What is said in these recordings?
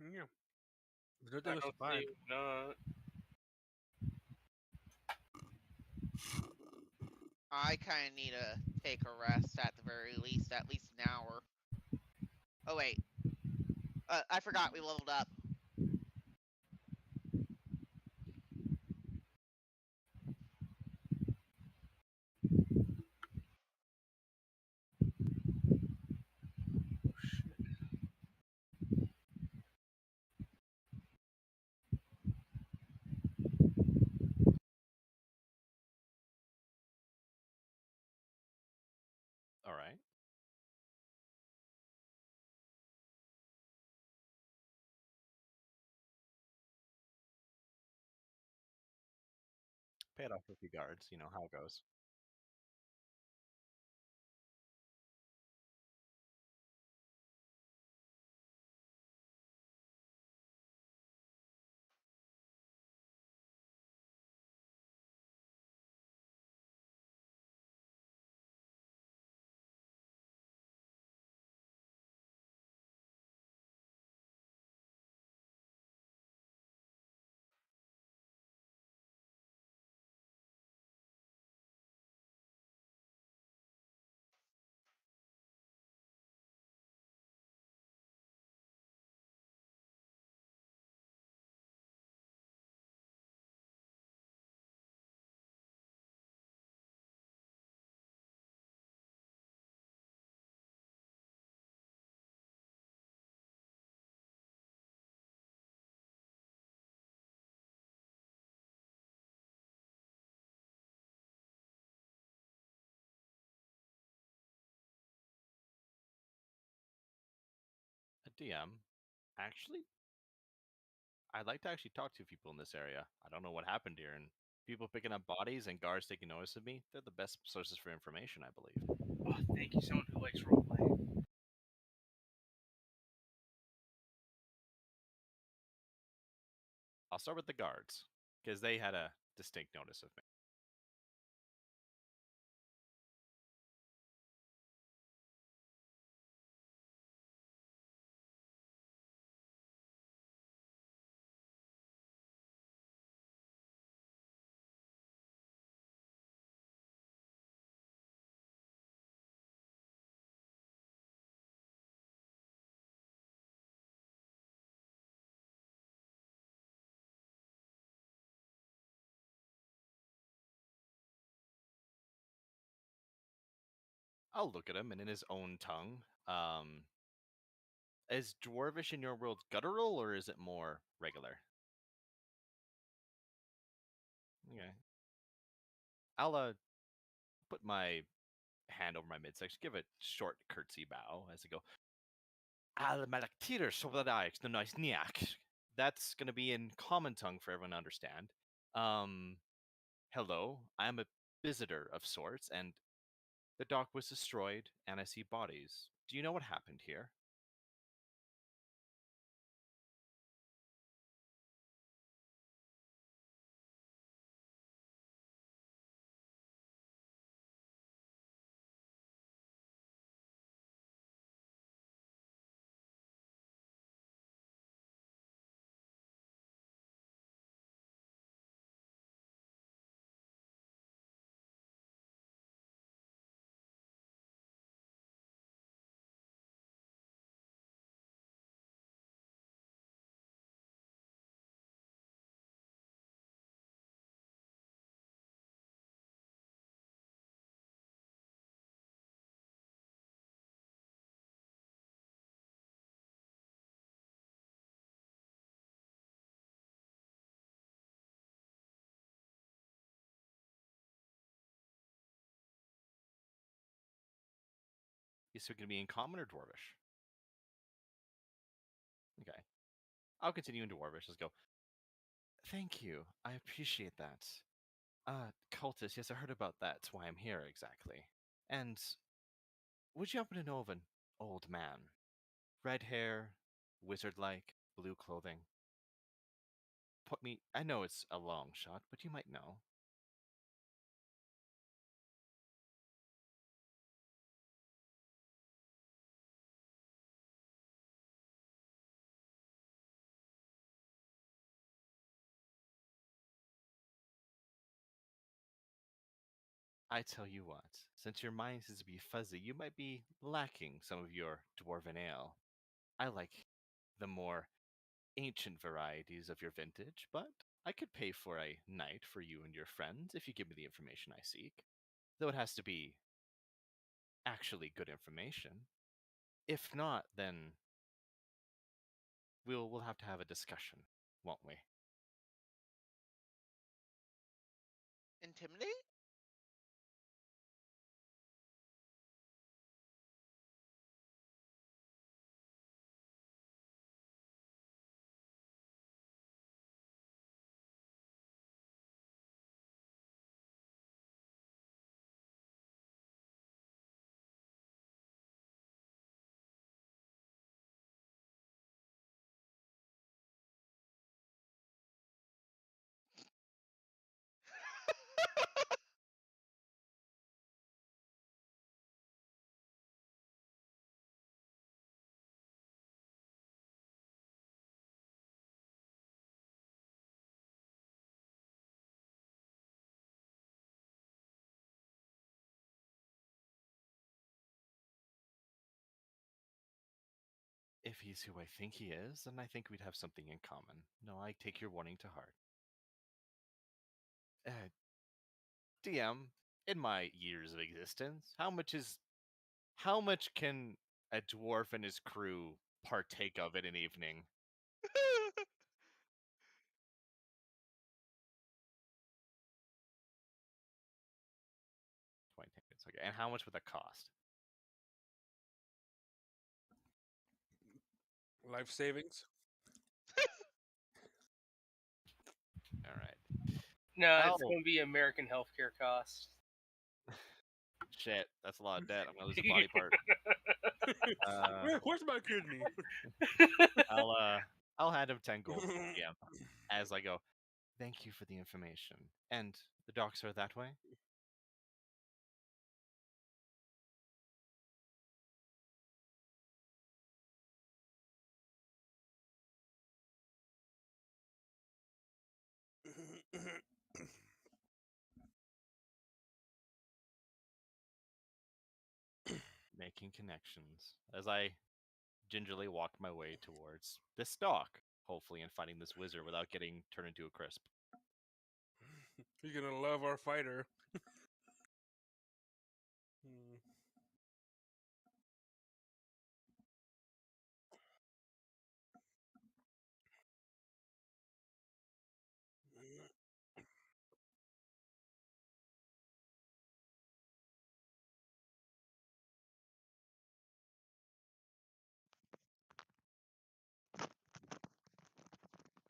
Yeah. No I tengo su don't see. pan. No. I kind of need to take a rest at the very least an hour. Oh wait, I forgot we leveled up. All right. Pay it off with your guards. You know how it goes. A DM. Actually, I'd like to actually talk to people in this area. I don't know what happened here, and people picking up bodies and guards taking notice of me, they're the best sources for information, I believe. Oh, thank you, someone who likes roleplay. I'll start with the guards, because they had a distinct notice of me. I'll look at him, and in his own tongue, is dwarvish in your world guttural, or is it more regular? Okay. I'll put my hand over my midsection, give a short curtsy bow as I go. Al malaktir sobladix no nice niak. That's gonna be in common tongue for everyone to understand. Um, hello, I am a visitor of sorts, and the dock was destroyed, and I see bodies. Do you know what happened here? Is it going to be in common or dwarvish? Okay. I'll continue in dwarvish. Let's go. Thank you. I appreciate that. Cultist, yes, I heard about that. That's why I'm here, exactly. And would you happen to know of an old man? Red hair, wizard like, blue clothing. Put me. I know it's a long shot, but you might know. I tell you what, since your mind seems to be fuzzy, you might be lacking some of your dwarven ale. I like the more ancient varieties of your vintage, but I could pay for a night for you and your friends if you give me the information I seek. Though it has to be actually good information. If not, then we'll have to have a discussion, won't we? Intimidate? If he's who I think he is, then I think we'd have something in common. No, I take your warning to heart. DM, in my years of existence, how much can a dwarf and his crew partake of in an evening? 20 tickets, okay. And how much would that cost? Life savings. All right. No, it's Oh. going to be American healthcare costs. Shit, that's a lot of debt. I'm gonna lose a body part. Where's my kidney? I'll hand him 10 gold. Yeah, as I go. Thank you for the information. And the docks are that way. Making connections as I gingerly walk my way towards this dock, hopefully, and finding this wizard without getting turned into a crisp. He's gonna love our fighter. Hmm.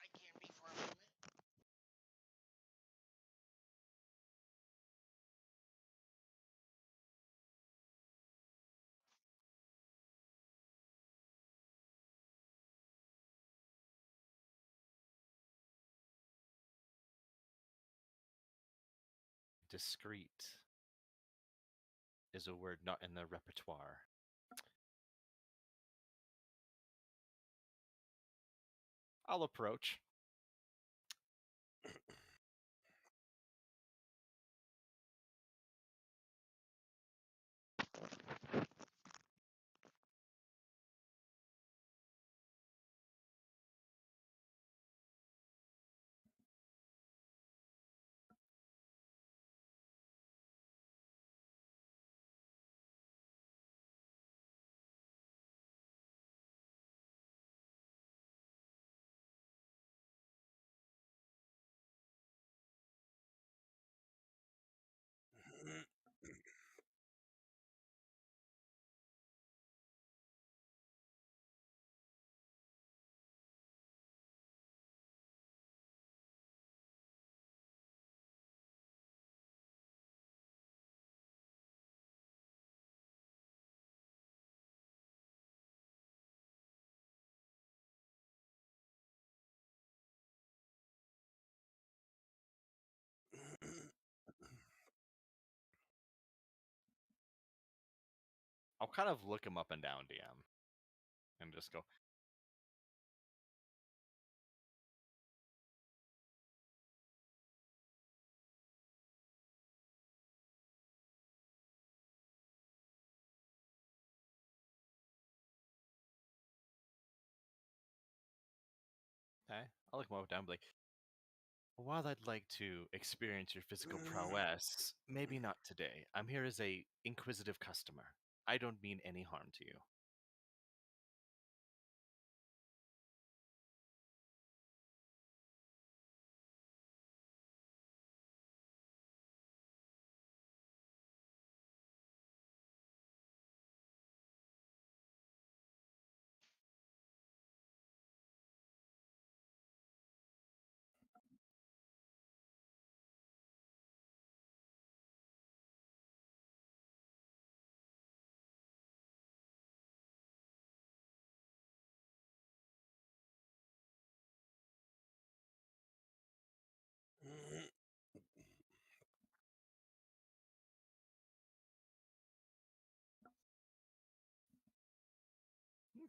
I can be for a moment. Discreet is a word not in the repertoire. I'll approach. I'll kind of look him up and down, DM, and just go, Okay. I'll look him up down and be like, while I'd like to experience your physical prowess, maybe not today. I'm here as a inquisitive customer. I don't mean any harm to you.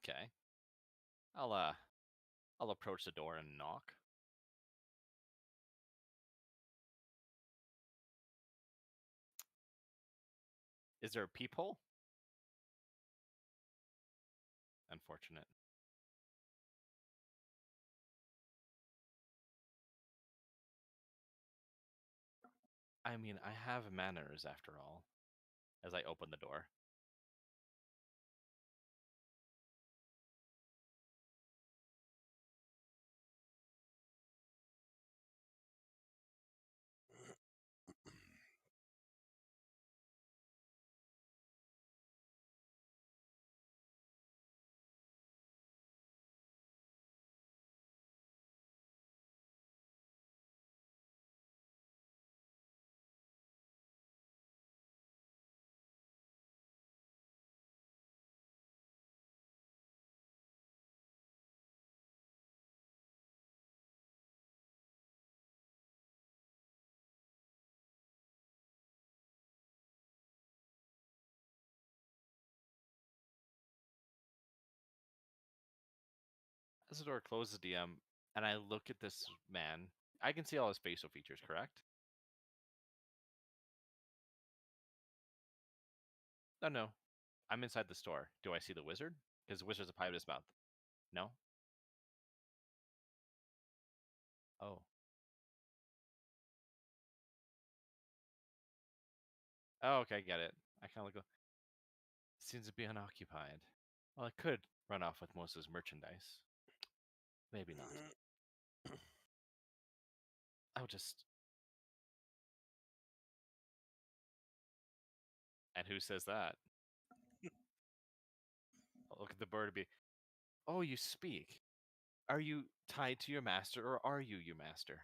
Okay. I'll approach the door and knock. Is there a peephole? Unfortunate. I mean, I have manners after all. As I open the door. As the door closes, DM, and I look at this man, I can see all his facial features, correct? No, no. I'm inside the store. Do I see the wizard? Because the wizard's a pie in his mouth. No? Oh. Oh, okay, get it. I kind of go, seems to be unoccupied. Well, I could run off with most of his merchandise. Maybe not. I'll just. And who says that? I'll look at the bird and be, oh, you speak. Are you tied to your master, or are you your master?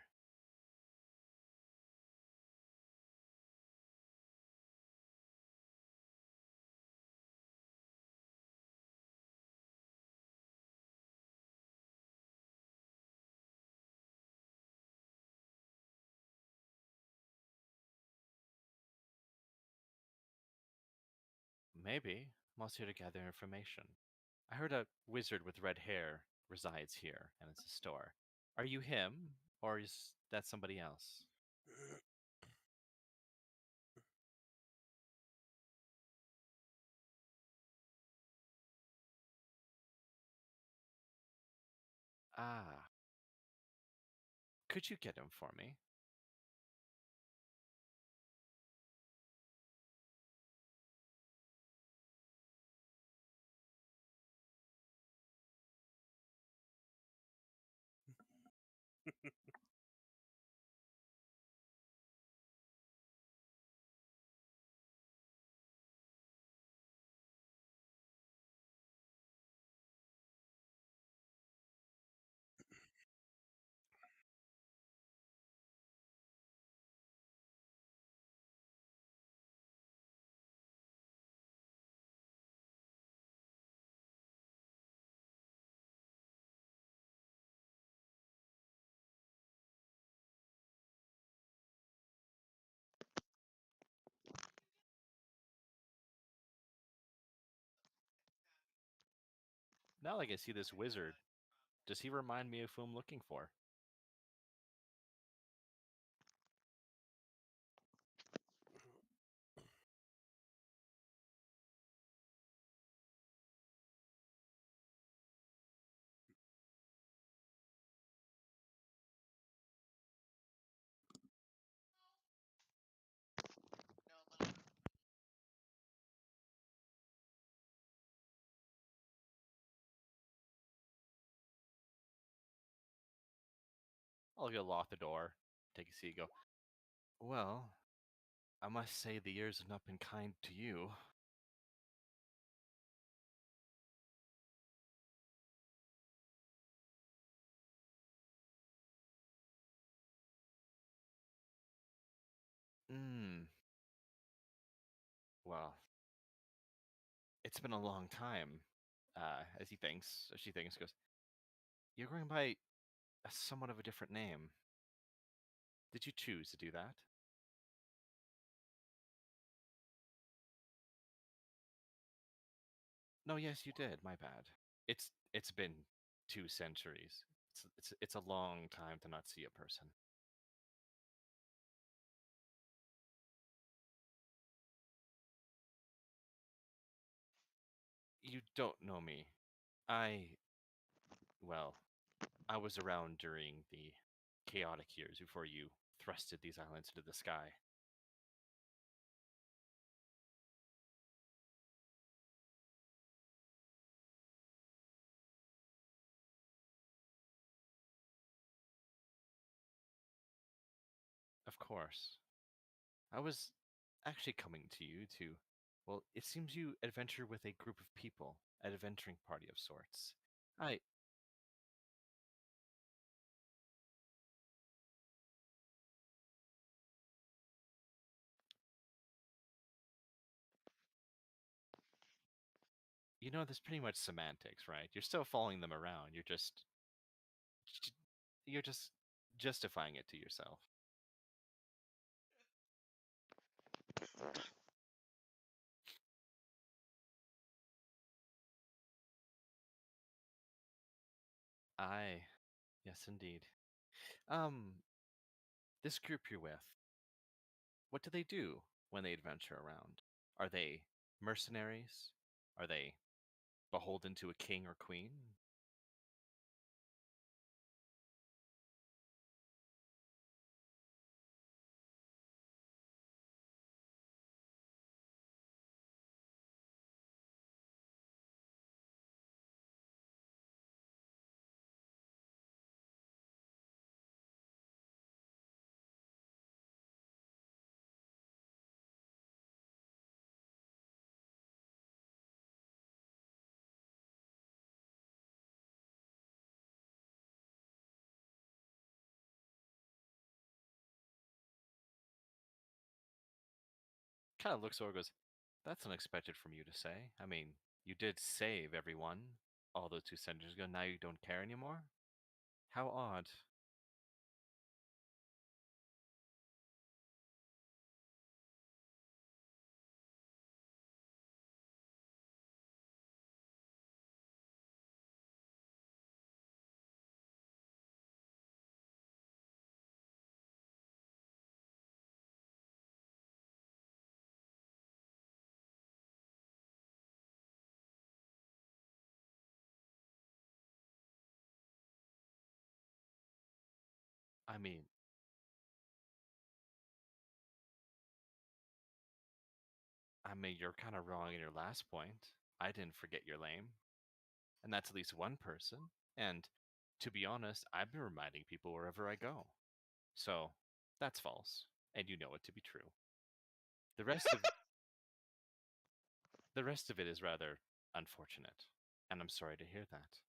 Maybe. I'm also here to gather information. I heard a wizard with red hair resides here, and it's a store. Are you him, or is that somebody else? Ah. Could you get him for me? Now, like I see this wizard, does he remind me of who I'm looking for? I'll lock the door, take a seat, go, well, I must say the years have not been kind to you. Hmm. Well, it's been a long time. As he thinks, as she thinks, goes, you're going by a somewhat of a different name. Did you choose to do that? No, yes, you did. My bad. It's been 2 centuries. It's a long time to not see a person. You don't know me. I well, I was around during the chaotic years before you thrusted these islands into the sky. Of course. I was actually coming to you to, well, it seems you adventure with a group of people, an adventuring party of sorts. I, there's pretty much semantics, right? You're still following them around. You're just justifying it to yourself. Aye, yes, indeed. Um, this group you're with, what do they do when they adventure around? Are they mercenaries? Are they beholden to a king or queen? Kind of looks over, goes, "That's unexpected from you to say. I mean, you did save everyone all those 2 centuries ago. Now you don't care anymore. How odd." I mean, you're kind of wrong in your last point. I didn't forget your name, and that's at least one person. And to be honest, I've been reminding people wherever I go. So that's false, and you know it to be true. The rest of the rest of it is rather unfortunate, and I'm sorry to hear that.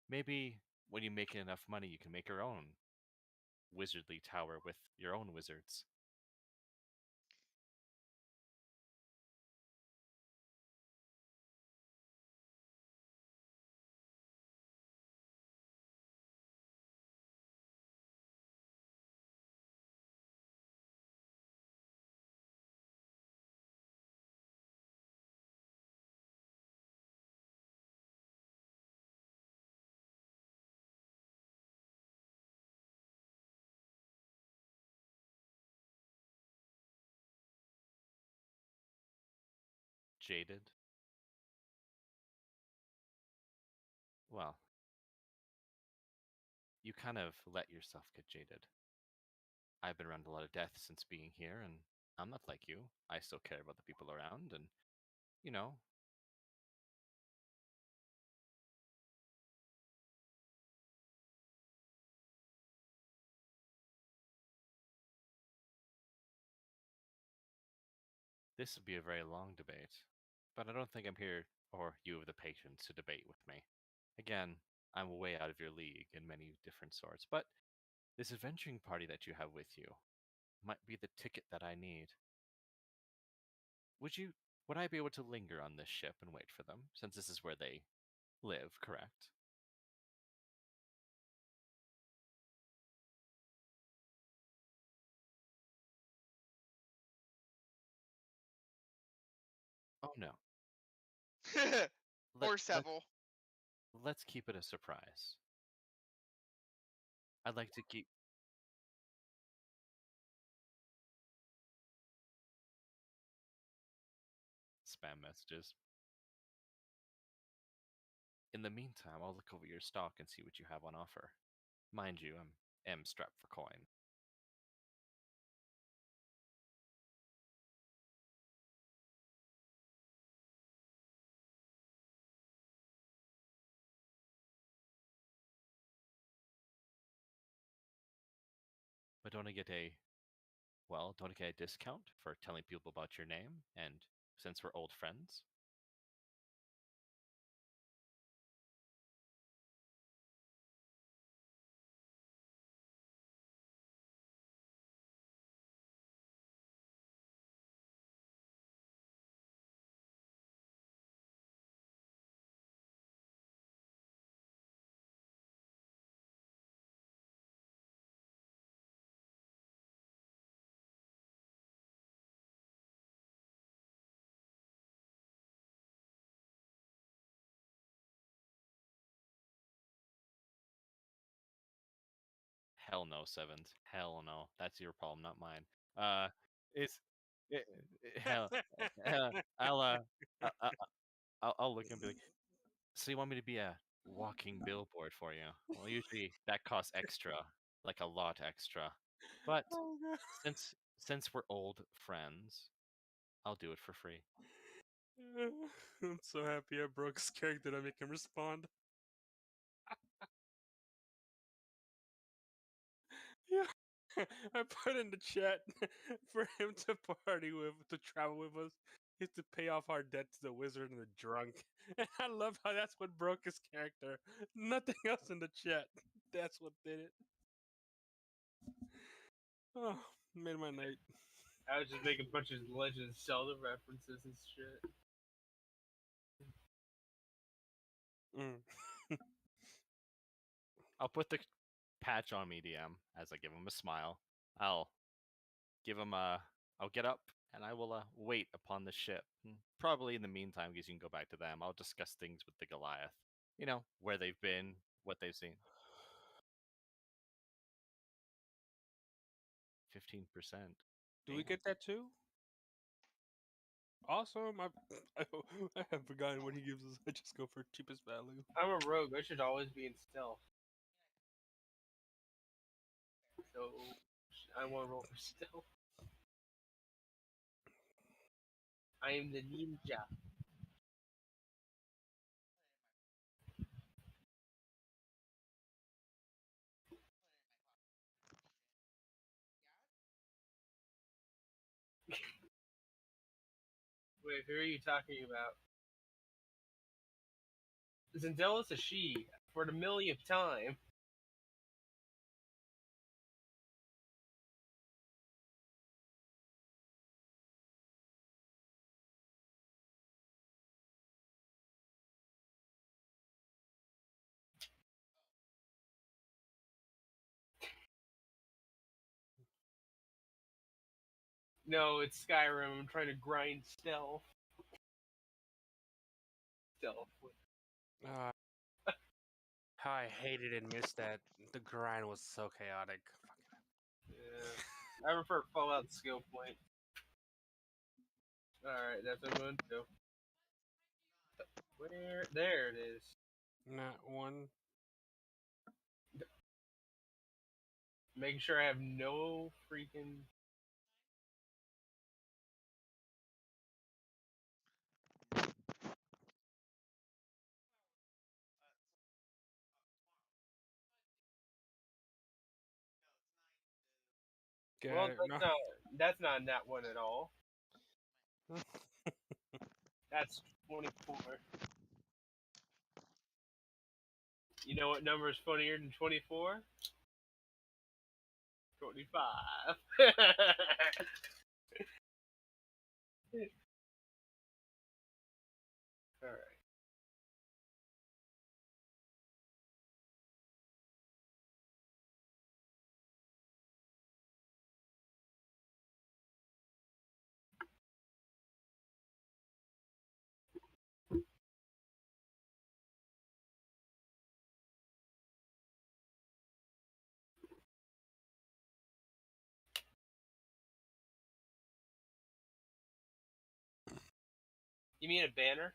Maybe when you make enough money, you can make your own wizardly tower with your own wizards. Jaded? Well, you kind of let yourself get jaded. I've been around a lot of death since being here, and I'm not like you. I still care about the people around, and, you know, This would be a very long debate, but I don't think I'm here, or you have the patience to debate with me. Again, I'm way out of your league in many different sorts, but this adventuring party that you have with you might be the ticket that I need. Would I be able to linger on this ship and wait for them, since this is where they live, correct? Oh no. or Let, several. let's keep it a surprise. I'd like to keep spam messages. In the meantime, I'll look over your stock and see what you have on offer. Mind you, am strapped for coin. But don't I get a discount for telling people about your name? And since we're old friends? Hell no, Sevens. Hell no. That's your problem, not mine. It's hell. I'll I- I- I'll look and be like, so you want me to be a walking billboard for you? Well, usually that costs extra, like a lot extra. But Oh god. since we're old friends, I'll do it for free. I'm so happy I broke his character to make him respond. Yeah. I put in the chat for him to party with, to travel with us. He has to pay off our debt to the wizard and the drunk. And I love how that's what broke his character. Nothing else in the chat. That's what did it. Oh, made my night. I was just making a bunch of Legend of Zelda references and shit. Mm. I'll put the patch on me, DM, as I give him a smile. I'll give him a. I'll get up and I will wait upon the ship. Probably in the meantime, because you can go back to them, I'll discuss things with the Goliath. You know, where they've been, what they've seen. 15%. Do we get that too? Awesome. I have forgotten what he gives us. I just go for cheapest value. I'm a rogue. I should always be in stealth. So I want to roll for stealth. I am the ninja. Wait, who are you talking about? Zendella's a she for the millionth time. No, it's Skyrim. I'm trying to grind stealth. Stealth. Uh, how I hated and missed that. The grind was so chaotic. Yeah. I prefer Fallout skill point. Alright, that's what I'm going to do. Where? There it is. Not one. Making sure I have no freaking. Got Well, it. No. that's not that one at all. That's 24. You know what number is funnier than 24? 25. Alright. You mean a banner?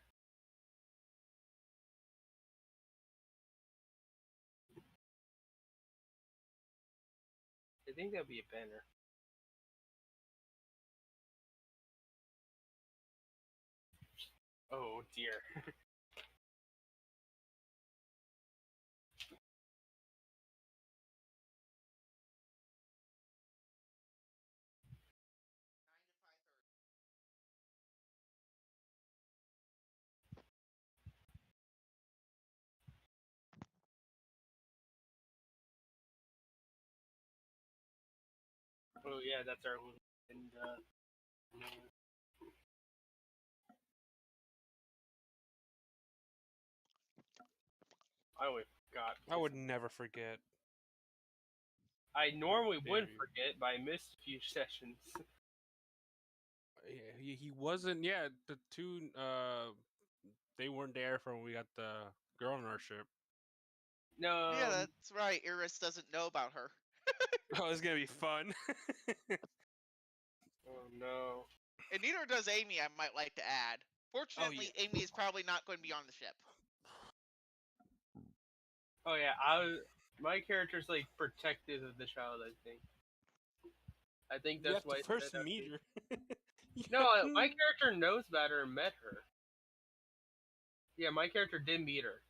I think that'd be a banner. Oh dear. Oh yeah, that's our little and I always forgot. I would never forget. I normally would Very- forget, but I missed a few sessions. Yeah, he wasn't. Yeah, the two they weren't there for when we got the girl in our ship. No. Yeah, that's right. Iris doesn't know about her. Oh, it's gonna be fun. Oh no. And neither does Amy, I might like to add. Fortunately, Amy is probably not going to be on the ship. Oh yeah, my character's like protective of the child. I think You that's have why. to first meet her. No, my character knows about her and met her. Yeah, my character did meet her.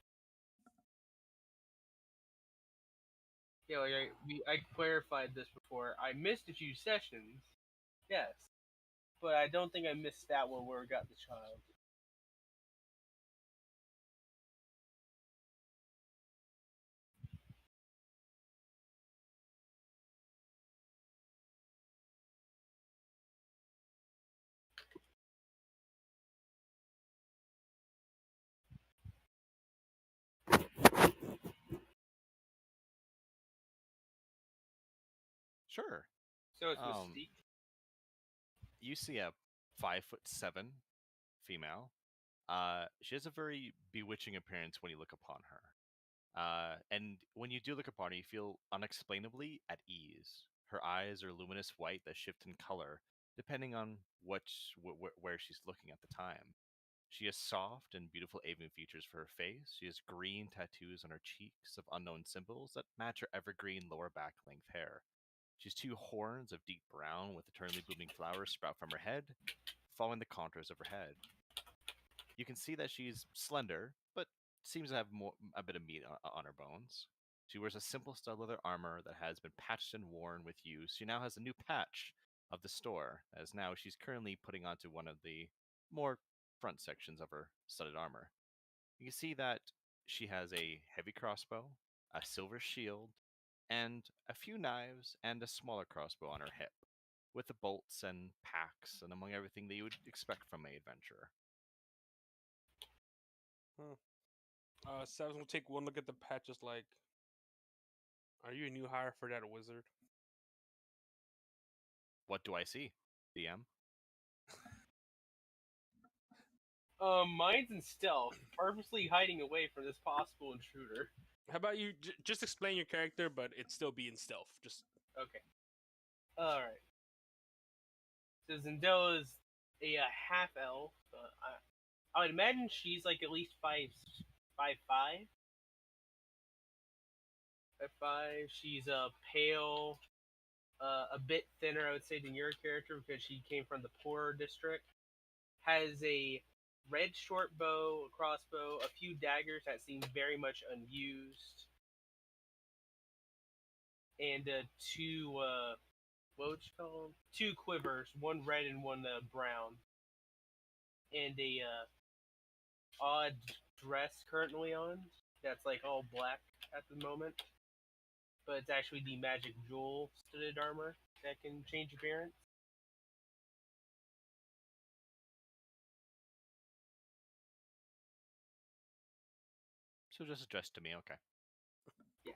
Yeah, like I clarified this before. I missed a few sessions, yes, but I don't think I missed that one where we got the child. Sure. So it's Um, Mystique. You see a 5'7" female. She has a very bewitching appearance when you look upon her. And when you do look upon her, you feel unexplainably at ease. Her eyes are luminous white that shift in color depending on where she's looking at the time. She has soft and beautiful avian features for her face. She has green tattoos on her cheeks of unknown symbols that match her evergreen lower back length hair. She has two horns of deep brown with eternally blooming flowers sprout from her head, following the contours of her head. You can see that she's slender, but seems to have a bit of meat on her bones. She wears a simple stud leather armor that has been patched and worn with use. She now has a new patch of the store, as now she's currently putting onto one of the more front sections of her studded armor. You can see that she has a heavy crossbow, a silver shield, and a few knives and a smaller crossbow on her hip, with the bolts and packs and among everything that you would expect from an adventurer. Sevens will take one look at the patches like, are you a new hire for that wizard? What do I see, DM? Mine's in stealth, purposely hiding away from this possible intruder. How about you just explain your character, but it still be in stealth? Just Okay. All right. So Zendella's a half elf. I would imagine she's like at least 5'5". 5'5". She's pale, a bit thinner, I would say, than your character because she came from the poorer district. Has a red short bow, a crossbow, a few daggers that seem very much unused, and two what would you call them? Two quivers, one red and one brown. and a odd dress currently on that's like all black at the moment, but it's actually the magic jewel studded armor that can change appearance. So just addressed to me, okay. Yeah,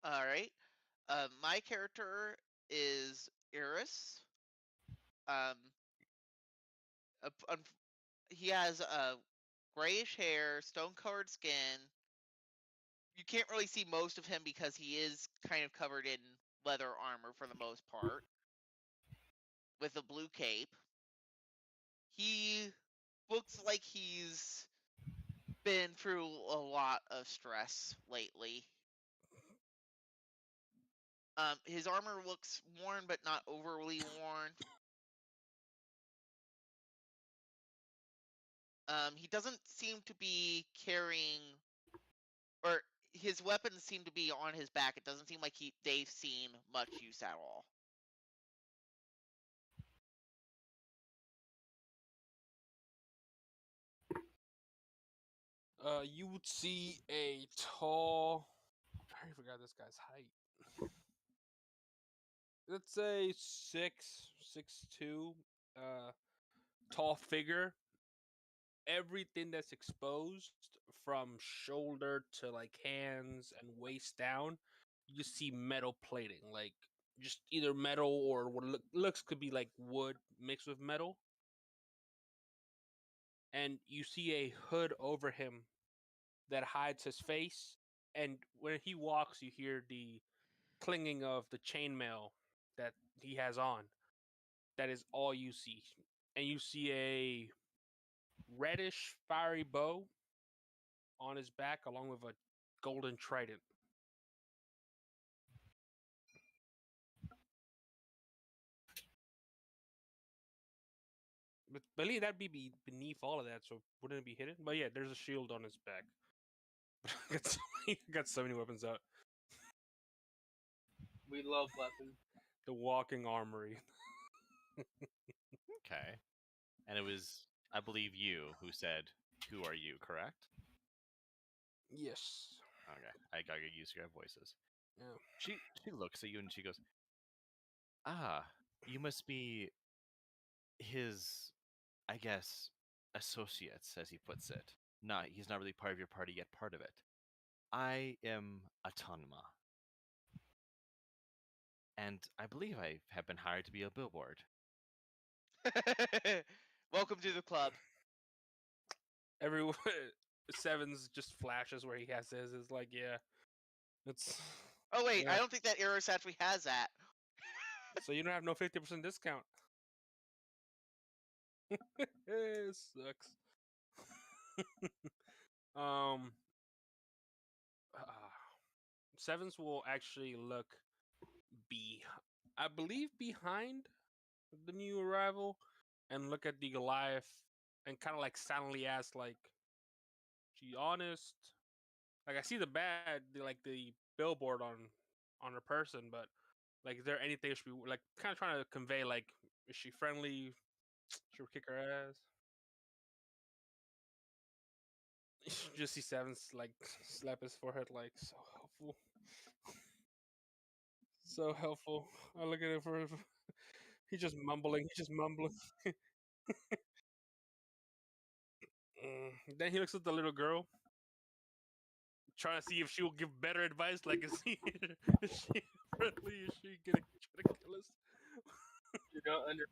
All right. My character is Iris. He has grayish hair, stone-colored skin. You can't really see most of him because he is kind of covered in leather armor for the most part, with a blue cape. He looks like he's been through a lot of stress lately. His armor looks worn, but not overly worn. He doesn't seem to be carrying, or his weapons seem to be on his back. It doesn't seem like they've seen much use at all. You would see a tall. I already forgot this guy's height. Let's say 6'2", tall figure. Everything that's exposed from shoulder to like hands and waist down, you just see metal plating, like just either metal or what looks could be like wood mixed with metal. And you see a hood over him that hides his face, and when he walks, you hear the clinging of the chainmail that he has on. That is all you see, and you see a reddish fiery bow on his back, along with a golden trident. But believe that'd be beneath all of that, so wouldn't it be hidden? But yeah, there's a shield on his back. got so many weapons out. we love weapons. The walking armory. Okay. And it was, I believe, you who said, "Who are you?" Correct? Yes. Okay. I gotta get used to your voices. Yeah. She looks at you and she goes, "Ah, you must be his, I guess, associates, as he puts it. Not he's not really part of your party yet part of it. I am Autonoma, and I believe I have been hired to be a billboard." Welcome to the club. Everyone, Sevens just flashes where he has his. Is like, yeah, it's. Oh wait, Yeah. I don't think that Eros actually has that. So you don't have no 50% discount. It sucks. um, Sevens will actually look I believe behind the new arrival, and look at the Goliath, and kind of like silently ask, like, "She honest?" Like I see like the billboard on her person, but like, is there anything she like kind of trying to convey? Like, is she friendly? She'll kick her ass. You just see Sevens like slap his forehead, like, so helpful, so helpful. I look at it for he's just mumbling. He's just mumbling. Then he looks at the little girl, trying to see if she will give better advice. Like, is she friendly? Is she gonna try to kill us? You don't under.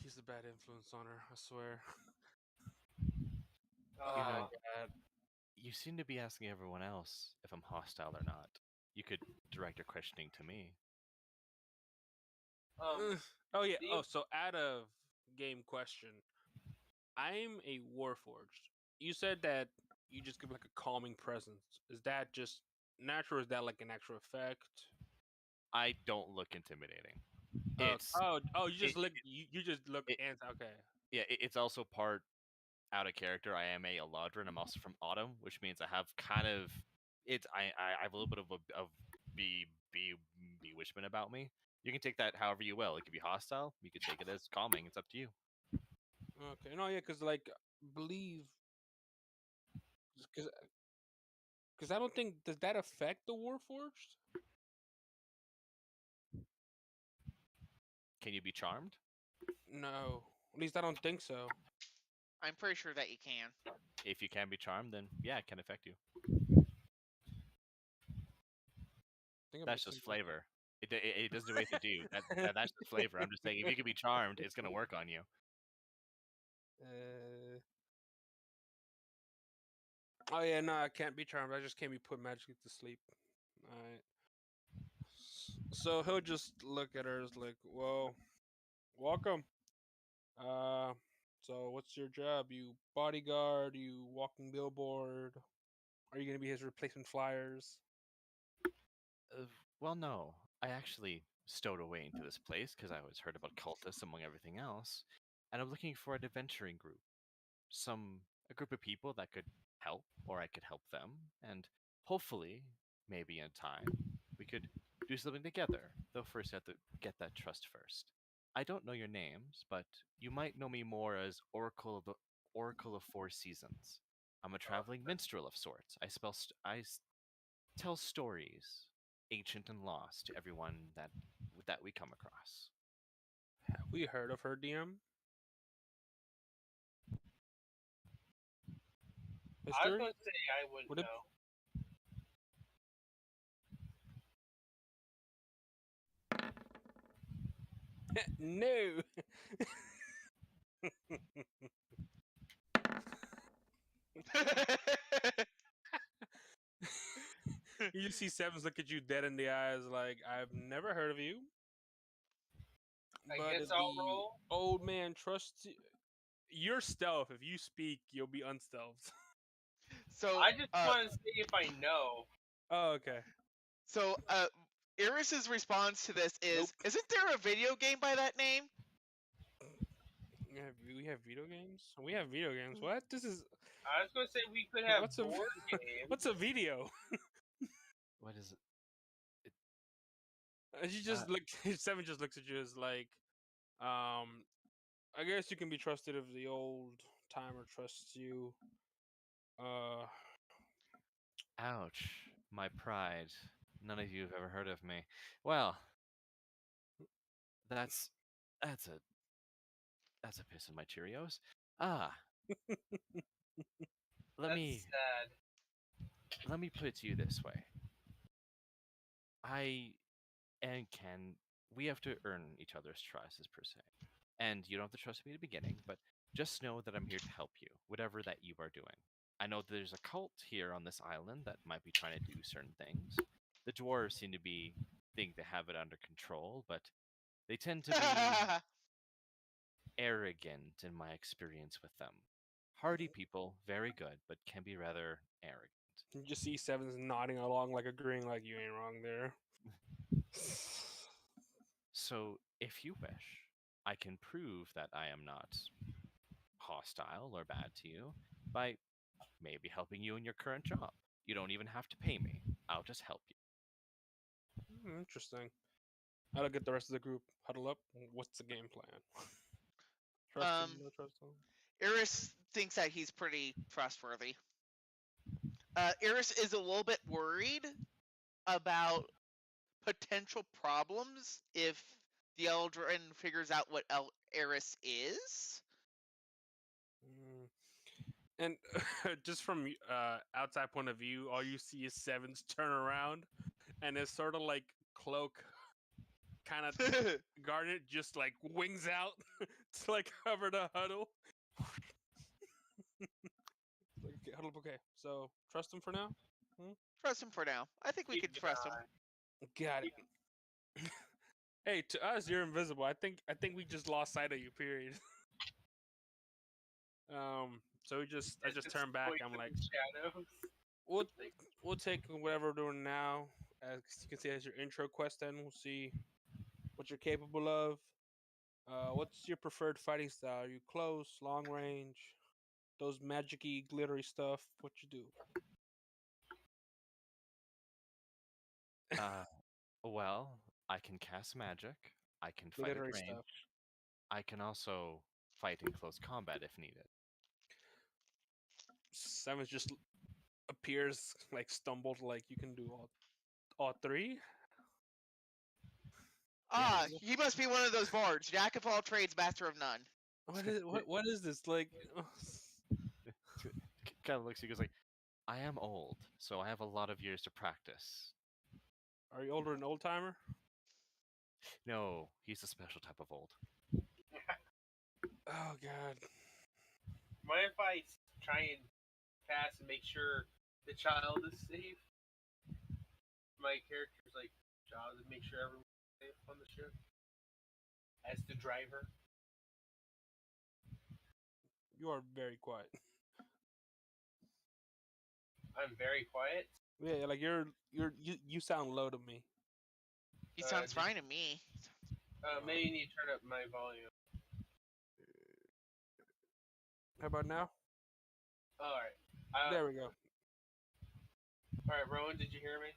He's a bad influence on her, I swear. Oh You my know, god. you seem to be asking everyone else if I'm hostile or not. You could direct your questioning to me. Oh yeah. Do you? Oh, so out of game question, I'm a warforged. You said that you just give like a calming presence. Is that just natural? Or is that like an actual effect? I don't look intimidating. It's Oh, you it, just look. You just look it, and okay. yeah, it's also part out of character. I am a Eladrin. I'm also from Autumn, which means I have kind of I have a little bit of bewitchment about me. You can take that however you will. It could be hostile. You could take it as calming. It's up to you. Okay, no, yeah, because like believe, because I don't think does that affect the Warforged? Can you be charmed? No, at least I don't think so. I'm pretty sure that you can. If you can be charmed, then yeah, it can affect you. I think I'm That's just flavor. It doesn't do anything to you. That's just flavor. I'm just saying, if you can be charmed, it's gonna work on you. Oh yeah, no, I can't be charmed. I just can't be put magically to sleep. All right. So he'll just look at her as like, "Well, welcome. Uh, so what's your job? You bodyguard? You walking billboard? Are you gonna be his replacement flyers?" Uh, well, no. I actually stowed away into this place because I was heard about cultists among everything else, and I'm looking for an adventuring group. A group of people that could help, or I could help them, and hopefully, maybe in time, we could do something together. Though first, you have to get that trust first. I don't know your names, but you might know me more as Oracle of Four Seasons. I'm a traveling minstrel of sorts. Tell stories, ancient and lost, to everyone that we come across. Have we heard of her, DM? I was History? going to say I wouldn't Would it? know. No. You just see Sevens look at you dead in the eyes, like I've never heard of you. I But guess if I'll the roll. old man trusts your stealth, if you speak, you'll be unstealthed. So, I just want to see if I know. Oh, okay. so Iris's response to this is, Nope. "Isn't there a video game by that name?" We have video games. We have video games. What? This is I was going to say we could have what's a board games. what's a video? What is it? And she just look. Seven just looks at you as like, I guess you can be trusted if the old timer trusts you. Ouch. My pride. None of you have ever heard of me. Well, that's that's a that's a piss in my Cheerios. Ah, let That's me sad. let me put it to you this way. I and Ken, we have to earn each other's trust, as per se. And you don't have to trust me at the beginning, but just know that I'm here to help you, whatever that you are doing. I know that there's a cult here on this island that might be trying to do certain things. The dwarves seem to think they have it under control, but they tend to be arrogant in my experience with them. Hardy people, very good, but can be rather arrogant. You just see Sevens nodding along, like agreeing, like you ain't wrong there. So, if you wish, I can prove that I am not hostile or bad to you by maybe helping you in your current job. You don't even have to pay me. I'll just help you. Interesting. I don't get the rest of the group huddle up. What's the game plan? Trust him, um, no trust him. Iris thinks that he's pretty trustworthy. Iris is a little bit worried about potential problems if the Eldrin figures out what Eris is. And just from outside point of view, all you see is Sevens turn around, and it's sort of like cloak, kind of Garnet just like wings out to like cover the huddle. Like, okay, huddle up, okay. So trust him for now. Trust him for now. I think we Keep can an trust him. eye. Got it. Hey, to us, you're invisible. I think we just lost sight of you. Period. So I just turn back. Point I'm in like, the shadows. we'll we'll take whatever we're doing now. As you can see, as your intro quest, then we'll see what you're capable of. What's your preferred fighting style? Are you close, long range, those magicy, glittery stuff? What you do? Well, I can cast magic. I can fight at Military range. stuff. I can also fight in close combat if needed. Seven just appears like stumbled, like you can do all three. Ah, he must be one of those bards. Jack of all trades, master of none. What is this like? Kind of looks. He goes like, "I am old, so I have a lot of years to practice." Are you older than old timer? No, he's a special type of old. Oh God. Mind if I try and cast and make sure the child is safe? My character's like job is to make sure everyone's safe on the ship. As the driver. You are very quiet. I'm very quiet. Yeah, like you sound low to me. He sounds fine to me. Maybe you need to turn up my volume. How about now? Alright. There we go. Alright, Rowan, did you hear me?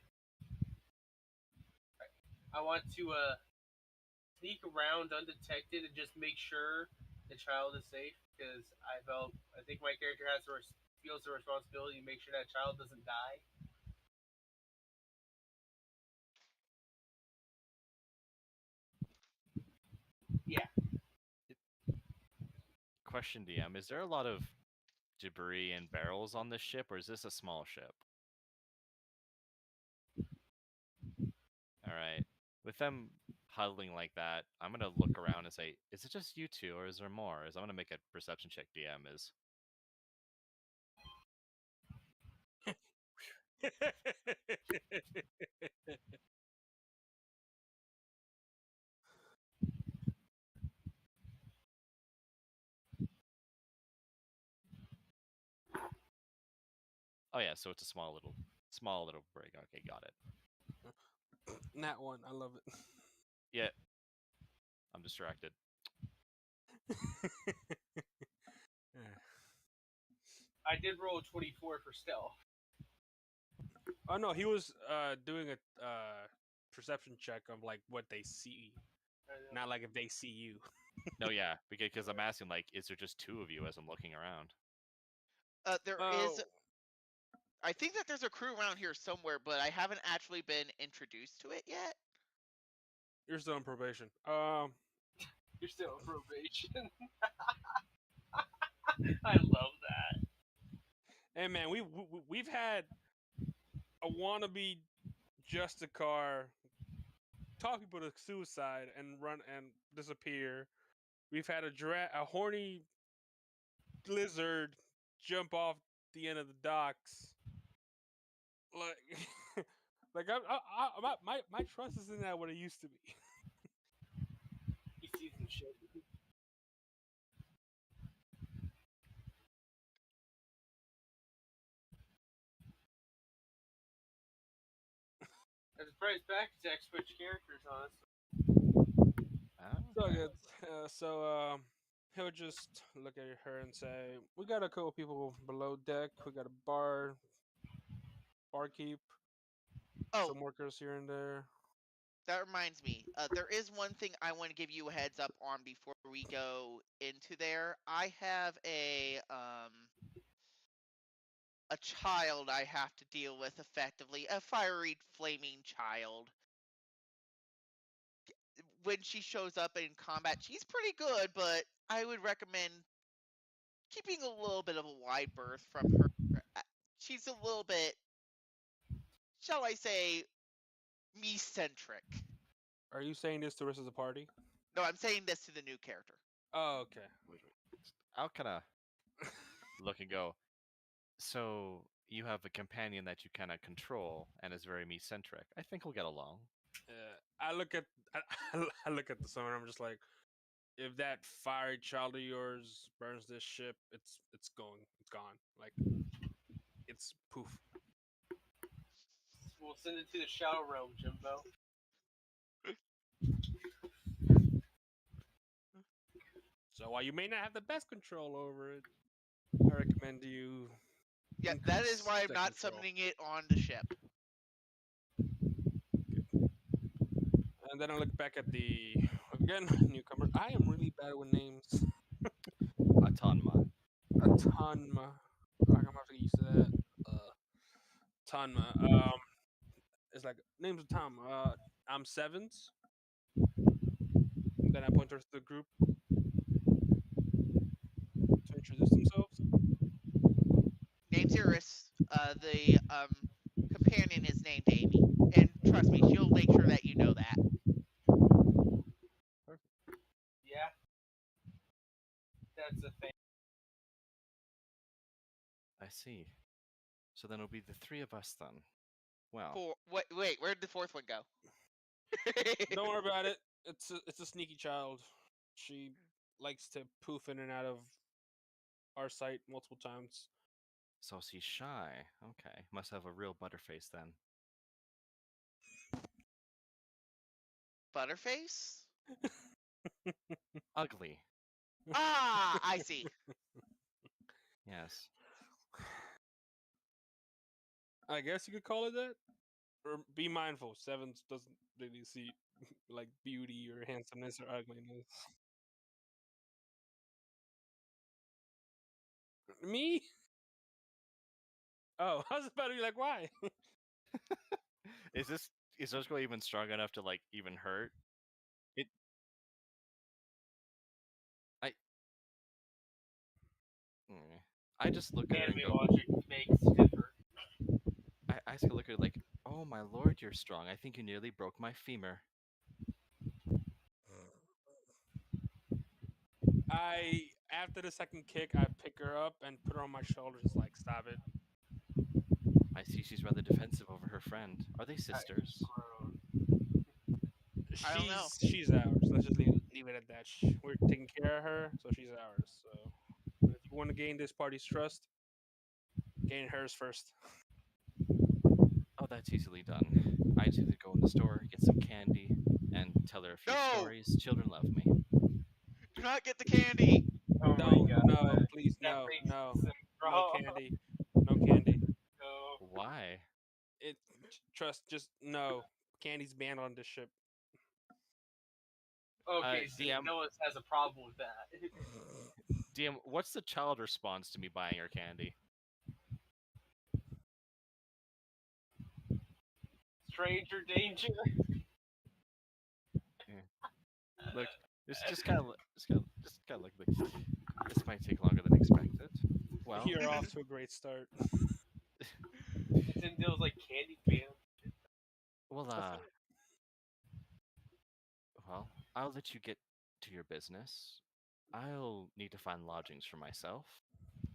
Right. I want to sneak around undetected and just make sure the child is safe because I think my character feels the responsibility to make sure that child doesn't die. Yeah. Question, DM: is there a lot of debris and barrels on this ship, or is this a small ship? All right. With them huddling like that, I'm gonna look around and say, "Is it just you two, or is there more?" I'm gonna make a perception check. DM is. Oh yeah, so it's a small little break. Okay, got it. Nat one. I love it. Yeah, I'm distracted. I did roll a 24 for stealth. Oh no, he was doing a perception check of like what they see, not like if they see you. No, yeah, because I'm asking like, is there just two of you as I'm looking around? There Oh, is. I think that there's a crew around here somewhere, but I haven't actually been introduced to it yet. you're still on probation. You're still on probation. I love that. Hey man, we've had a wannabe Justicar talk people to suicide and run and disappear. We've had a horny lizard jump off the end of the docks. Like, like my trust isn't that what it used to be. You see some shit. As a price back attack, switch characters on us. So Okay. good. He'll just look at her and say, "We got a couple people below deck. We got a barkeep, Oh, some workers here and there." that reminds me. There is one thing I want to give you a heads up on before we go into there. I have a child I have to deal with effectively, a fiery, flaming child. When she shows up in combat, she's pretty good, but I would recommend keeping a little bit of a wide berth from her. She's a little bit, shall I say, me-centric. Are you saying this to the rest of the party? No, I'm saying this to the new character. Oh, okay. Wait. I'll kind of look and go. So you have a companion that you kind of control and is very me-centric. I think we'll get along. I look at I look at the sun and I'm just like, if that fiery child of yours burns this ship, it's gone. Like it's poof. We'll send it to the Shadow Realm, Jimbo. So while you may not have the best control over it, I recommend you. Yeah, that is why I'm not control. summoning it on the ship. And then I look back at the again newcomer. I am really bad with names. Atanma. Atanma. I'm gonna have to get used to that. Tanma. It's like names of Tom. I'm Sevens. And then I point towards the group to introduce themselves. Name's Iris. The companion is named Amy, and trust me, she'll make sure that you know that. Yeah, that's a thing. I see. So then it'll be the three of us then. Well, Wait, where did the fourth one go? Don't worry about it. It's a sneaky child. She likes to poof in and out of our site multiple times. so she's shy. Okay. Must have a real butterface then. Butterface? Ugly. Ah, I see. Yes. I guess you could call it that. Or be mindful, Sevens doesn't really see like beauty or handsomeness or ugliness. Me? Oh, I was about to be like, why? Is this going even strong enough to like even hurt? It. I. Mm. I just look at her and Anime go. logic makes differ. I just look at her like, oh my lord, you're strong. I think you nearly broke my femur. After the second kick, I pick her up and put her on my shoulders. Like, stop it. I see she's rather defensive over her friend. Are they sisters? I don't know. She's ours. Let's just leave it at that. We're taking care of her, so she's ours. So if you want to gain this party's trust, gain hers first. Oh, that's easily done. I just need to go in the store, get some candy, and tell her a few No! stories. Children love me. Do not get the candy. Oh No, my god. no, please, that no, makes no, sense. no candy, no candy. No. Why? Trust, just no. Candy's banned on this ship. Okay, see, DM, Noah has a problem with that. DM, what's the child response to me buying her candy? Stranger danger. Look, just kind of look. This might take longer than expected. Well, You're off to a great start. Zindel's like candy fan. well, I'll let you get to your business. I'll need to find lodgings for myself.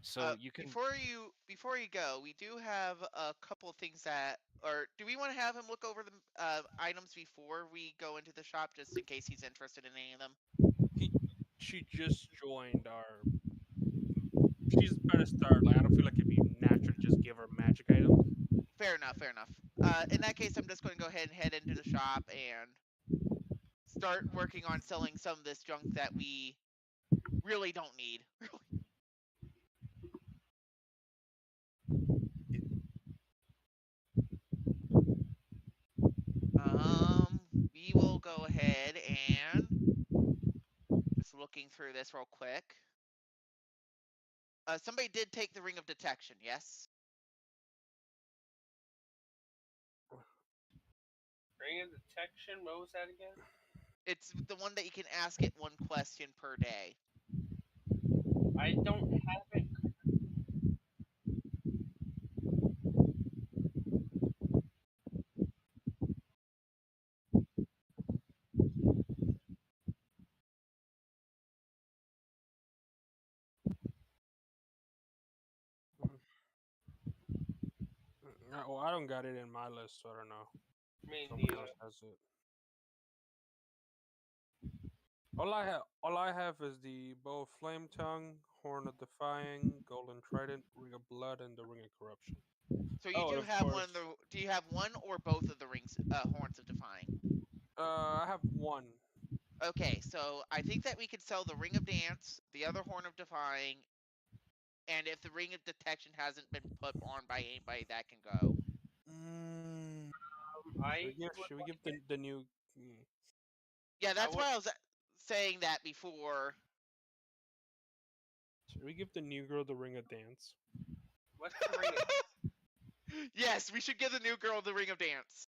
So you can. Before you go, we do have a couple of things that, or do we want to have him look over the items before we go into the shop, just in case he's interested in any of them? She just joined our. She's about to start. Like, I don't feel like it'd be natural to just give her magic items. Fair enough. Fair enough. In that case, I'm just going to go ahead and head into the shop and start working on selling some of this junk that we really don't need. We will go ahead and just looking through this real quick. Somebody did take the ring of detection, yes? Ring of detection. What was that again? It's the one that you can ask it one question per day. I don't have it. Well, I don't got it in my list, so I don't know. Me Someone neither. else has it. All I have is the bow of flame tongue, horn of defying, golden trident, ring of blood, and the ring of corruption. So you Oh, and do of have course, one of the. Do you have one or both of the rings, horns of defying? I have one. Okay, so I think that we could sell the ring of dance, the other horn of defying, and if the ring of detection hasn't been put on by anybody, that can go. Mm, I should we give the new? Yeah, that's would- why I was saying that before. Should we give the new girl the ring of dance? What's the ring? Yes, we should give the new girl the ring of dance.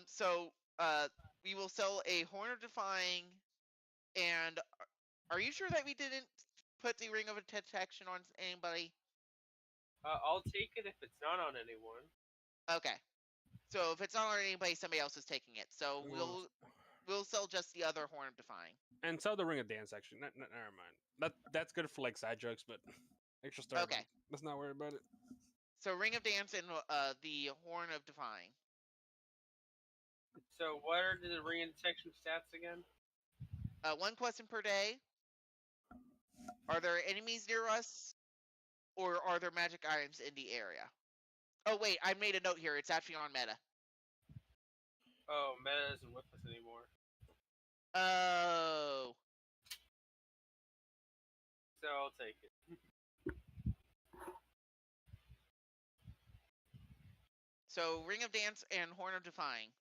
So we will sell a Horn of Defying, and are you sure that we didn't put the ring of detection on anybody? I'll take it if it's not on anyone. Okay. So if it's not on anybody, somebody else is taking it. So we'll sell just the other Horn of Defying. And sell the ring of dance. Actually, never mind. That's good for like side jokes, but extra star. Okay. Let's not worry about it. So Ring of Dance and the Horn of Defying. So what are the ring of detection stats again? 1 question per day. Are there enemies near us, or are there magic items in the area? Oh wait, I made a note here. It's actually on meta. Oh, Meta isn't with us anymore. Oh. So I'll take it. So Ring of Dance and Horn of Defying.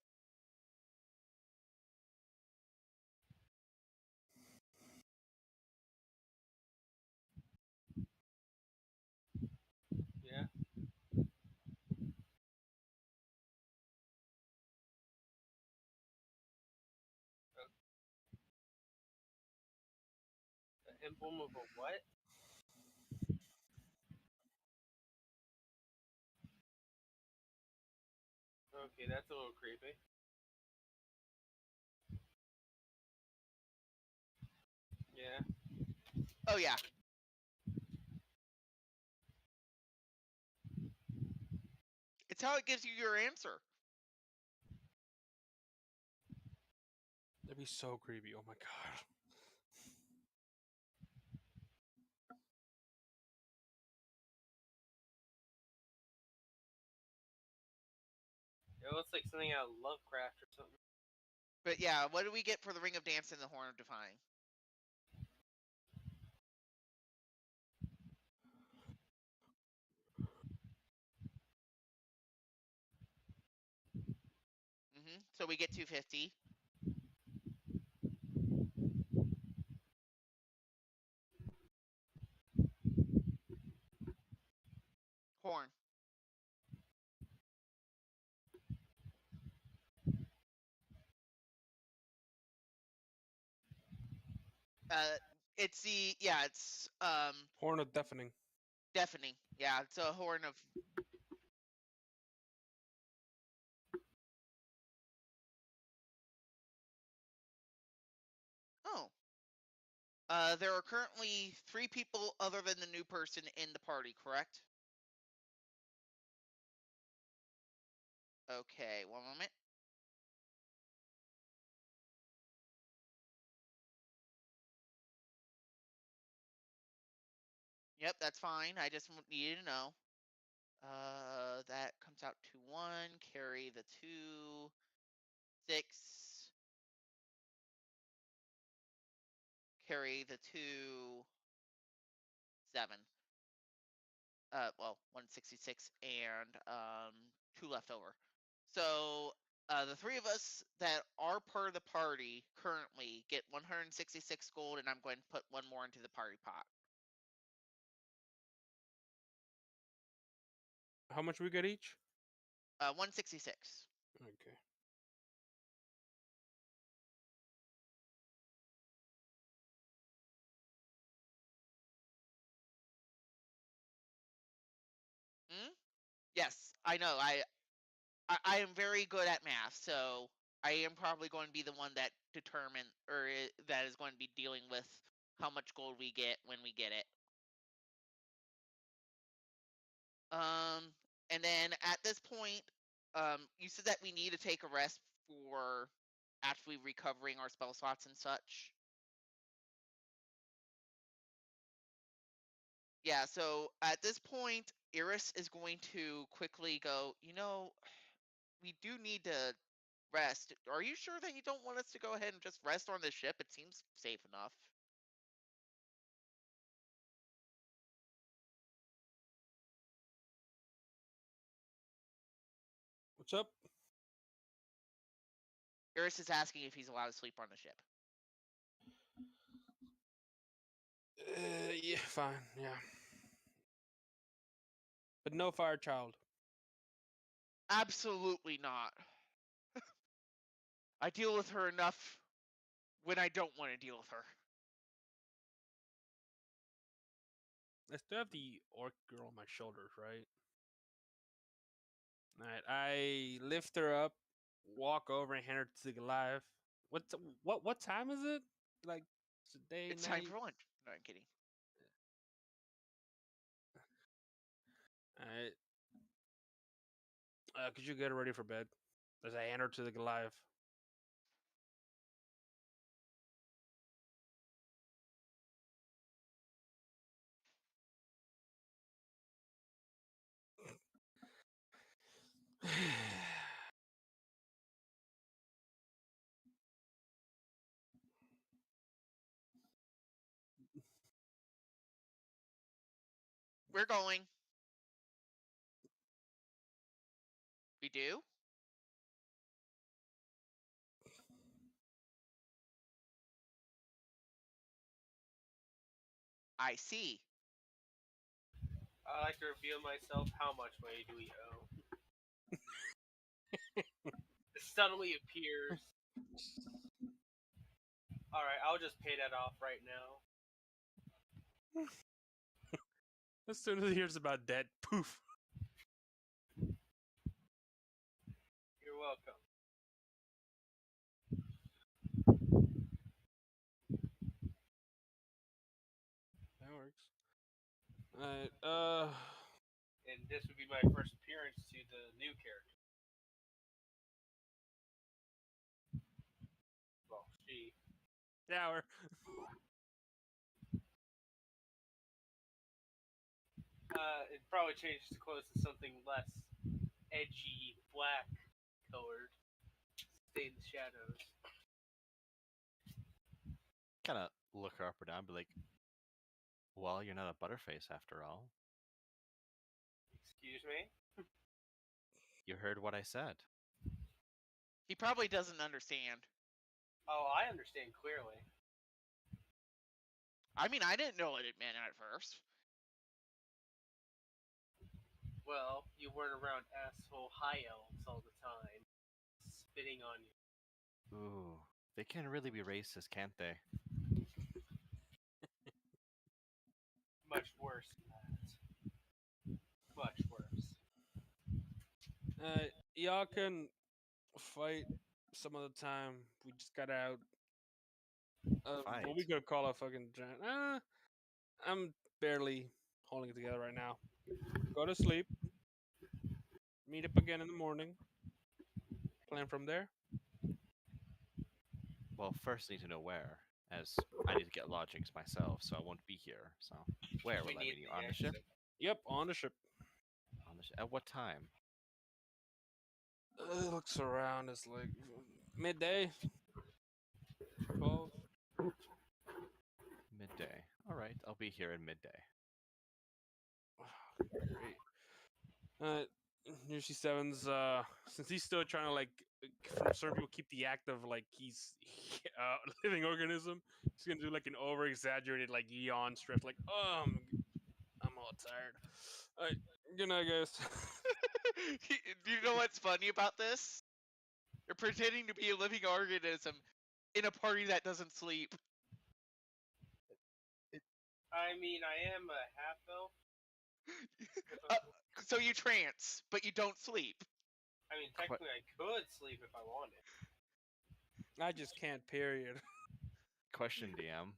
Yeah. The emblem of a what? Okay, that's a little creepy. Yeah. Oh yeah. It's how it gives you your answer. That'd be so creepy. Oh my god. It looks like something out of Lovecraft or something. But yeah, what do we get for the Ring of Dance and the Horn of Defying? So we get 250. Horn. It's Horn of deafening. deafening. Yeah, it's a horn of. Oh. There are currently 3 people other than the new person in the party, correct? Okay, one moment. Yep, that's fine. I just needed to know. That comes out to 1. Carry the 2. 6. Carry the 2. 7. Well, 166 and 2 left over. So the 3 of us that are part of the party currently get 166 gold, and I'm going to put 1 more into the party pot. How much we get each? 166. Okay. Yes, I know. I am very good at math, so I am probably going to be the one that that is going to be dealing with how much gold we get when we get it. And then at this point, you said that we need to take a rest for actually recovering our spell slots and such. Yeah, so at this point, Iris is going to quickly go, we do need to rest. Are you sure that you don't want us to go ahead and just rest on the ship? It seems safe enough. What's up? Iris is asking if he's allowed to sleep on the ship. Yeah, fine, yeah. But no fire child. Absolutely not. I deal with her enough when I don't want to deal with her. I still have the orc girl on my shoulders, right? Alright, I lift her up, walk over and hand her to Goliath. What time is it? Like today, It's time night? for lunch. No, I'm kidding. Alright. Could you get her ready for bed? As I hand her to the Goliath. We're going. We do? I see. I like to reveal myself. How much money do we owe? It suddenly appears. Alright, I'll just pay that off right now. As soon as he hears about debt, poof. You're welcome. That works. Alright, And this would be my first appearance to the new character. Well, she. Shower. It probably changes the clothes to something less edgy, black colored. Stay in the shadows. Kind of look her up or down, be like, well, you're not a butterface after all. Excuse me? You heard what I said. He probably doesn't understand. Oh, I understand clearly. I mean, I didn't know what it meant at first. Well, you weren't around asshole high elves all the time, spitting on you. Ooh, they can really be racist, can't they? Much worse than that. Much worse. Y'all can fight some other time. We just got out of what we Fight. could call a fucking giant. I'm barely holding it together right now. Go to sleep. Meet up again in the morning. Plan from there. Well, first I need to know where, as I need to get lodgings myself, so I won't be here. So, where We will I need meet you? the On the ship? exit. Yep, on the ship. On the at what time? Looks around. It's like midday. 12. Midday. All right, I'll be here at midday. Great. Usually Seven's since he's still trying to like for certain people keep the act of like he's living organism. He's gonna do like an over exaggerated like yawn stretch, like I'm all tired. Alright, good night, guys. Do you know what's funny about this? You're pretending to be a living organism in a party that doesn't sleep. I mean, I am a half elf. So you trance, but you don't sleep. I mean, technically, I could sleep if I wanted. I just can't. Period. Question, DM.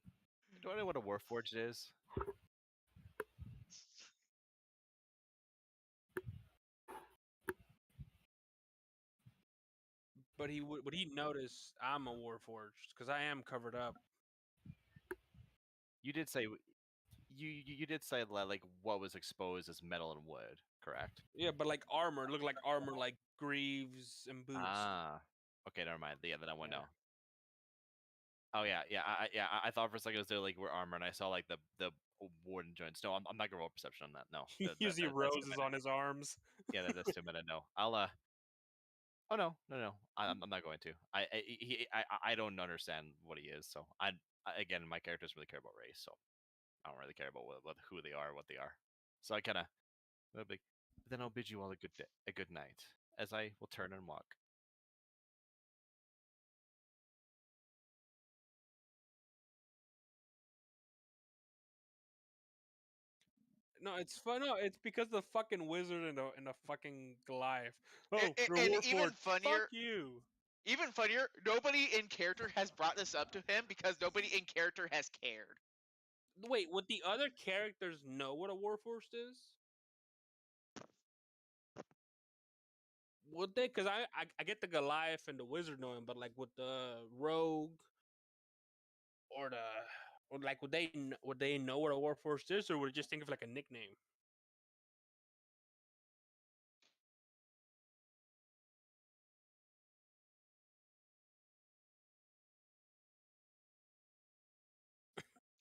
Do I know what a Warforged is? But would he notice I'm a warforged because I am covered up. You did say you did say like what was exposed as metal and wood, correct? Yeah, but like armor, look like armor, like greaves and boots. Ah, okay, never mind. Yeah, then I won't Yeah. know. Oh I thought for a second it was there like were armor, and I saw like the wooden joints. No, I'm not gonna roll perception on that. No, He usually that's too roses meta. on his arms. Yeah, that's too meta. No, I'll Oh no, no. I'm not going to. I don't understand what he is. So again, my character doesn't really care about race. So I don't really care about who they are, what they are. So I kind of like. Then I'll bid you all a good night, as I will turn and walk. No, it's fun. No, it's because the fucking wizard and the fucking Goliath. Oh, And, you're and even Warforged. funnier, Fuck you. even funnier, nobody in character has brought this up to him because nobody in character has cared. Wait, would the other characters know what a Warforged is? Would they? Because I get the Goliath and the wizard knowing, but like with the rogue or the or like would they know what a Warforged is, or would they just think of like a nickname?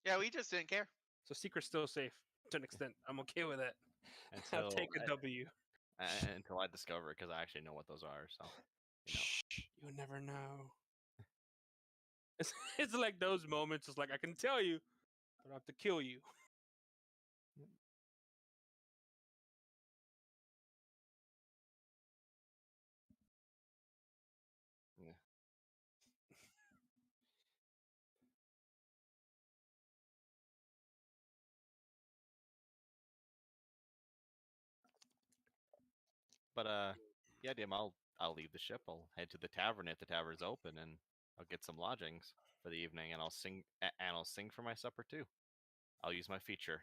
Yeah, we just didn't care. So secret's still safe to an extent. I'm okay with it. I'll Until take a W. until I discover it, because I actually know what those are. So you know. Shh, you'll never know. It's like those moments. It's like I can tell you, but I have to kill you. Yeah. But yeah, Dim, I'll leave the ship. I'll head to the tavern if the tavern's open, and I'll get some lodgings for the evening, and I'll sing for my supper too. I'll use my feature.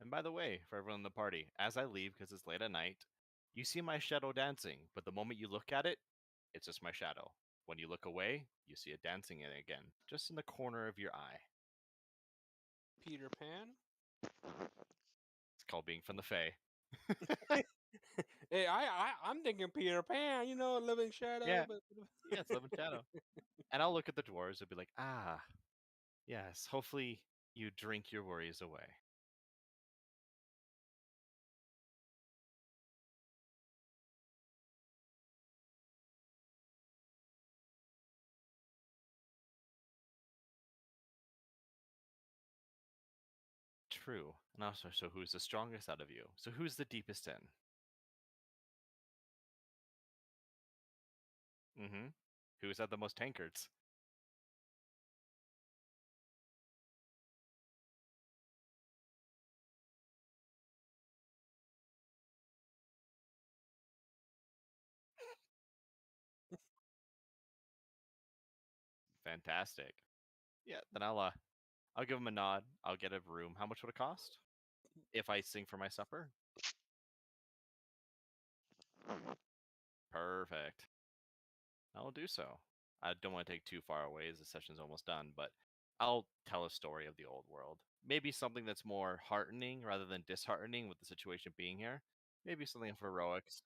And by the way, for everyone in the party, as I leave because it's late at night, you see my shadow dancing, but the moment you look at it, it's just my shadow. When you look away, you see it dancing in again, just in the corner of your eye. Peter Pan. It's called being from the Fae. Hey, I'm thinking Peter Pan. You know, living shadow. Yeah, But yeah, it's living shadow. And I'll look at the dwarves and be like, ah, yes, hopefully you drink your worries away. True. And also, so who's the strongest out of you? So who's the deepest in? Mm-hmm. Who's had the most tankards? Fantastic. Yeah, then I'll give him a nod. I'll get a room. How much would it cost if I sing for my supper? Perfect. I'll do so. I don't want to take too far away as the session's almost done, but I'll tell a story of the old world. Maybe something that's more heartening rather than disheartening with the situation being here. Maybe something of heroics.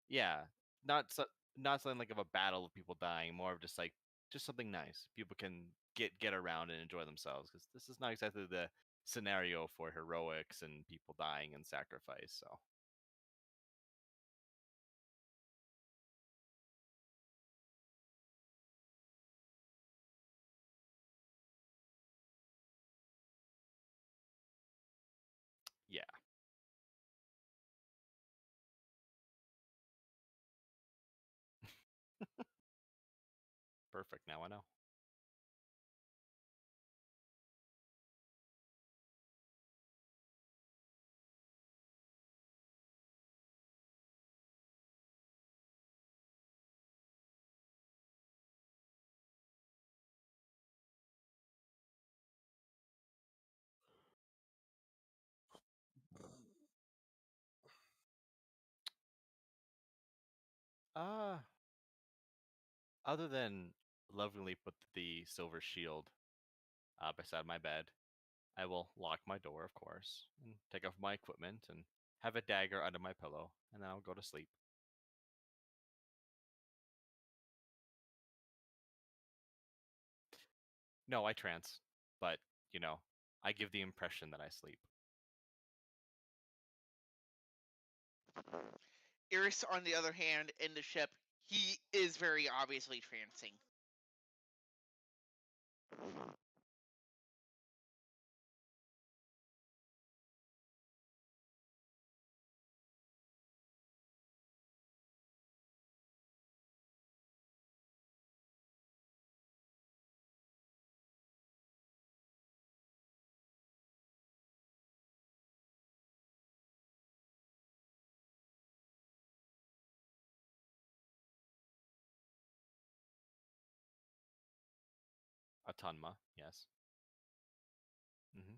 Yeah, not so, not something like of a battle of people dying, more of just like just something nice. People can get around and enjoy themselves because this is not exactly the scenario for heroics and people dying and sacrifice. So yeah, perfect. Now I know. Other than lovingly put the silver shield beside my bed, I will lock my door, of course, and take off my equipment and have a dagger under my pillow, and then I'll go to sleep. No, I trance, but, I give the impression that I sleep. Iris, on the other hand, in the ship, he is very obviously trancing. Atanma, yes. Hmm.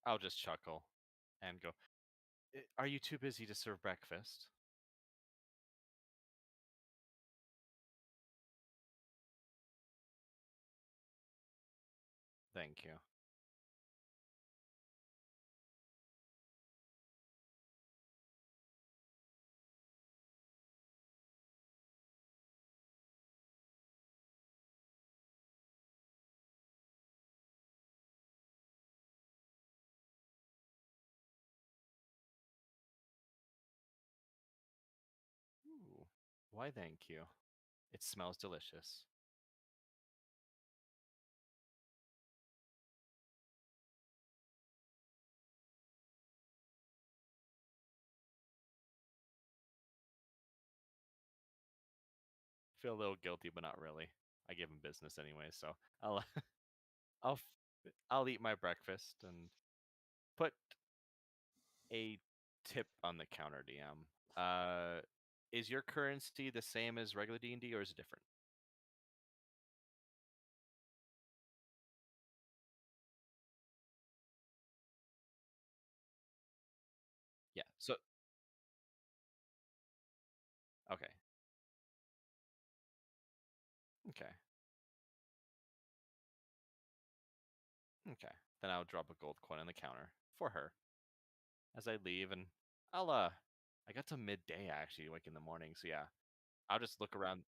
I'll just chuckle and go, Are you too busy to serve breakfast? Thank you. Ooh, why thank you. It smells delicious. Feel a little guilty, but not really. I give him business anyway, so I'll I'll I'll eat my breakfast and put a tip on the counter, DM. Is your currency the same as regular D&D, or is it different? Yeah. So okay, okay, okay. Then I'll drop a gold coin on the counter for her as I leave, and I'll I got to midday actually, like in the morning. So yeah, I'll just look around.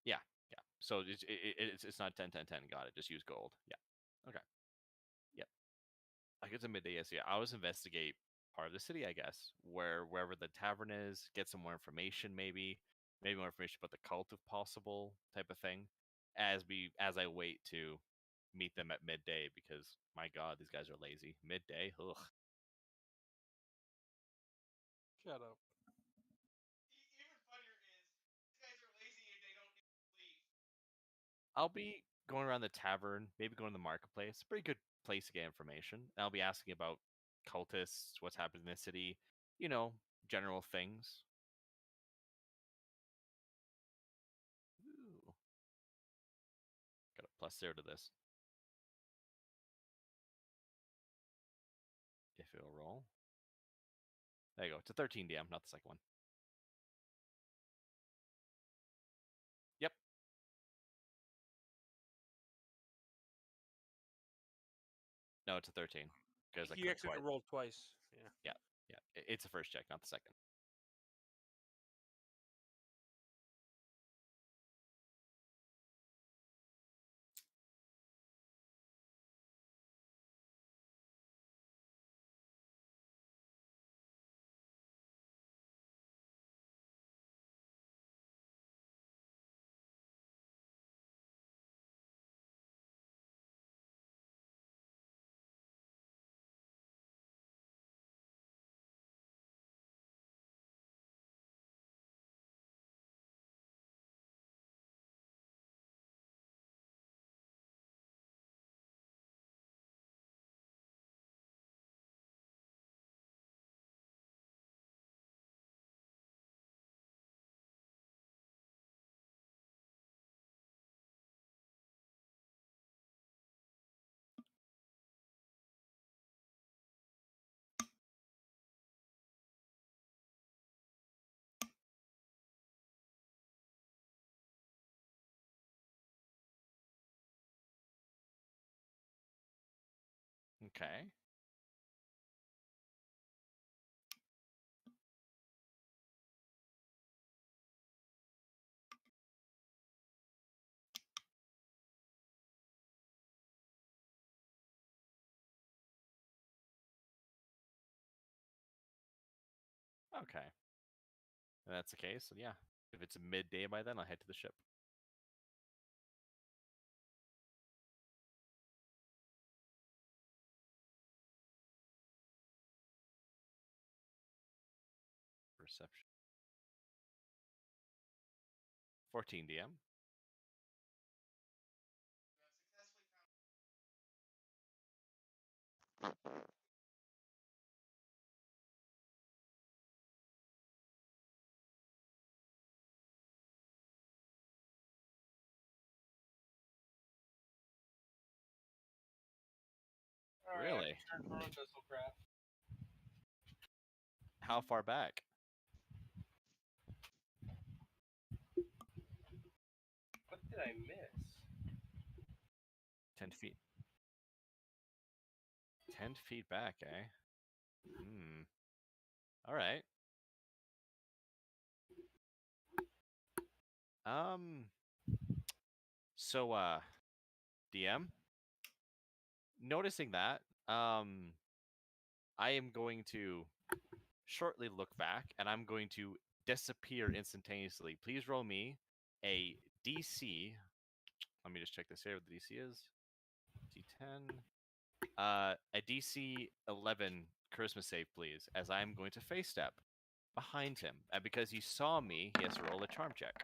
Yeah, yeah. So it's not 10 10 10. Got it. Just use gold. Yeah. Okay. Yep. I get to midday. Yes. Yeah. I'll just investigate part of the city, I guess, wherever the tavern is. Get some more information, maybe more information about the cult if possible, type of thing. As I wait to meet them at midday, because my God, these guys are lazy. Midday. Ugh. Shut up. Even funnier is, these guys are lazy and they don't need to sleep. I'll be going around the tavern, maybe going to the marketplace. Pretty good place to get information. And I'll be asking about cultists, what's happened in the city, general things. Ooh, got a +0 to this. If it'll roll. There you go. It's a 13 DM, not the second one. Yep. No, it's a 13 because I He clicked actually twice. rolled twice. Yeah. Yeah, yeah. It's a first check, not the second. Okay. Okay. If that's the case, then yeah. If it's midday by then, I'll head to the ship. Perception. 14 DM. All right, Really? turn for Abyssal-craft. How far back? What did I miss? 10 feet. 10 feet back, eh? Hmm. All right. So, DM, noticing that, I am going to shortly look back, and I'm going to disappear instantaneously. Please roll me a DC. Let me just check this here. What the DC is D10. A DC 11 charisma save, please, as I am going to face step behind him, and because he saw me, he has to roll a charm check.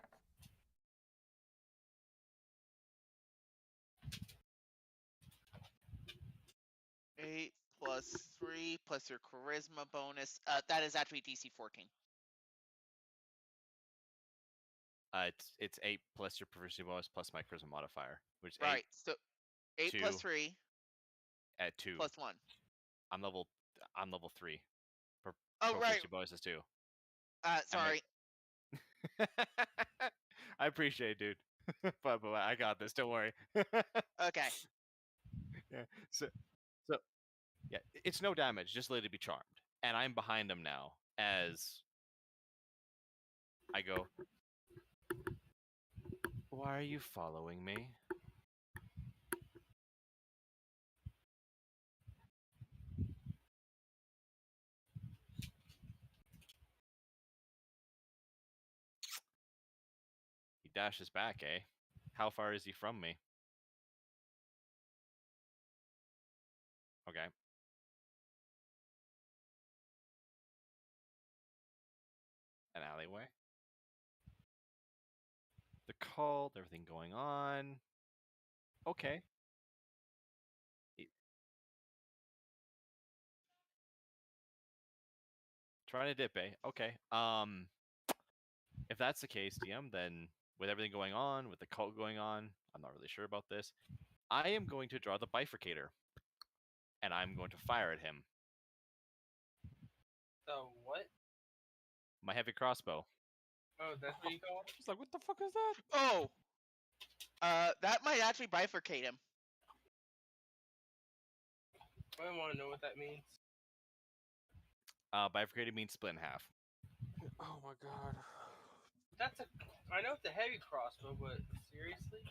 8 plus 3 plus your charisma bonus. That is actually DC 14. It's 8 plus your proficiency bonus plus my charisma modifier, which is 8 Right. So 8 plus 2 3 at 2. plus 1. I'm level 3. Oh, right. Proficiency bonus is 2. Sorry. I appreciate it, dude. but I got this. Don't worry. Okay. Yeah. So yeah, it's no damage. Just let it be charmed. And I'm behind him now as I go. Why are you following me? He dashes back, eh? How far is he from me? Okay. An alleyway. The cult, everything going on. Okay. Trying to dip, eh? Okay. If that's the case, DM, then with everything going on, with the cult going on, I'm not really sure about this. I am going to draw the bifurcator, and I'm going to fire at him. The what? My heavy crossbow. Oh, that's what you call it? She's like, what the fuck is that? Oh. That might actually bifurcate him. I want to know what that means. Bifurcated means split in half. Oh my god. That's a. I know it's a heavy crossbow, but seriously,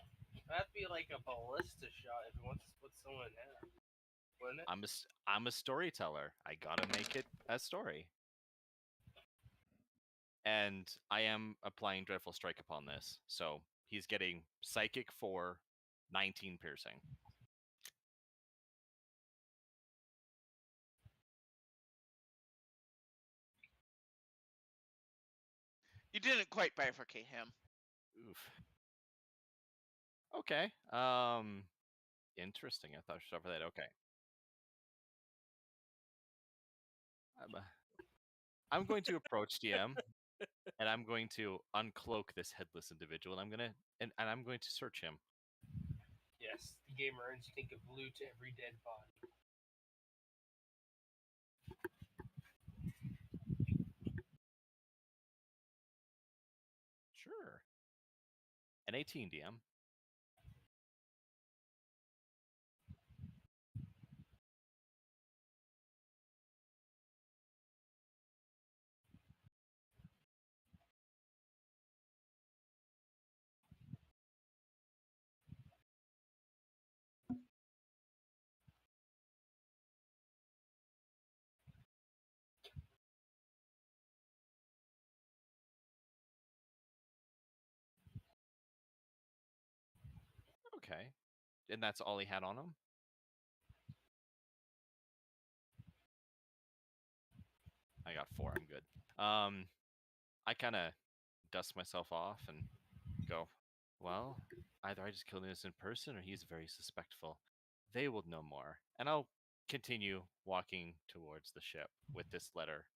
that'd be like a ballista shot if it wants to split someone in half, wouldn't it? I'm a storyteller. I gotta make it a story. And I am applying Dreadful Strike upon this. So he's getting Psychic for 19 piercing. You didn't quite bifurcate him. Oof. Okay. Interesting. I thought I should start for that. Okay. I'm going to approach DM, and I'm going to uncloak this headless individual, and I'm going to search him. Yes, the game earns you think of loot to every dead body. Sure. An 18, DM. Okay. And that's all he had on him? I got 4. I'm good. I kind of dust myself off and go, well, either I just killed an innocent person or he's very suspectful. They will know more. And I'll continue walking towards the ship with this letter.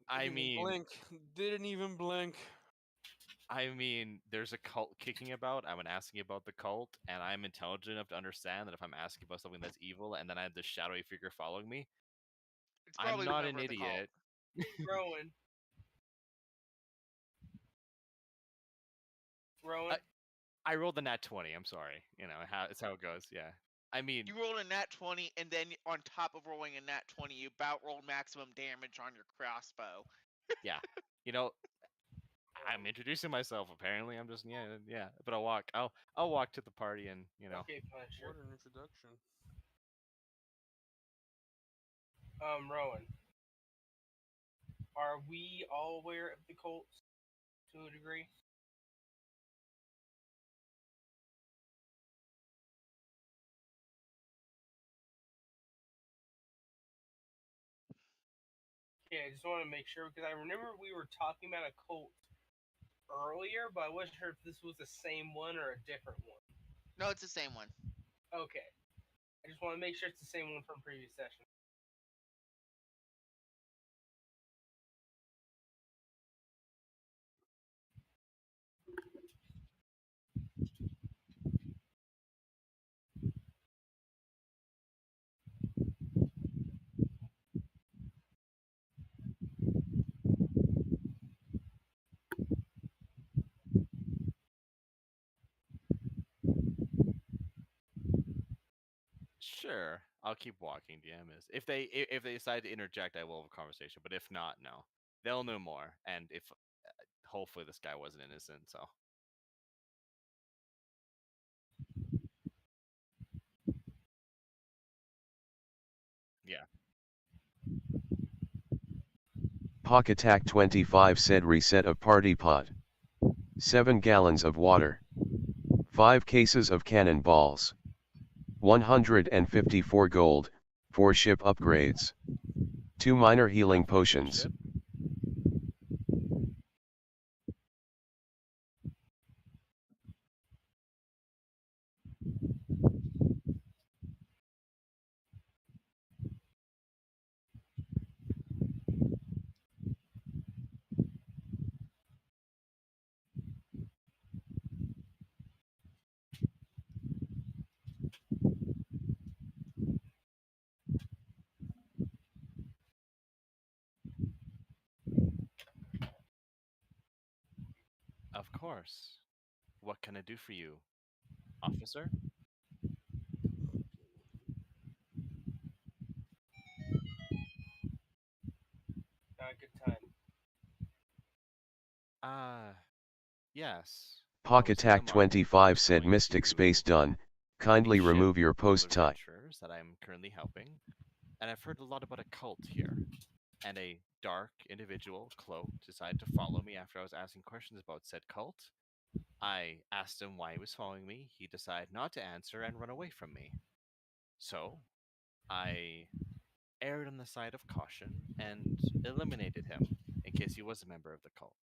I mean, Didn't even blink. there's a cult kicking about. I'm asking about the cult, and I'm intelligent enough to understand that if I'm asking about something that's evil, and then I have this shadowy figure following me, It's I'm probably a not an member of the cult. idiot. Rowan. Rowan. I rolled the nat 20. I'm sorry. It's how it goes. Yeah. I mean, You rolled a nat 20, and then on top of rolling a nat 20, you about rolled maximum damage on your crossbow. yeah. I'm introducing myself. Apparently, I'm just yeah. But I'll walk to the party and Okay, Punisher. What an introduction. Rowan. Are we all aware of the cults to a degree? Okay, I just want to make sure because I remember we were talking about a cult earlier, but I wasn't sure if this was the same one or a different one. No, it's the same one. Okay. I just want to make sure it's the same one from previous session. sure. I'll keep walking. DM is if they decide to interject, I will have a conversation. But if not, no, they'll know more. And if hopefully this guy wasn't innocent, so yeah. Pock Attack 25 said reset of party pot. 7 gallons of water. 5 cases of cannonballs. 154 gold, 4 ship upgrades. 2 minor healing Halfway to the potions. ship. Of course. What can I do for you, officer? Not a good time. Yes. Pock Most of Attack them are 25 said going Mystic to Space done. a Kindly ship remove your full of post tie. adventurers that I'm currently helping, and I've heard a lot about a cult here. And a dark individual cloaked decided to follow me after I was asking questions about said cult. I asked him why he was following me. He decided not to answer and run away from me. So I erred on the side of caution and eliminated him in case he was a member of the cult.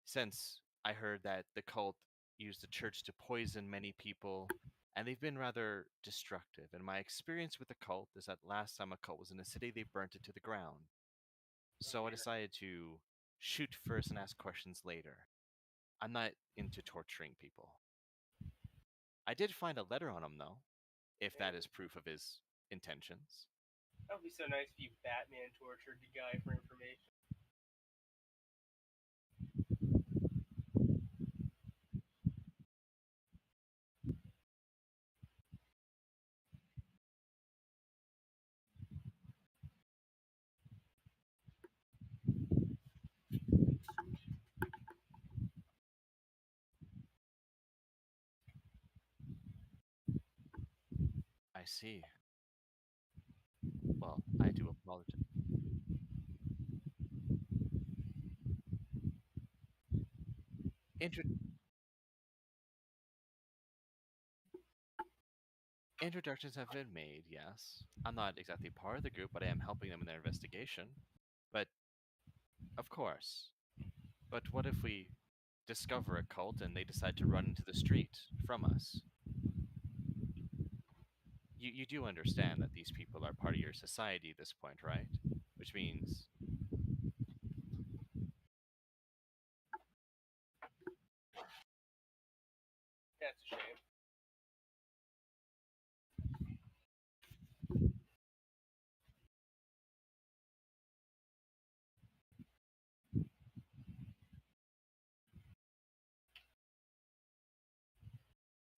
Since I heard that the cult used the church to poison many people, and they've been rather destructive. And my experience with the cult is that last time a cult was in a city, they burnt it to the ground. So I decided to shoot first and ask questions later. I'm not into torturing people. I did find a letter on him, though, if that is proof of his intentions. That would be so nice if you Batman tortured the guy for information. I see. Well, I do apologize. Intro- Introductions have been made, yes. I'm not exactly part of the group, but I am helping them in their investigation. But, of course. But what if we discover a cult and they decide to run into the street from us? You do understand that these people are part of your society at this point, right? Which means That's a shame.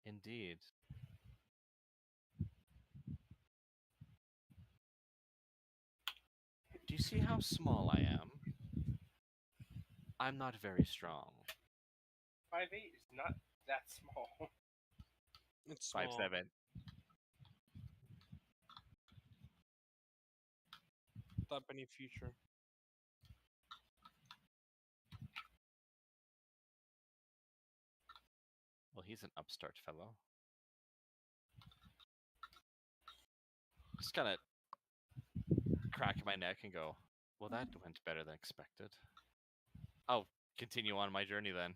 indeed. Do you see how small I am? I'm not very strong. 5'8" is not that small. It's small. 5'7". Stop any future. Well, he's an upstart fellow. Just kind of crack my neck and go, well, that went better than expected. I'll continue on my journey then.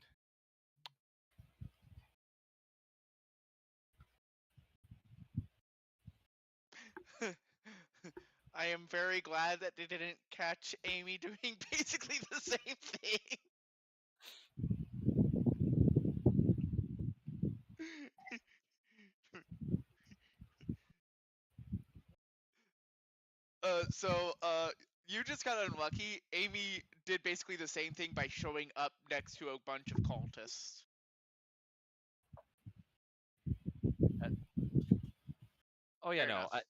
I am very glad that they didn't catch Amy doing basically the same thing. You just got unlucky. Amy did basically the same thing by showing up next to a bunch of cultists. Oh yeah, Fair no, enough.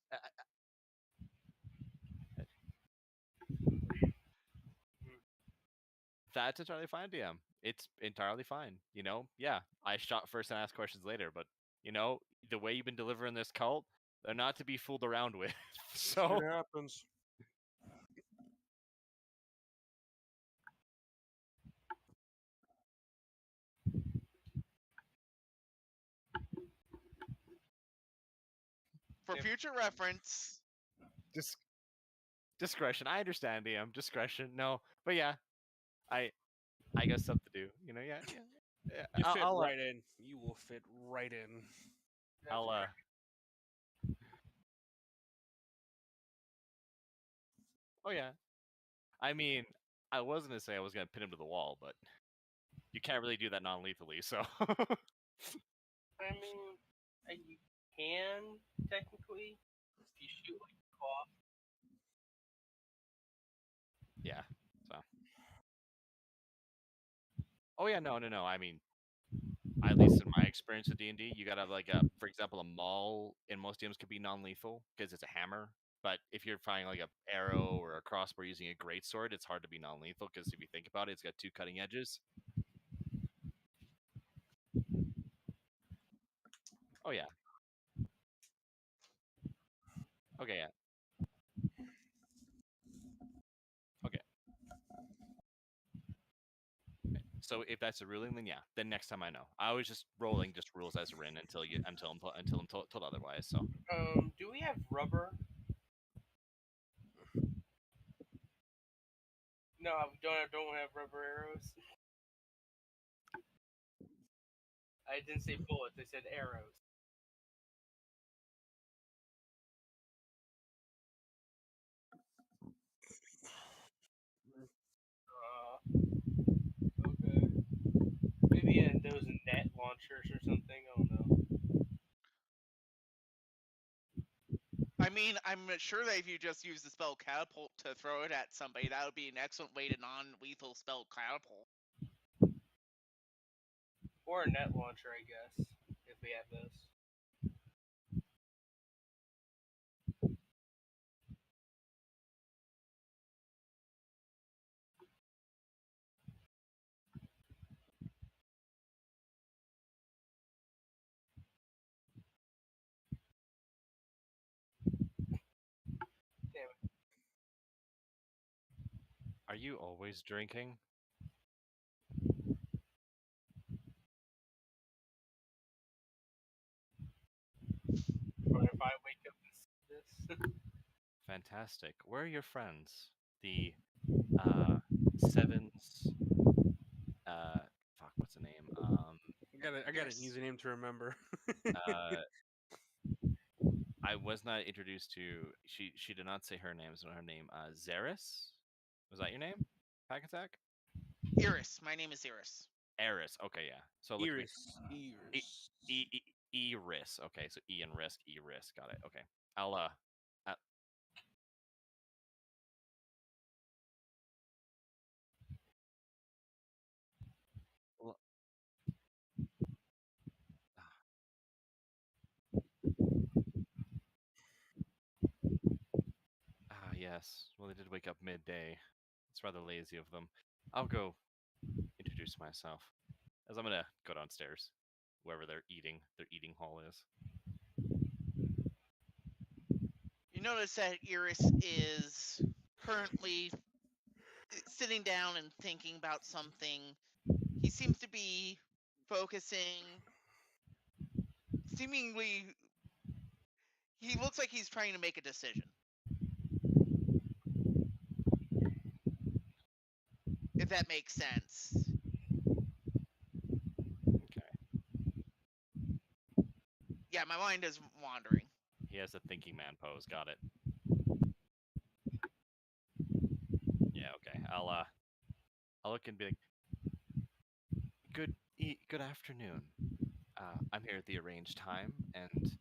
that's entirely fine, DM. It's entirely fine. You know, yeah, I shot first and asked questions later, but you know, the way you've been delivering this cult, they're not to be fooled around with. So It happens. For Yep. future reference, just discretion. I understand, DM. Discretion. No, but yeah, I got stuff to do. You know, yeah. You fit I'll right in. You will fit right in. That's I'll right. Oh yeah. I mean, I was gonna say I was gonna pin him to the wall, but you can't really do that non-lethally. So I mean, you can technically if you shoot like a claw. yeah. So. Oh yeah, no. I mean, at least in my experience with D&D, you gotta have like a, for example, a maul in most DMs could be non-lethal because it's a hammer. But if you're firing like a arrow or a crossbow using a greatsword, it's hard to be non-lethal because if you think about it, it's got two cutting edges. Oh yeah. Okay, yeah. Okay. So if that's a ruling, then yeah. Then next time I know. I was just rolling just rules as written until I'm told otherwise. So Do we have rubber? No, we don't have rubber arrows. I didn't say bullets. I said arrows. Okay. Maybe in those net launchers or something. I don't know. I mean, I'm sure that if you just use the spell catapult to throw it at somebody, that would be an excellent way to non-lethal spell catapult. Or a net launcher, I guess, if we have those. Damn it. Are you always drinking? Or if I wake up and see this. Fantastic. Where are your friends? The uh sevens fuck, what's the name? I got an Iris. easy name to remember. Uh I was not introduced to she did not say her name, so her name Zeris? Was that your name? Pack attack? Iris. My name is Iris. Eris. Okay, yeah. So look at me. Iris. E, Iris. Eris. Okay, so E and risk, Eris. Got it. Okay. I'll uh l- yes. Well, they did wake up midday. It's rather lazy of them. I'll go introduce myself. As I'm gonna go downstairs, wherever their eating hall is. You notice that Iris is currently sitting down and thinking about something. He seems to be focusing, seemingly, he looks like he's trying to make a decision. If that makes sense. Okay. Yeah, my mind is wandering. He has a thinking man pose. Got it. Yeah. Okay. I'll look and be like, good afternoon. I'm here at the arranged time, and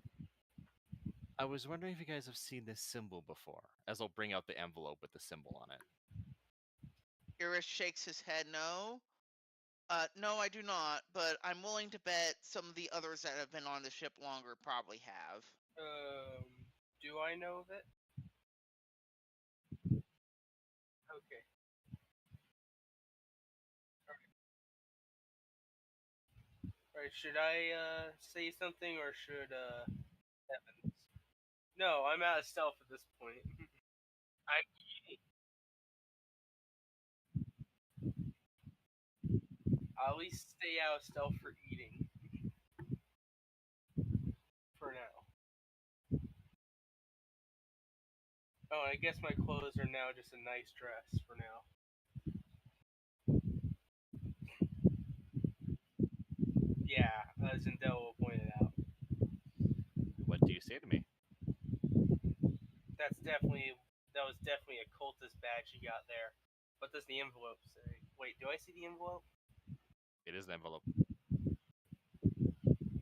I was wondering if you guys have seen this symbol before. As I'll bring out the envelope with the symbol on it. Iris shakes his head no. No, I do not, but I'm willing to bet some of the others that have been on the ship longer probably have. Do I know of it? Okay. Alright, should I say something or should Evans? No, I'm out of stealth at this point. I'm eating. I'll at least stay out of stealth for eating. For now. Oh, I guess my clothes are now just a nice dress for now. Yeah, as Indel pointed out. What do you say to me? That was definitely a cultist badge you got there. What does the envelope say? Wait, do I see the envelope? It is an envelope.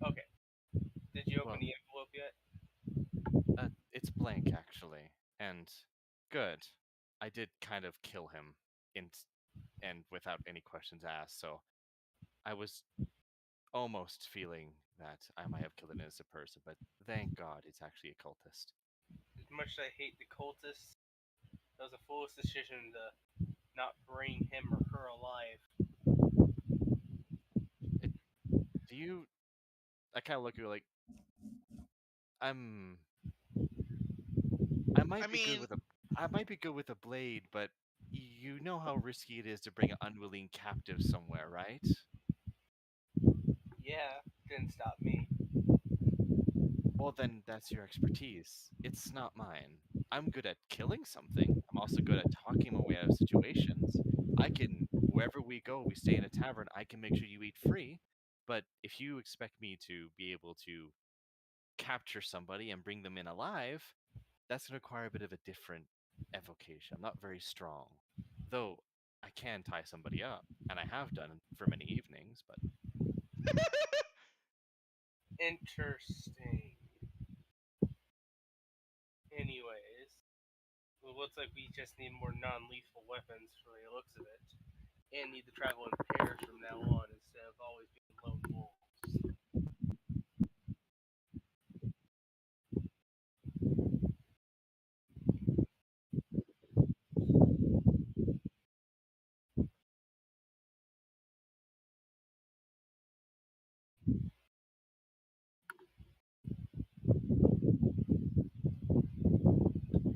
Okay. Did you open Well, the envelope yet? it's blank actually, and good. I did kind of kill him, in and without any questions asked. So I was almost feeling that I might have killed an innocent person, but thank God it's actually a cultist. As much as I hate the cultists, that was a foolish decision to not bring him or her alive. It, do you? I kind of look at you like I'm. I I might be good mean, with a. I might be good with a blade, but you know how risky it is to bring an unwilling captive somewhere, right? Yeah, didn't stop me. Well, then that's your expertise. It's not mine. I'm good at killing something. I'm also good at talking my way out of situations. I can, wherever we go, we stay in a tavern, I can make sure you eat free. But if you expect me to be able to capture somebody and bring them in alive, that's going to require a bit of a different evocation. I'm not very strong. Though I can tie somebody up, and I have done for many evenings, but Interesting. Anyways, it looks like we just need more non-lethal weapons for the looks of it, and need to travel in pairs from now on instead of always being lone wolves.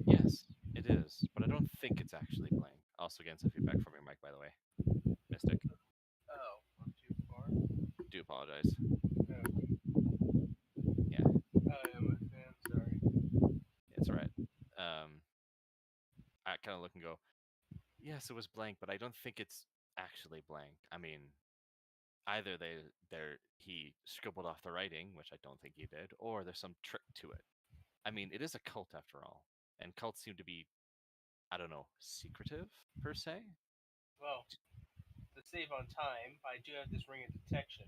yes, it is. But I don't think it's actually blank. I'll also getting some feedback from your mic, by the way. Mystic. Oh, I'm too far. Do apologize. Oh, Yeah, I am a fan. Sorry. it's all right. I kind of look and go, yes, it was blank, but I don't think it's actually blank. I mean, either he scribbled off the writing, which I don't think he did, or there's some trick to it. I mean, it is a cult after all, and cults seem to be, I don't know, secretive per se. Well, to save on time, I do have this ring of detection.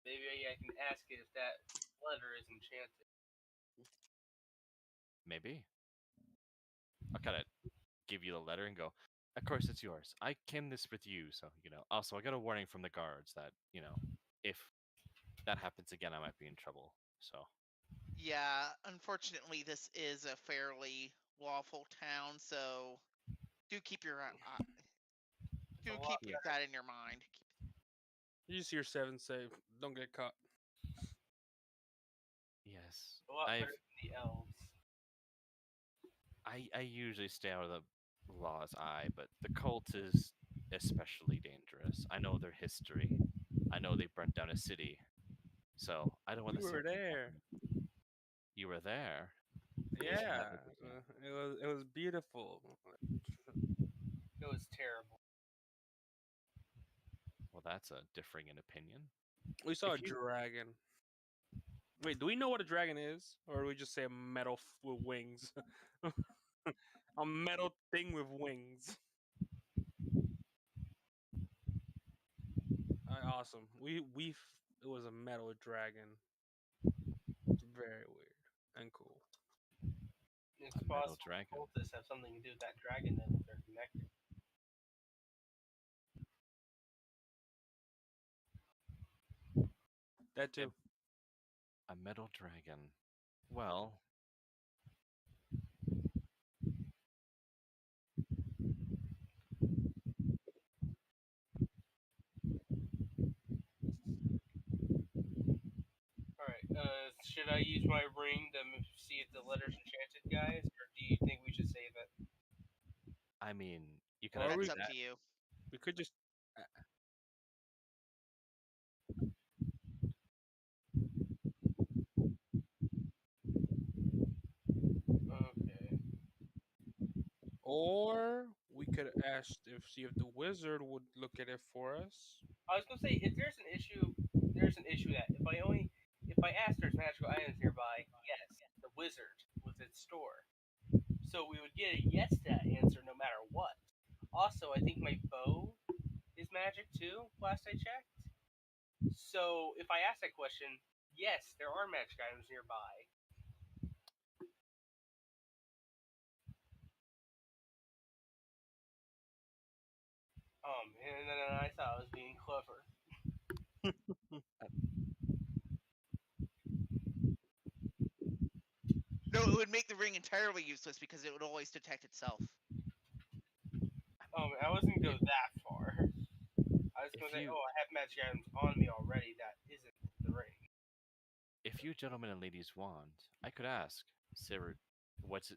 Maybe I can ask it if that letter is enchanted. Maybe I'll kind of give you the letter and go. Of course, it's yours. I came this with you, so Also, I got a warning from the guards that if that happens again, I might be in trouble. So Yeah, unfortunately, this is a fairly lawful town, so do keep your It's a lot keep better. that in your mind. Use your 7 save. Don't get caught. yes, A lot better than the elves. I usually stay out of the law's eye, but the cult is especially dangerous. I know their history. I know they burnt down a city, so I don't want You the same were thing there. happen. You were there. Isn't that Yeah, interesting? it was beautiful. It was terrible. Well, that's a differing in opinion. We saw a If you dragon. Wait, do we know what a dragon is, or do we just say a metal with wings? A metal thing with wings. Awesome. It was a metal dragon. It's very weird and cool. It's a metal possible dragon. cultists have something to do with that dragon then if they're connected. That too. A metal dragon. Well, Alright, should I use my ring to see if the letter's enchanted, guys? Or do you think we should save it? I mean, you could Or either That's do up that. to you. We could just. Okay. Or we could see if the wizard would look at it for us. I was gonna say if there's an issue that if I ask there's magical items nearby, yes, the wizard with its store. So we would get a yes to that answer no matter what. Also, I think my bow is magic too, last I checked. So if I ask that question, yes, there are magic items nearby. And then I thought I was being clever. No, it would make the ring entirely useless because it would always detect itself. I wasn't gonna go that far. I was gonna If say, you oh, I have magic items on me already that isn't the ring. if you gentlemen and ladies want, I could ask Sarah.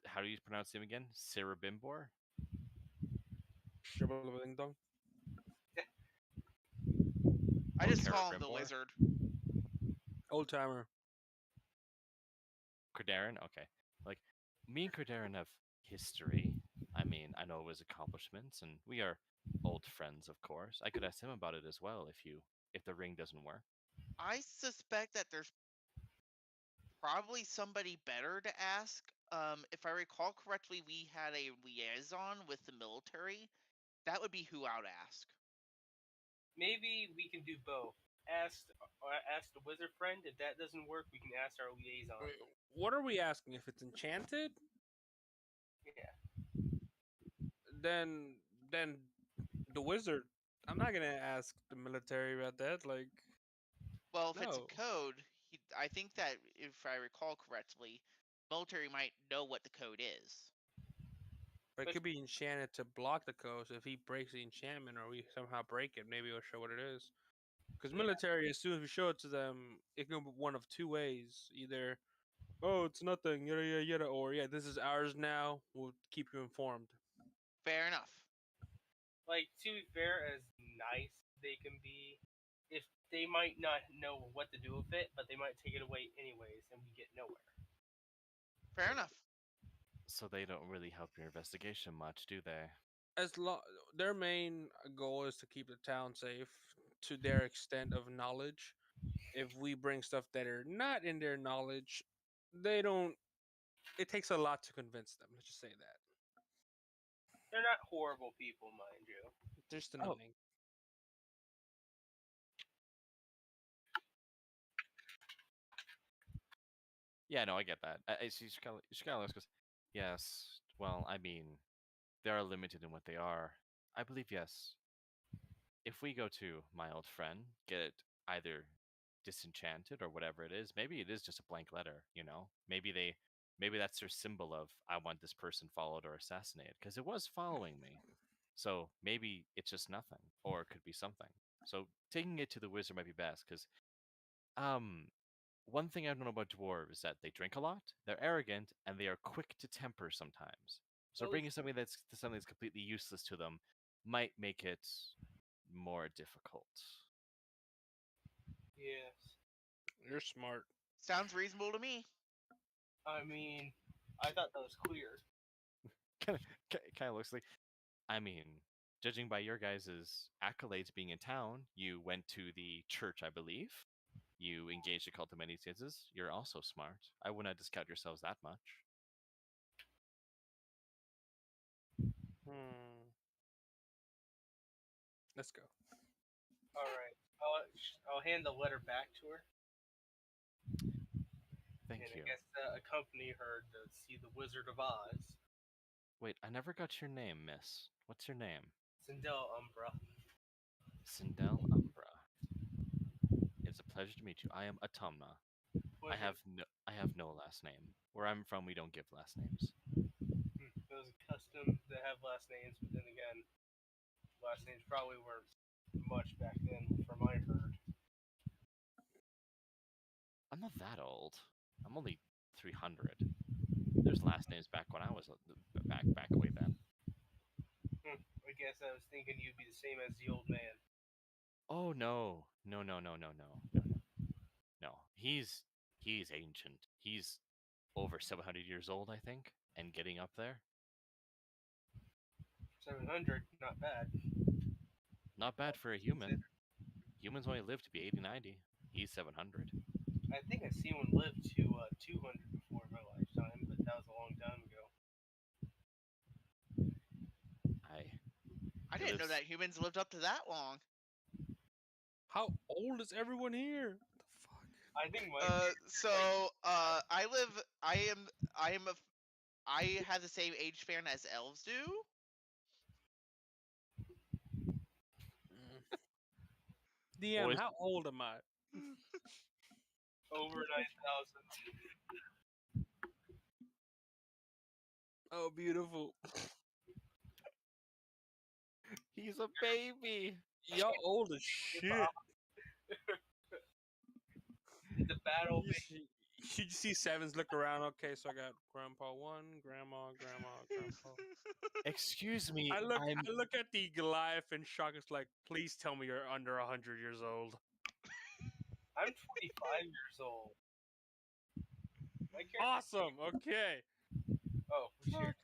How do you pronounce him again? Sarah Bimbor? Shibboleth dong. I Or just Kara call him the Brimbor? wizard. Old timer. Cordarin? Okay. Like, me and Cordarin have history. I mean, I know his accomplishments, and we are old friends, of course. I could ask him about it as well if the ring doesn't work. I suspect that there's probably somebody better to ask. If I recall correctly, we had a liaison with the military. That would be who I would ask. Maybe we can do both. Ask the wizard friend. If that doesn't work, we can ask our liaison. Wait, what are we asking? If it's enchanted, Yeah. then the wizard. I'm not gonna ask the military about that. Like, Well, if it's a no. code, I think that if I recall correctly, military might know what the code is. But it could be enchanted to block the code. So if he breaks the enchantment or we somehow break it, maybe it'll show what it is. Because military, as soon as we show it to them, it can be one of two ways. Either, oh, it's nothing, yada, yada, yada, or, yeah, this is ours now. We'll keep you informed. Fair enough. like, to be fair, as nice they can be, if they might not know what to do with it, but they might take it away anyways, and we get nowhere. Fair enough. So they don't really help your investigation much, do they? As long their main goal is to keep the town safe to their extent of knowledge. If we bring stuff that are not in their knowledge, they don't. It takes a lot to convince them. Let's just say that. They're not horrible people, mind you. They're just Oh. annoying. Yeah, no, I get that. She kind of looks goes, yes. Well, I mean, they are limited in what they are. I believe yes. If we go to my old friend, get it either disenchanted or whatever it is, maybe it is just a blank letter. Maybe that's their symbol of I want this person followed or assassinated because it was following me. So maybe it's just nothing, or it could be something. So taking it to the wizard might be best because um one thing I don't know about dwarves is that they drink a lot, they're arrogant, and they are quick to temper sometimes. So Those- bringing something that's completely useless to them might make it more difficult. Yes. You're smart. Sounds reasonable to me. I mean, I thought that was clear. kind of looks like. I mean, judging by your guys' accolades being in town, you went to the church, I believe. You engaged a cult of many senses. You're also smart. I would not discount yourselves that much. Hmm. Let's go. All right. I'll hand the letter back to her, Thank and you. I guess accompany her to see the Wizard of Oz. Wait, I never got your name, miss. What's your name? Sindel Umbra. Sindel Umbra. It's a pleasure to meet you. I am Atumna. I Pleasure. have no last name. Where I'm from, we don't give last names. It was a custom to have last names, but then again, last names probably weren't much back then, from I heard. I'm not that old. I'm only 300. There's last names back when I was back away then. I guess I was thinking you'd be the same as the old man. Oh no, no, no, no, no, no, no. He's ancient. He's over 700 years old, I think, and getting up there. 700, not bad. Not bad for a human. Humans only live to be 80, 90. He's 700. I think I've seen one live to 200 before in my lifetime, but that was a long time ago. I He didn't know lives- that humans lived up to that long. How old is everyone here? What the fuck? I think my I have the same age span as elves do. DM, Boys- how old am I? over 9,000. Oh, beautiful. He's a baby. Y'all old as shit. The battle. You just see Sevens look around. Okay, so I got Grandpa 1, Grandma, Grandpa. Excuse me. I look at the Goliath in shock. It's like, please tell me you're under 100 years old. I'm 25 years old. My character. Awesome. Okay. Oh, we share.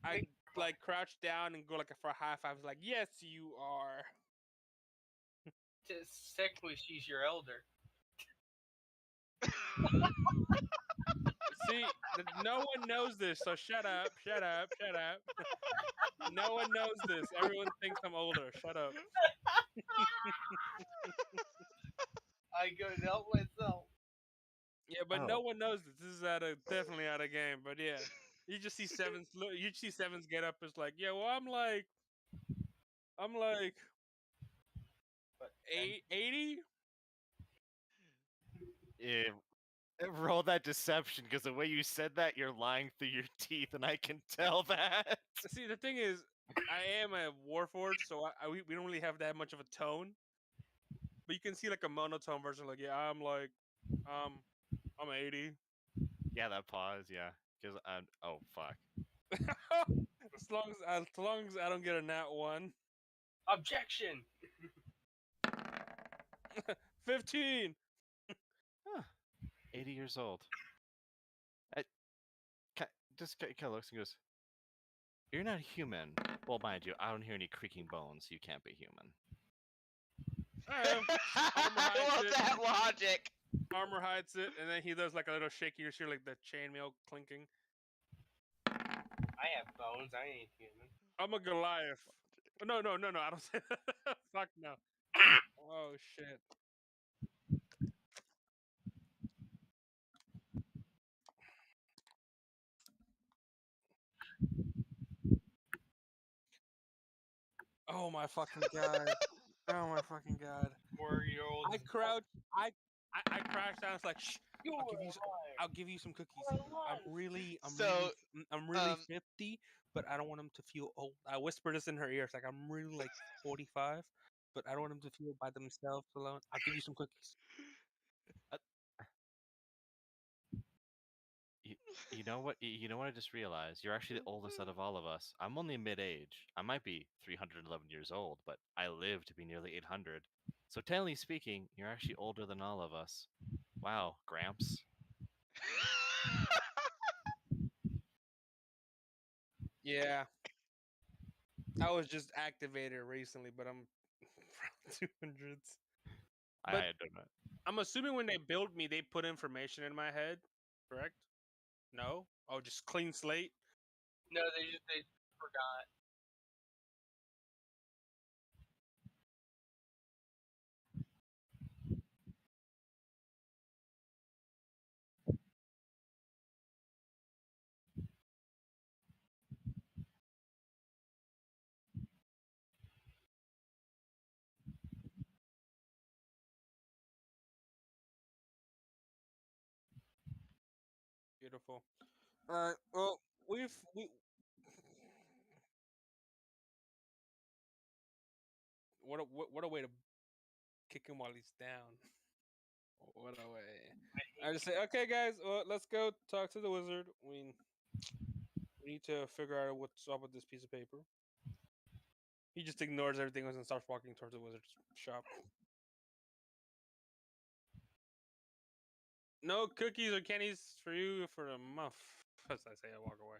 I like crouch down and go like for a high five. I was like, yes, you are. Just technically, she's your elder. See, no one knows this, so shut up. No one knows this. Everyone thinks I'm older. Shut up. I couldn't help myself. Yeah, but Oh. no one knows this. This is definitely out of game. But yeah, you just see Sevens. You see Sevens get up. It's like, yeah, well, I'm like But 80. Yeah, roll that deception because the way you said that, you're lying through your teeth, and I can tell that. See, the thing is, I am a warforged, so we don't really have that much of a tone. But you can see like a monotone version. Like, yeah, I'm 80. Yeah, that pause. Yeah, because oh fuck. as long as I don't get a nat 1. Objection. 15. Huh. 80 years old. I, just kind of looks and goes, "You're not human." Well, mind you, I don't hear any creaking bones. You can't be human. I love that logic. Armor hides it, and then he does like a little shaky. You hear like the chainmail clinking. I have bones. I ain't human. I'm a Goliath. No, I don't say that. Fuck no. Oh shit. Oh my fucking god. Oh my fucking god. 4-year-old. I crouch. I crash down. It's like, shh. I'll give you some cookies. I'm really 50, but I don't want him to feel old. I whisper this in her ear. It's like I'm really like 45, but I don't want them to feel by themselves alone. I'll give you some cookies. You know what? You know what? I just realized you're actually the oldest out of all of us. I'm only mid-age. I might be 311 years old, but I live to be nearly 800. So technically speaking, you're actually older than all of us. Wow, Gramps. Yeah. I was just activated recently, but I'm from 200s. I But don't know. I'm assuming when they built me, they put information in my head, correct? No? Oh, just clean slate? No, they forgot. Beautiful. Well, we what a way to kick him while he's down. What a way. I just say, okay, guys, well, let's go talk to the wizard. We need to figure out what's up with this piece of paper. He just ignores everything and starts walking towards the wizard's shop. No cookies or candies for you for a month. As I say, I walk away.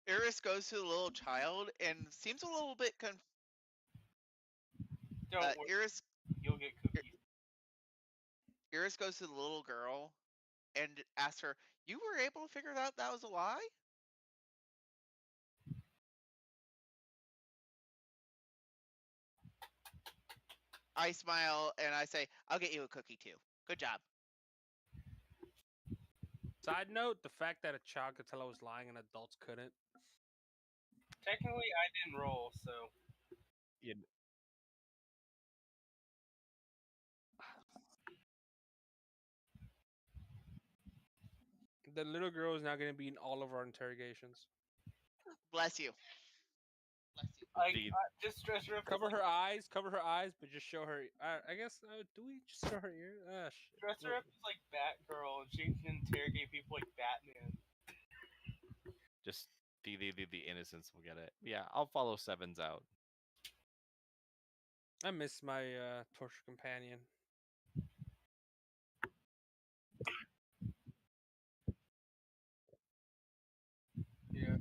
Iris goes to the little child and seems a little bit Don't worry, Iris you'll get cookies. Iris goes to the little girl and asks her, "You were able to figure out that was a lie?" I smile and I say, "I'll get you a cookie too. Good job." Side note: the fact that a child could tell I was lying and adults couldn't. Technically, I didn't roll, so You, The little girl is now going to be in all of our interrogations. Bless you. just dress her up. Cover her eyes, but just show her. I guess. Do we just show her ear? Shit. Dress her up as like Batgirl, and she can interrogate people like Batman. just the innocents will get it. Yeah, I'll follow Sevens out. I miss my torture companion. Yeah.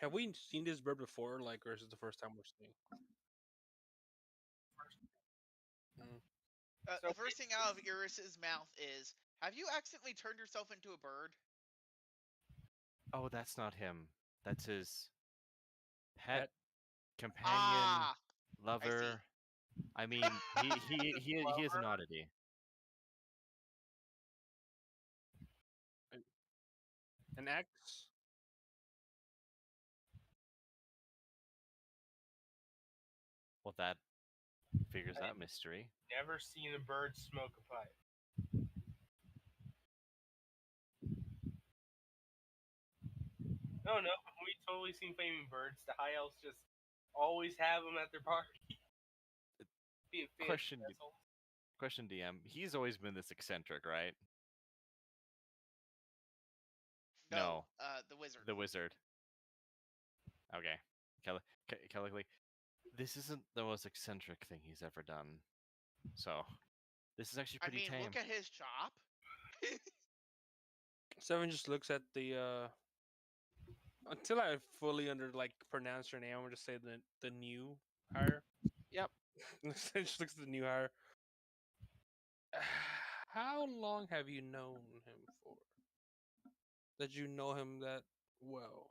Have we seen this bird before? Like, or is it the first time we're seeing? The first thing out of Iris's mouth is, "Have you accidentally turned yourself into a bird?" Oh, that's not him. That's his pet, Pet? companion, Ah, lover. I mean, he is an oddity. An X? Well, that figures that mystery. Never seen a bird smoke a pipe. I don't know. We totally seen flaming birds. The high elves just always have them at their party. Being fancy Question, assholes. question, DM. He's always been this eccentric, right? No. The wizard. The wizard. Okay. Kelly, this isn't the most eccentric thing he's ever done. So, this is actually I pretty mean, tame. look at his shop. Seven just looks at the until I fully pronounce her name. I'm gonna just say the new hire. Yep. Just looks at the new hire. How long have you known him for? That you know him that well?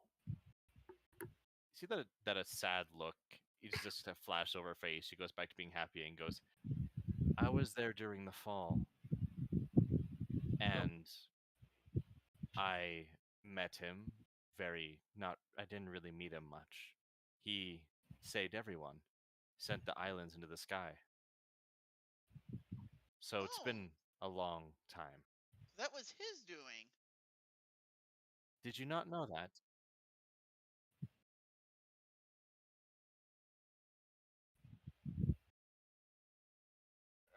See that a sad look. It's just a flash over her face. She goes back to being happy and goes, I was there during the fall. And I met him I didn't really meet him much. He saved everyone, sent the islands into the sky. So it's Oh, been a long time. that was his doing. Did you not know that?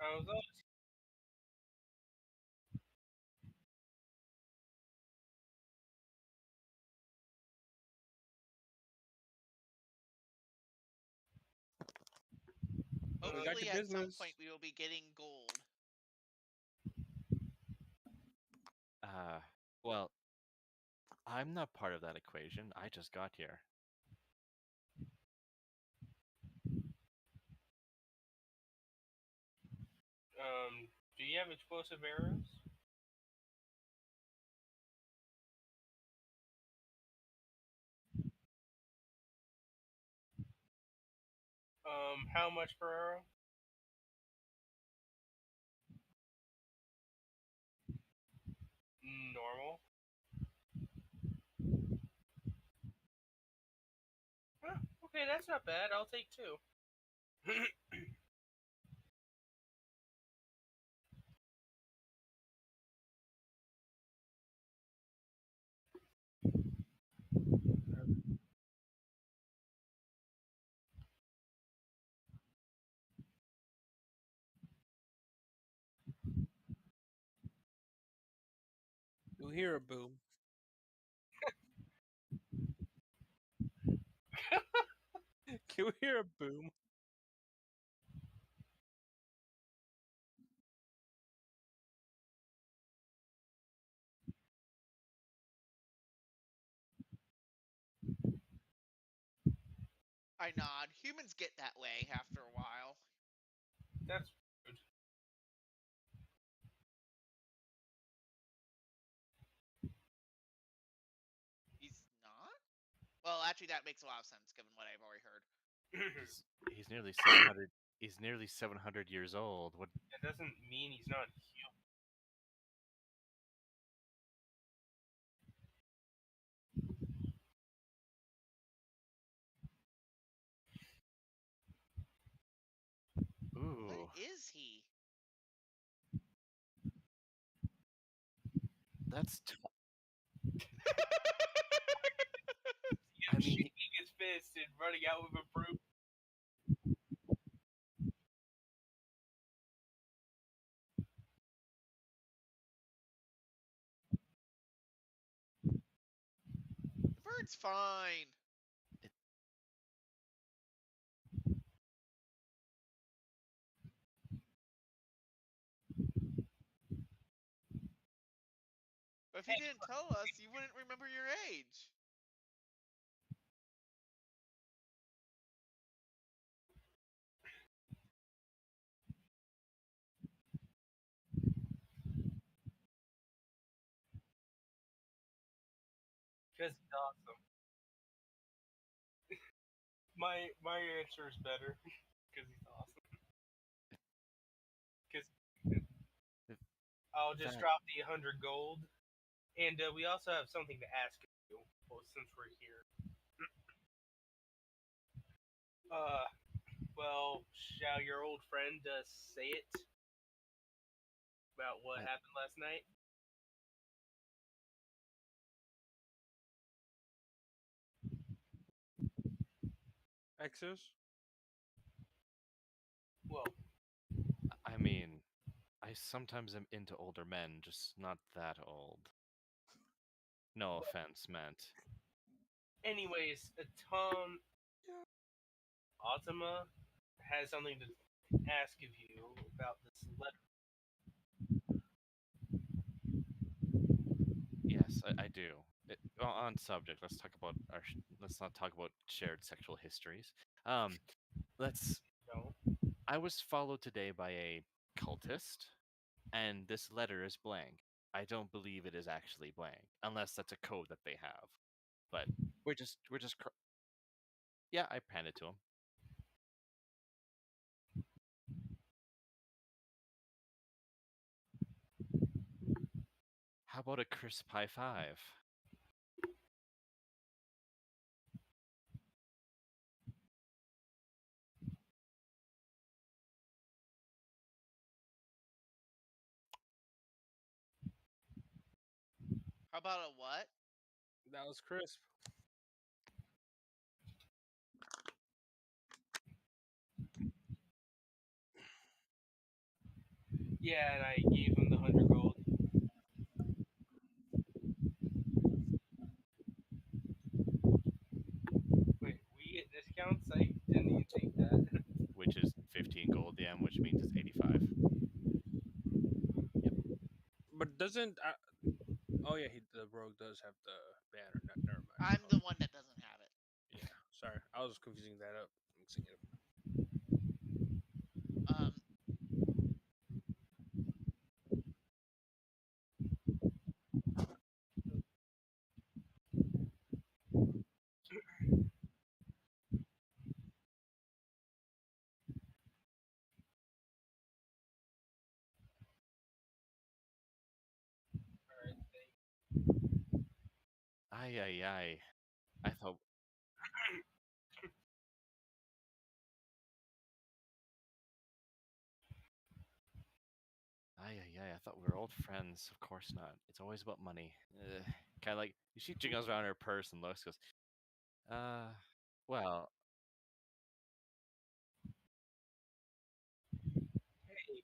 I was always We got Hopefully, your at some business. point, we will be getting gold. Well, I'm not part of that equation. I just got here. do you have explosive arrows? How much per arrow? Normal. Huh, okay, that's not bad. I'll take 2. You hear a boom. Can we hear a boom? I nod. Humans get that way after a while. That's rude. He's not? Well, actually, that makes a lot of sense given what I've already heard. He's nearly 700. He's nearly 700 years old. What? That doesn't mean he's not Ooh, What is he? that's. human. I mean, Shaking his fist and running out with a broom. The bird's fine. But if you didn't tell us, you wouldn't remember your age. Because he's awesome. My answer is better. Because he's awesome. Because I'll just that- drop the 100 gold. And we also have something to ask you, well, since we're here. Well, shall your old friend say it about what I- happened last night? X's? Well, I mean, I sometimes am into older men, just not that old. No offense meant. anyways, Tom Yeah. Otama has something to ask of you about this letter. Yes, I do. On subject, let's talk about let's not talk about shared sexual histories. Um, let's. No. I was followed today by a cultist, and this letter is blank. I don't believe it is actually blank, unless that's a code that they have. But we're just. Yeah, I handed it to him. How about a crisp high five? How about a what? That was crisp. Yeah, and I gave him the 100 gold. Wait, we get discounts? I didn't even think that. Which is 15 gold DM, which means it's 85. Yep. But doesn't. Oh, yeah, the rogue does have the banner. Never mind. I'm the one that doesn't have it. Yeah, sorry. I was confusing that up. Mixing it up. Um, Alright, Ay, ay, ay. I thought. Ay, ay, ay. I thought we were old friends. Of course not. It's always about money. Kind of like she jiggles around her purse and looks, goes, well, thank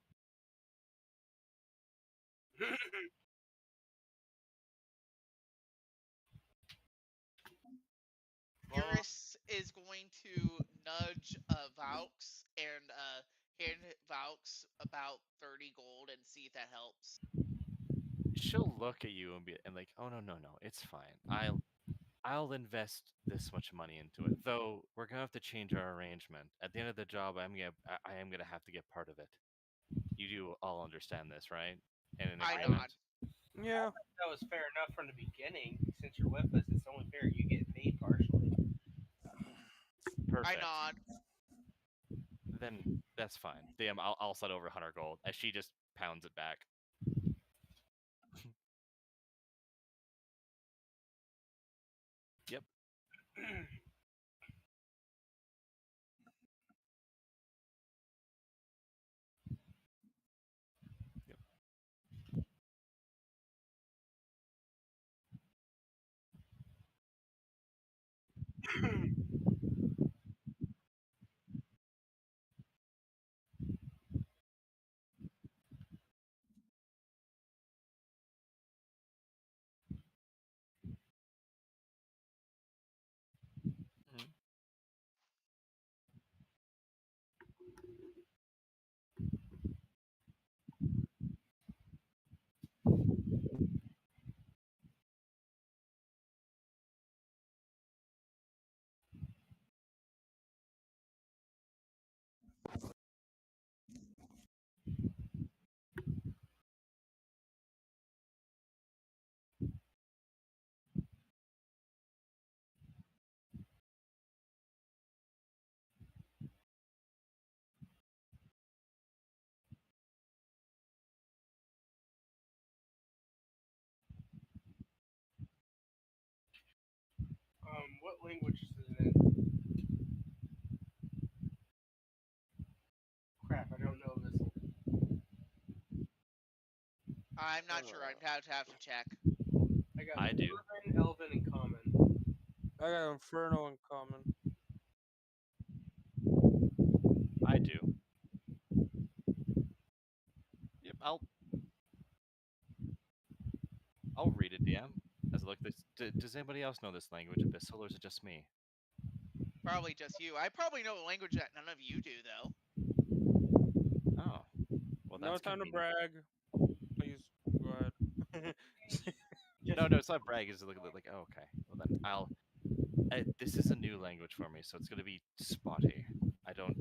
well, Eurus is going to nudge Vaux and hand Vaux about 30 gold and see if that helps. she'll look at you and be and like, oh no, no, no, it's fine. I'll invest this much money into it. Though we're gonna have to change our arrangement. At the end of the job, I am gonna have to get part of it. You do all understand this, right? And in I agreement. nod. Yeah. that was fair enough from the beginning. Since you're with us, it's only fair you get paid partially. I Perfect. nod. Then that's fine. Damn, I'll set over 100 gold as she just pounds it back. Yep. Yep. Mhm. What language is it in? Crap, I don't know this. I'm not sure. I'd have to check. I got I do. Dwarven, Elven, and Common. I got Inferno in common. I'll read it, DM. As I look, does anybody else know this language, Abyssal, or is it just me? Probably just you. I probably know a language that none of you do, though. Oh, well, No that's time to convenient. brag. Please go ahead. No, it's not brag. It's like, oh, okay. Well, then this is a new language for me, so it's gonna be spotty. I don't.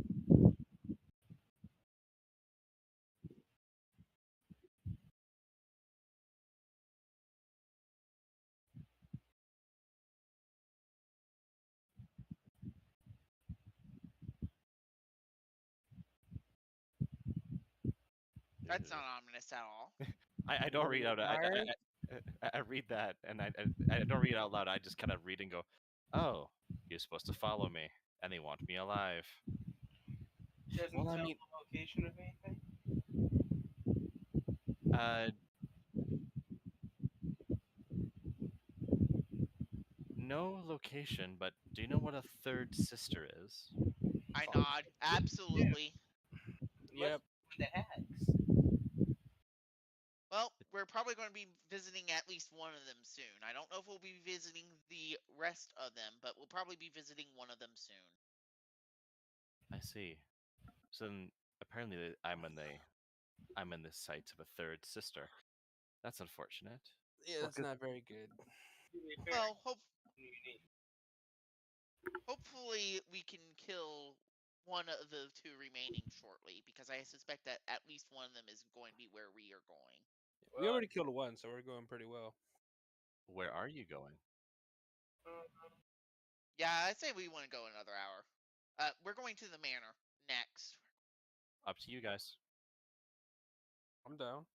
That's not ominous at all. I don't read out. Myers? I read that, and I don't read it out loud. I just kind of read and go, oh, you're supposed to follow me, and they want me alive. Doesn't Well, I tell mean, the location of anything. No location, but do you know what a third sister is? I Fox. nod. Absolutely. Yep. The hags. Well, we're probably going to be visiting at least one of them soon. I don't know if we'll be visiting the rest of them, but we'll probably be visiting one of them soon. I see. So then, apparently, I'm in the sights of a third sister. That's unfortunate. Yeah, that's not very good. To be fair, Well, unique. hopefully we can kill one of the two remaining shortly, because I suspect that at least one of them is going to be where we are going. We already killed one, so we're going pretty well. Where are you going? Yeah, I'd say we want to go another hour. We're going to the manor next. Up to you guys. I'm down.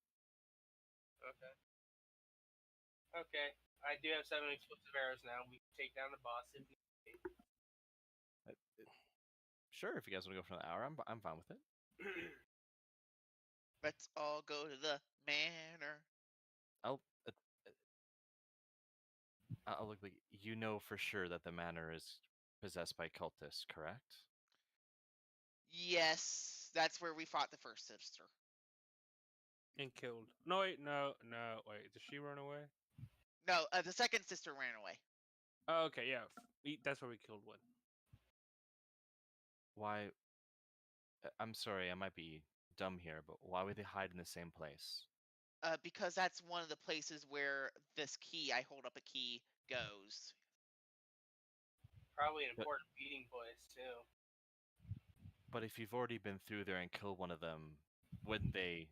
Okay. I do have 7 explosive arrows now. We can take down the boss if need be. Sure, if you guys want to go for an hour, I'm fine with it. Let's all go to the manor. I'll look like you know for sure that the manor is possessed by cultists, correct? Yes, that's where we fought the first sister. And killed. No, wait, no. Wait, did she run away? No, the second sister ran away. Oh, okay, yeah. That's where we killed one. Why? I'm sorry, I might be dumb here, but why would they hide in the same place? Because that's one of the places where this key, I hold up a key, goes. Probably an important meeting place too. But if you've already been through there and killed one of them, wouldn't they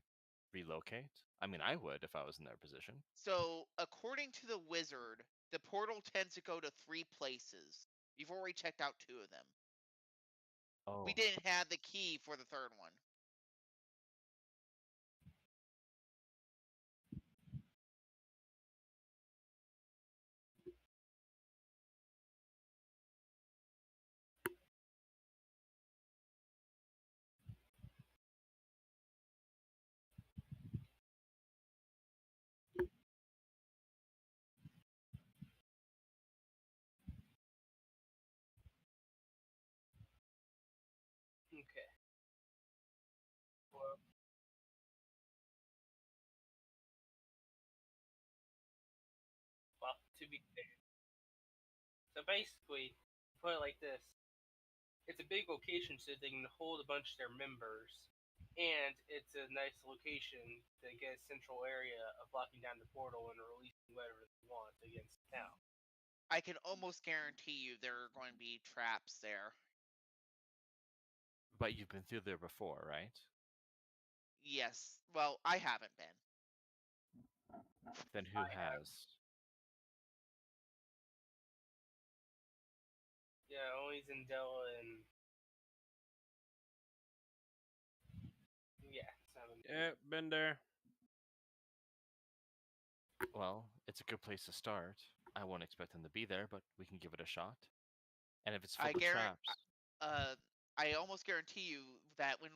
relocate? I mean, I would if I was in their position. So, according to the wizard, the portal tends to go to 3 places. You've already checked out 2 of them. Oh, We didn't have the key for the third one. Okay. Well, to be fair. So basically, put it like this. It's a big location so they can hold a bunch of their members. And it's a nice location to get a central area of locking down the portal and releasing whatever they want against the town. I can almost guarantee you there are going to be traps there. but you've been through there before, right? Yes. Well, I haven't been. Then who has? Yeah, only Zendela and yeah, Simon. Yeah, been there. Well, it's a good place to start. I won't expect them to be there, but we can give it a shot. And if it's full I of traps, I almost guarantee you that when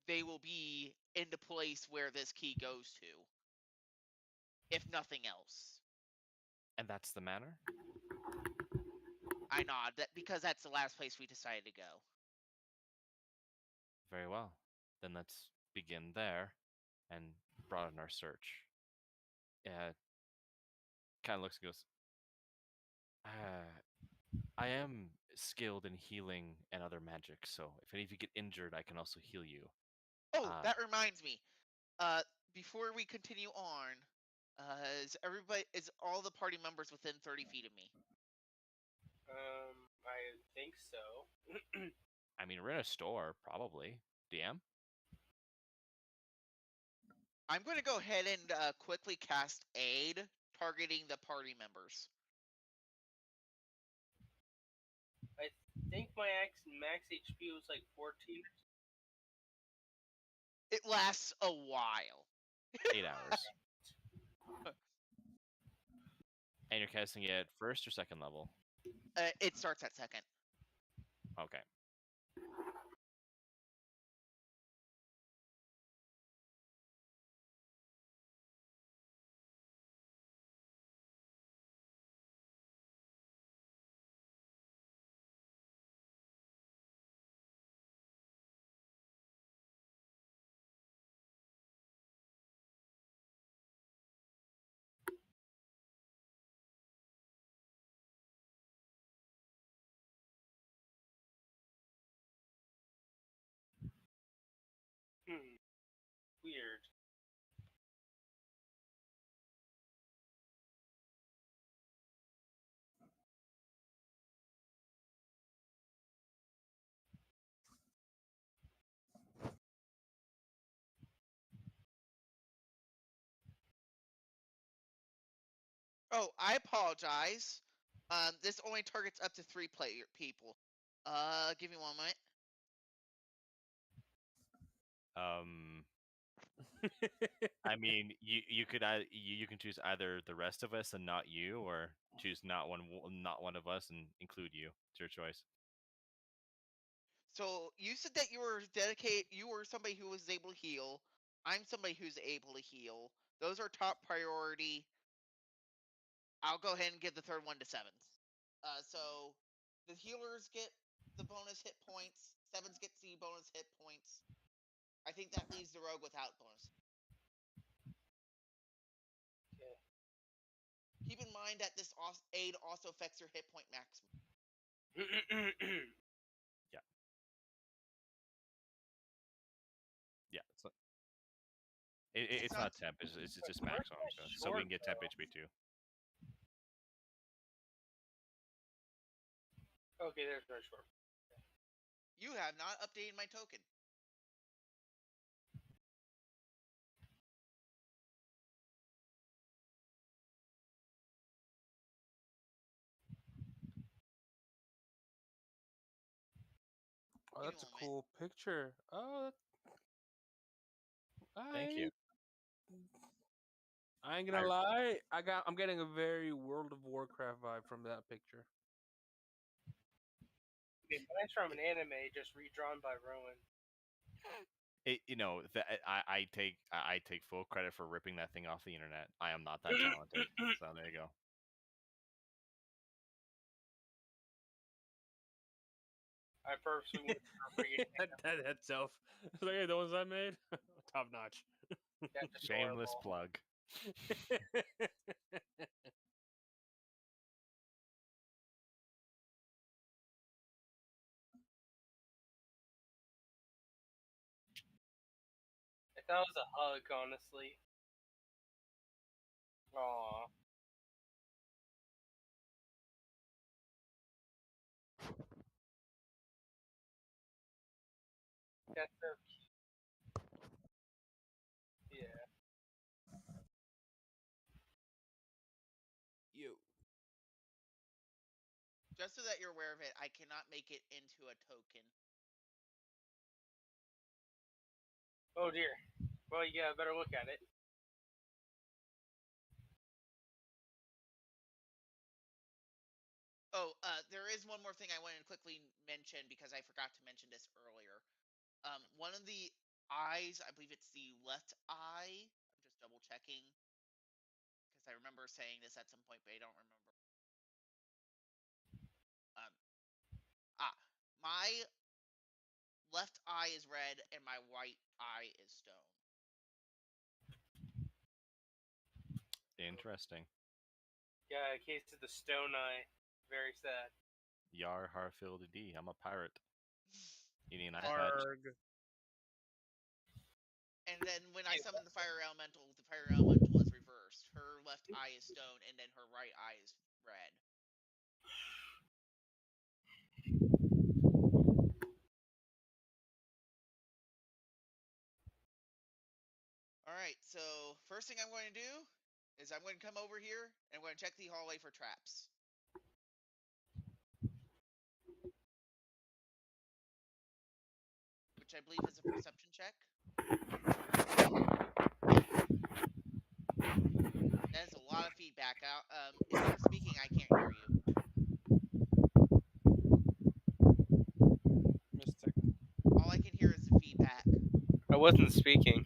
they will be in the place where this key goes to, if nothing else. and that's the manor. I nod that because that's the last place we decided to go. Very well. Then let's begin there and out on our search. Kind of looks and goes, I am skilled in healing and other magic, so if any of you get injured, I can also heal you. Oh, that reminds me. Before we continue on, is all the party members within 30 feet of me? I think so. I mean, we're in a store, probably. DM? I'm going to go ahead and quickly cast Aid, targeting the party members. I think my max HP was like 14. It lasts a while. 8 hours. And you're casting it first or second level? It starts at second. Okay. Weird. Oh, I apologize. This only targets up to 3 people. Give me 1 minute. I mean, you could you can choose either the rest of us and not you, or choose not one of us and include you. It's your choice. So you said that you were dedicated. You were somebody who was able to heal. I'm somebody who's able to heal. Those are top priority. I'll go ahead and give the third one to Sevens. So the healers get the bonus hit points. Sevens gets the bonus hit points. I think that leaves the rogue without bonus. Okay. Keep in mind that this aid also affects your hit point maximum. Yeah. Yeah. It's not temp. It's just maximum. So we can get temp HP too. Okay, there's no short. You have not updated my token. Oh, that's a cool picture. Oh, Thank you. I ain't gonna lie. I'm getting a very World of Warcraft vibe from that picture. Mine's from an anime just redrawn by Rowan. I take full credit for ripping that thing off the internet. I am not that talented. So there you go. I purposely went for that itself. It's like, hey, the ones I made, top notch. Shameless plug. That was a hug, honestly. Aww. That's so cute. Yeah. You. Just so that you're aware of it, I cannot make it into a token. Oh dear. Well, you got a better look at it. Oh, there is one more thing I wanted to quickly mention because I forgot to mention this earlier. One of the eyes, I believe it's the left eye. I'm just double checking because I remember saying this at some point, but I don't remember. My left eye is red and my right eye is stone. Interesting. Yeah, a case of the stone eye. Very sad. Yar Harfield D. I'm a pirate. You need an eye patch. Arg. And then when I summon the fire elemental is reversed. Her left eye is stone, and then her right eye is red. Alright, so first thing I'm going to do is I'm going to come over here and I'm going to check the hallway for traps. Which I believe is a perception check. That is a lot of feedback. If you're speaking, I can't hear you. Mystic. All I can hear is the feedback. I wasn't speaking.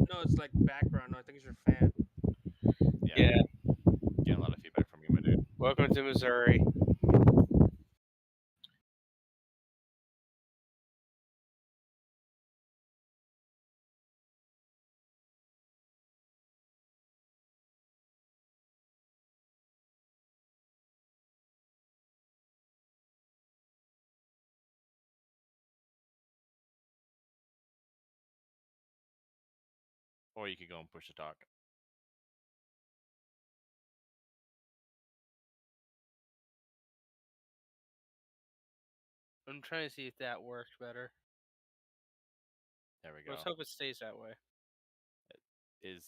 No, it's like background. No, I think it's your fan. Yeah. Getting a lot of feedback from you, my dude. Welcome to Missouri. Or you could go and push the talk. I'm trying to see if that worked better. There we go. Let's hope it stays that way. Is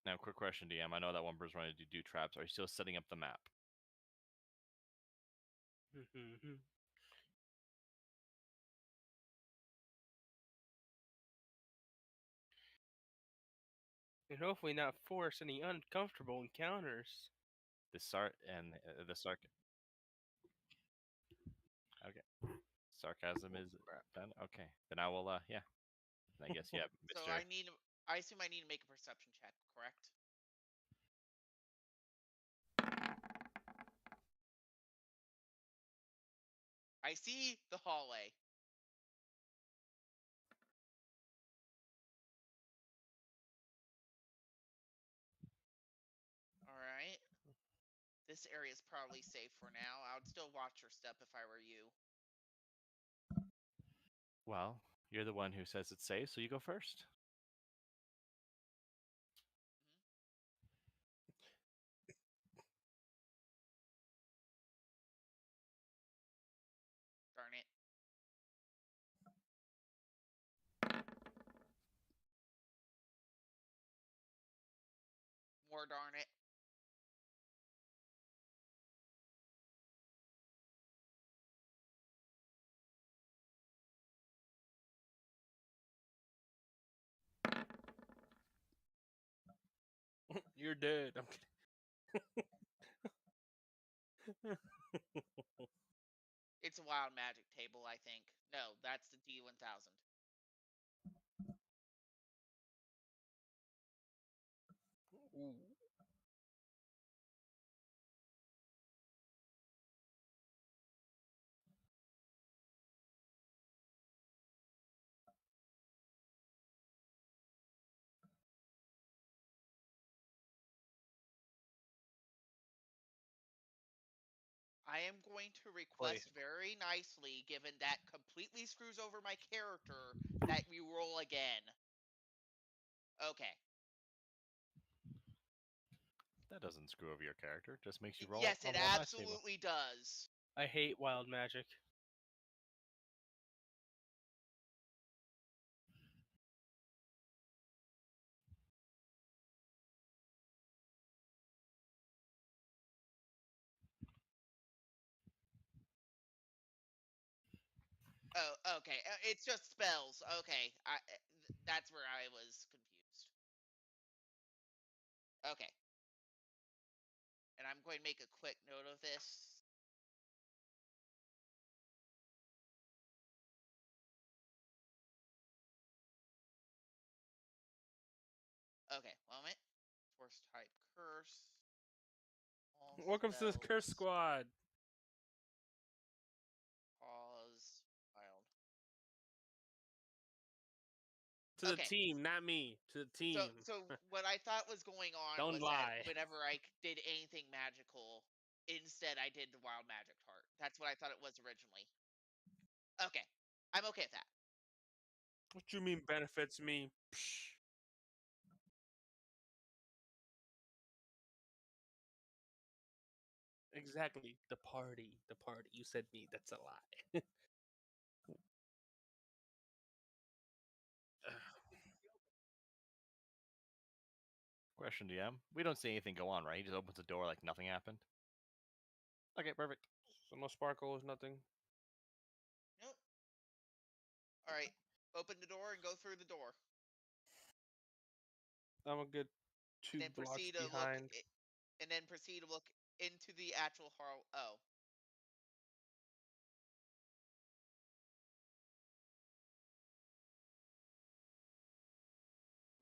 now, quick question, DM. I know that one person's wanting to do traps. Are you still setting up the map? And hopefully not force any uncomfortable encounters. The Sark and the Sark. Okay. Sarcasm is done. Okay. Then I will. Yeah. I guess yeah, So Mister. I assume I need to make a perception check, correct? I see the hallway. Alright. This area is probably safe for now. I would still watch your step if I were you. Well, you're the one who says it's safe, so you go first. Darn it. More darn it. You're dead. I'm kidding. It's a wild magic table, I think. No, that's the D1000. Ooh. I am going to request very nicely, given that completely screws over my character, that we roll again. Okay. That doesn't screw over your character. Just makes you roll. Yes, on it the dice table. absolutely does. I hate wild magic. Oh, okay. It's just spells. Okay. That's where I was confused. Okay. And I'm going to make a quick note of this. Okay, moment. Force type curse. All Welcome to the Curse spells Squad. cause wild. To the Okay. team, not me. To the team. So what I thought was going on Don't was lie. that whenever I did anything magical, instead I did the wild magic heart. That's what I thought it was originally. Okay. I'm okay with that. What you mean benefits me? Psh. Exactly. The party. The party. You said me. That's a lie. Question, DM. We don't see anything go on, right? He just opens the door like nothing happened. Okay, perfect. So no sparkle is nothing. Nope. All right. Open the door and go through the door. I'm a good And 2 then blocks proceed to behind. look. And then proceed to look into the actual hall. Oh.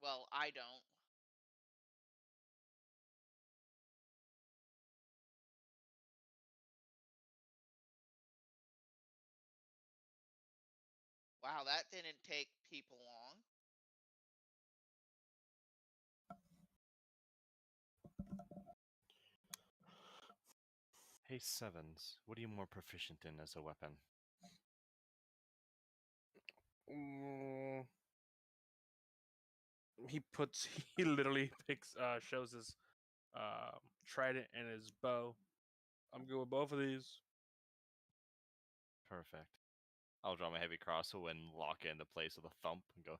Well, I don't. Wow, that didn't take people long. Hey, Sevens. What are you more proficient in as a weapon? He literally shows his trident and his bow. I'm good with both of these. Perfect. I'll draw my heavy crossbow and lock it into place with a thump and go,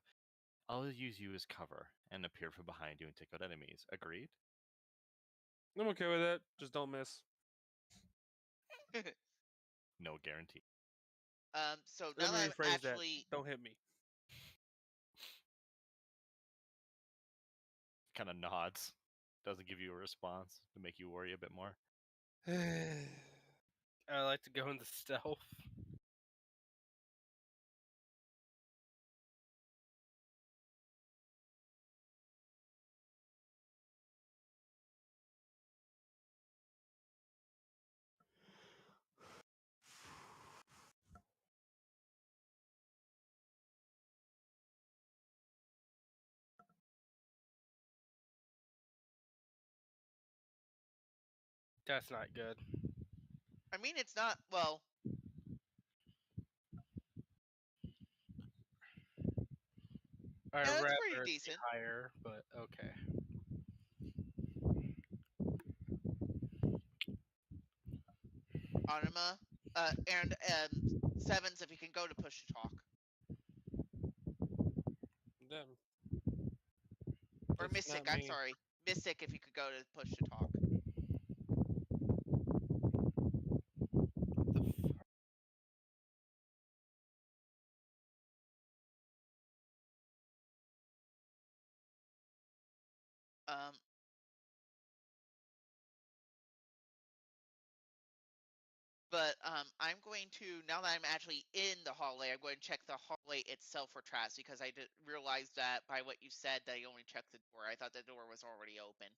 I'll use you as cover and appear from behind you and take out enemies. Agreed? I'm okay with it. Just don't miss. No guarantee. So Let now me that I'm rephrase actually that. Don't hit me. Kind of nods. Doesn't give you a response to make you worry a bit more. I like to go into stealth. That's not good. I mean, it's not well. I'd Yeah, that's rather pretty it be decent. higher, but okay. Anima, and Sevens if you can go to push to talk, Them. or That's Mystic. not I'm me. sorry, Mystic if you could go to push to talk. Um, but I'm going to now that I'm actually in the hallway, I'm going to check the hallway itself for traps because I did realize that by what you said that you only checked the door. I thought the door was already open.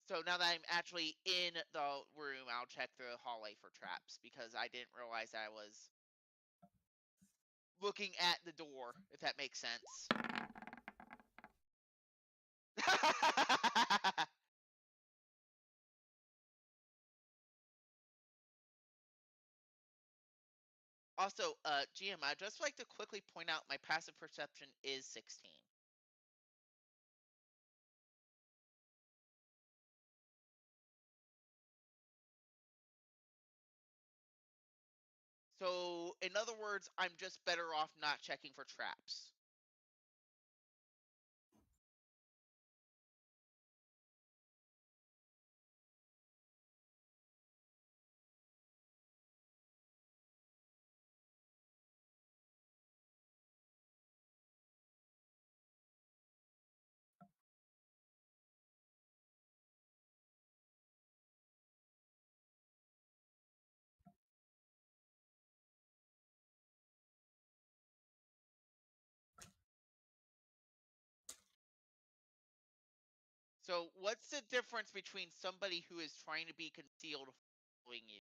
So now that I'm actually in the room, I'll check the hallway for traps because I didn't realize I was looking at the door, if that makes sense. Also, GM, I'd just like to quickly point out my passive perception is 16. So, in other words, I'm just better off not checking for traps. So, what's the difference between somebody who is trying to be concealed following you?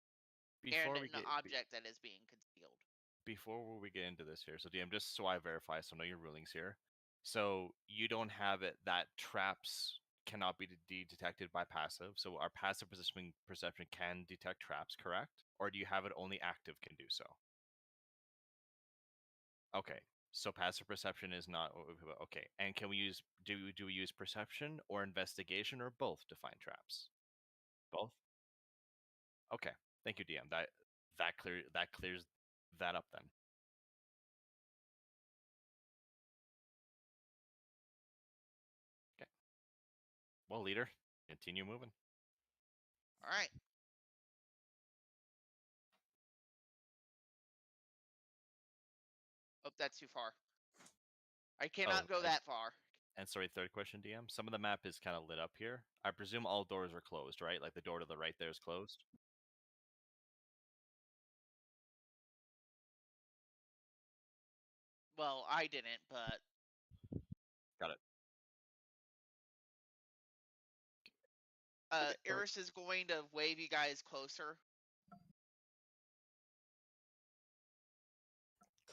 before and we an get object that is being concealed. before we get into this here, so DM, just so I verify, so I know your rulings here. So you don't have it that traps cannot be detected by passive. So our passive perception can detect traps, correct? Or do you have it only active can do so? Okay. So passive perception is not okay. And can we use do we use perception or investigation or both to find traps? Both. Okay. Thank you, DM. That clears that up then. Okay. Well, leader, continue moving. All right. Oh, that's too far. I cannot go that far. And sorry, third question, DM. Some of the map is kind of lit up here. I presume all doors are closed, right? Like the door to the right there is closed. Well, I didn't, but Got it. Okay, Iris is going to wave you guys closer.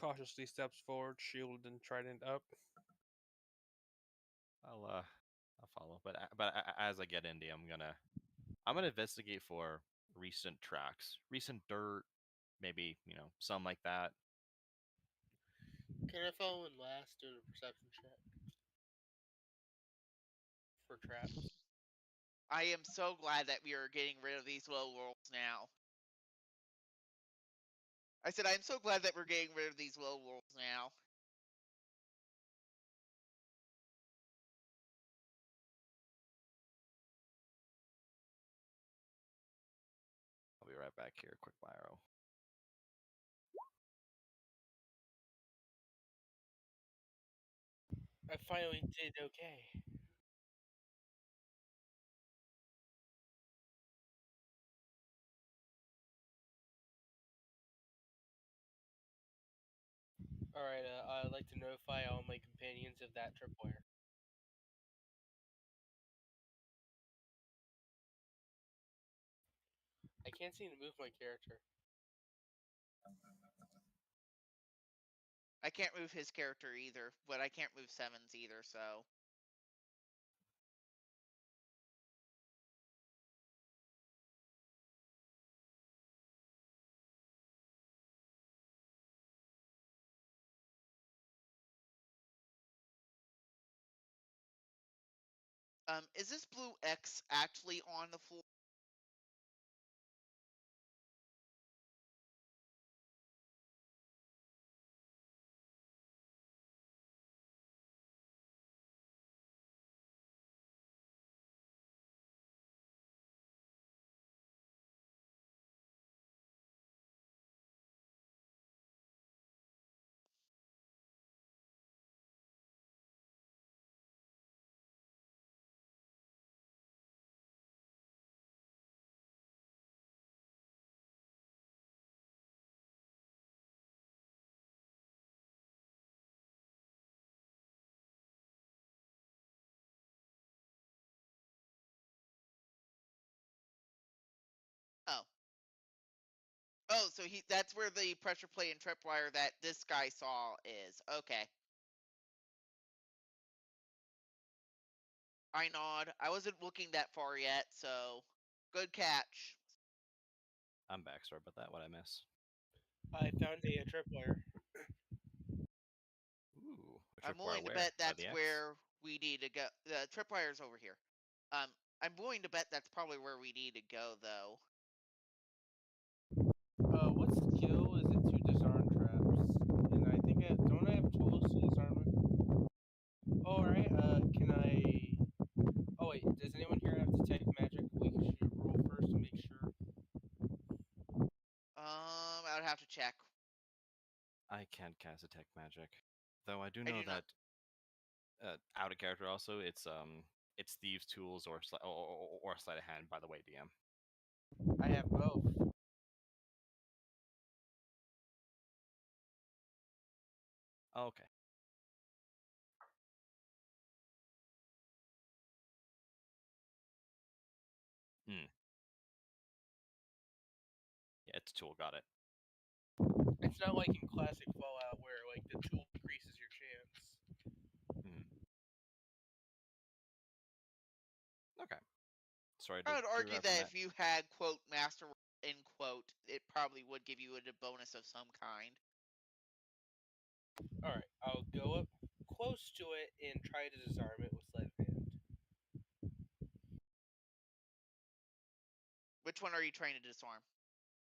cautiously steps forward, shield and trident up. I'll follow, but as I get in, I'm gonna investigate for recent tracks, recent dirt, maybe something like that. Can I follow in last doing a perception check for traps? I am so glad that we are getting rid of these low rolls now. I said I'm so glad that we're getting rid of these low rolls now. I'll be right back here. Quick biro. I finally did okay. Alright, I'd like to notify all my companions of that tripwire. I can't seem to move my character. I can't move his character either, but I can't move Seven's either, so. Is this blue X actually on the floor? Oh. Oh, so that's where the pressure plate and tripwire that this guy saw is. Okay. I nod. I wasn't looking that far yet, so good catch. I'm back. Sorry about that. What I miss? I found a tripwire. Ooh, I'm tripwire willing to where? bet By that's the X? where we need to go. The tripwire's over here. I'm willing to bet that's probably where we need to go, though. What skill is it to disarm traps? And I think don't I have tools to disarm it? Oh, alright, can I... Oh wait, does anyone here have detect magic? We should roll first to make sure. I would have to check. I can't cast detect magic, though. I do I know do not. that out of character also it's thieves tools or sleight of hand. By the way, DM. I have both. Oh, okay. Hmm. Yeah, it's a tool. Got it. It's not like in classic Fallout where like the tool increases your chance. Okay. Sorry I to would argue derail from that if you had quote master end quote, it probably would give you a bonus of some kind. All right, I'll go up close to it and try to disarm it with sleight of hand. Which one are you trying to disarm?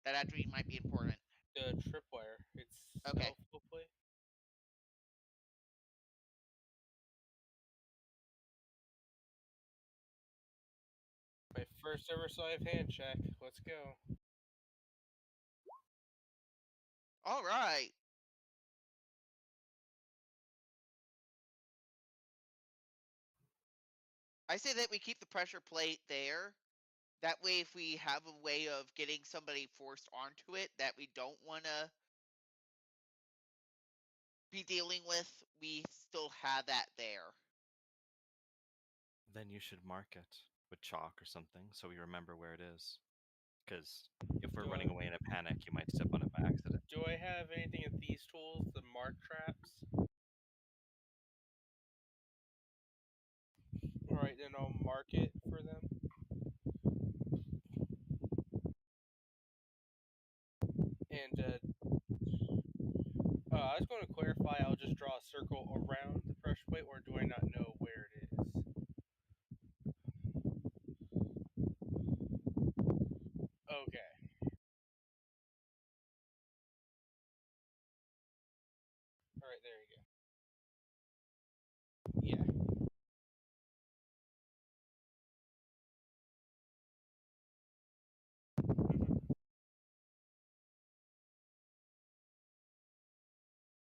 That attribute might be important. The tripwire. It's Okay. stealth, hopefully. My first ever sleight of hand check. Let's go. All right. I say that we keep the pressure plate there. That way, if we have a way of getting somebody forced onto it that we don't want to be dealing with, we still have that there. Then you should mark it with chalk or something so we remember where it is. Because if we're Do running I- away in a panic, you might step on it by accident. Do I have anything of these tools? The mark traps? Alright, then I'll mark it for them. And, I was going to clarify, I'll just draw a circle around the pressure plate, or do I not know where it is? Okay. Alright, there you go. Yeah.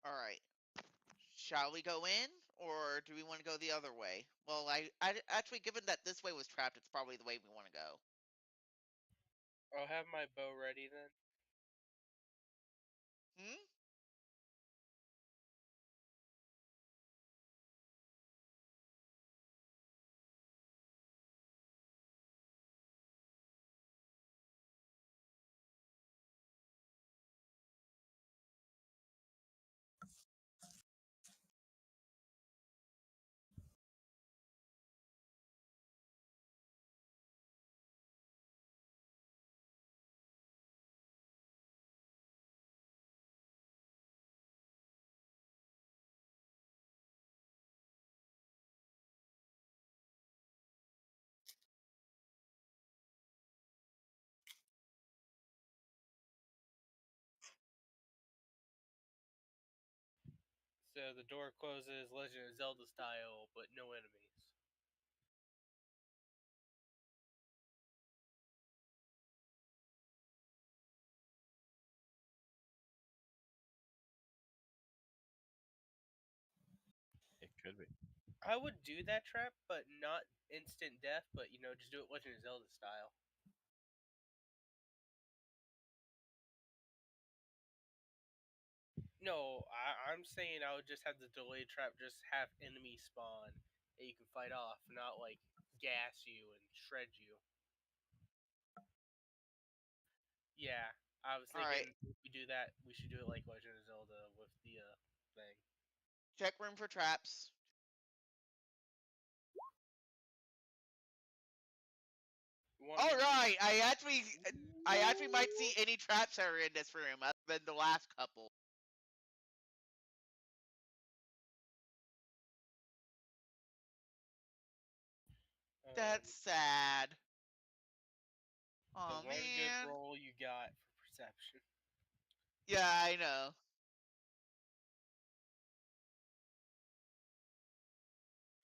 All right. Shall we go in, or do we want to go the other way? Well, I actually, given that this way was trapped, it's probably the way we want to go. I'll have my bow ready then. Hmm? So the door closes Legend of Zelda style, but no enemies. It could be. I would do that trap, but not instant death, but just do it Legend of Zelda style. No, I'm saying I would just have the delayed trap just have enemy spawn that you can fight off, not like gas you and shred you. Yeah, I was All right. thinking if we do that, we should do it like Legend of Zelda with the thing. Check room for traps. All right. I actually might see any traps that are in this room other than the last couple. That's sad. The Oh one man. good roll you got for perception. Yeah, I know.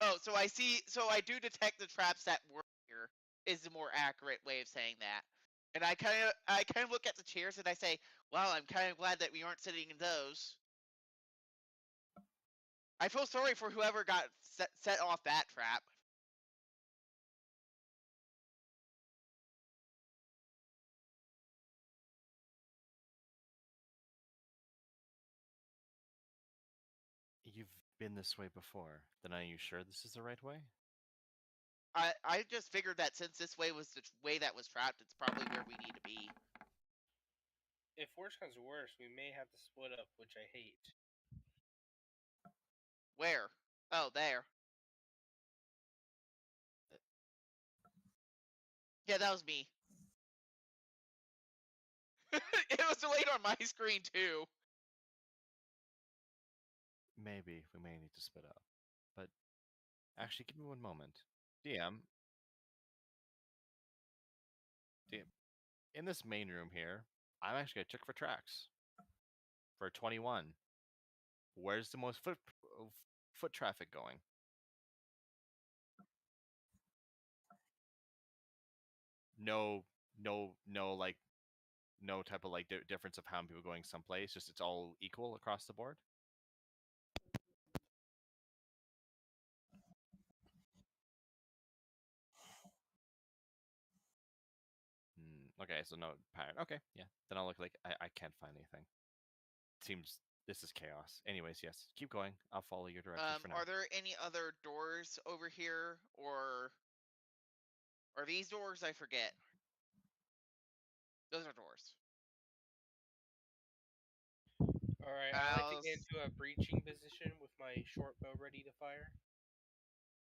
Oh, so I see. So I do detect the traps that were here. Is the more accurate way of saying that. And I kind of look at the chairs and I say, "Wow, I'm kind of glad that we aren't sitting in those." I feel sorry for whoever got set off that trap. You've been this way before. Then are you sure this is the right way? I just figured that since this way was the way that was trapped, it's probably where we need to be. If worse comes to worse, we may have to split up, which I hate. Where? Oh, there. Yeah, that was me. It was delayed on my screen too. Maybe we may need to split up. But actually, give me one moment. DM. DM. In this main room here, I'm actually going to check for tracks. For 21. Where's the most foot traffic going? No, like, no type of like difference of how many people going someplace. Just it's all equal across the board. Okay, so no pattern. Okay, yeah. Then I'll look like I can't find anything. Seems this is chaos. Anyways, yes. Keep going. I'll follow your directions for now. Are there any other doors over here, or are these doors? I forget. Those are doors. Alright, I like to get into a breaching position with my short bow ready to fire.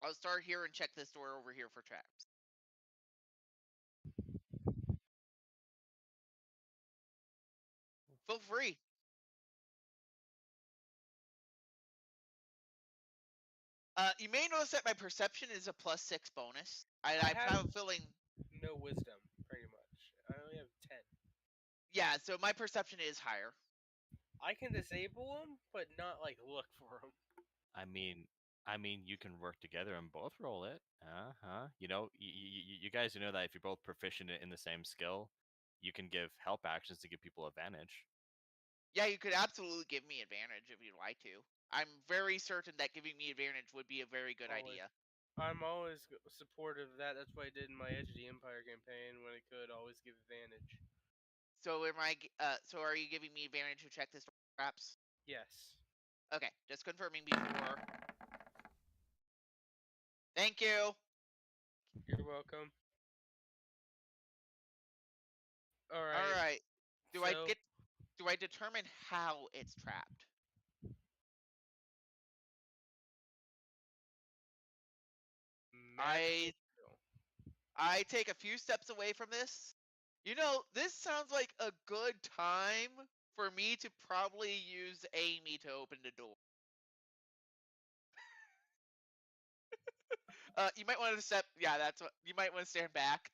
I'll start here and check this door over here for traps. Feel free. You may notice that my perception is a +6 bonus. I have a feeling. No wisdom, pretty much. I only have 10. Yeah, so my perception is higher. I can disable them, but not like look for them. I mean, you can work together and both roll it. You know, you guys know that if you're both proficient in the same skill, you can give help actions to give people advantage. Yeah, you could absolutely give me advantage if you'd like to. I'm very certain that giving me advantage would be a very good idea. I'm always supportive of that. That's what I did in my Edge of the Empire campaign when it could always give advantage. So so are you giving me advantage to check this door, perhaps? Yes. Okay, just confirming before. Thank you. You're welcome. All right. Do I determine how it's trapped? I take a few steps away from this. You know, this sounds like a good time for me to probably use Amy to open the door. You might want to step. Yeah, that's what you might want to stand back.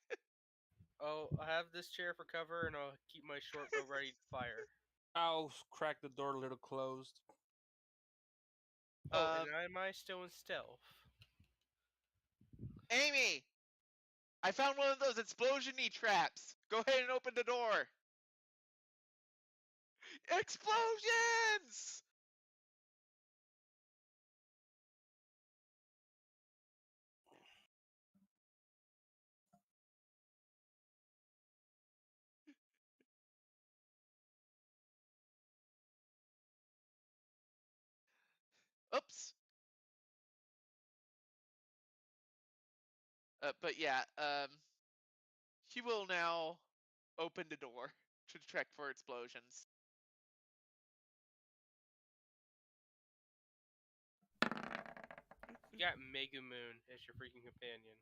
Oh, I have this chair for cover, and I'll keep my short bow ready to fire. I'll crack the door a little closed. Oh, and am I still in stealth? Amy, I found one of those explosion-y traps. Go ahead and open the door. Explosions! Oops. But yeah, he will now open the door to check for explosions. You got Mega Moon as your freaking companion.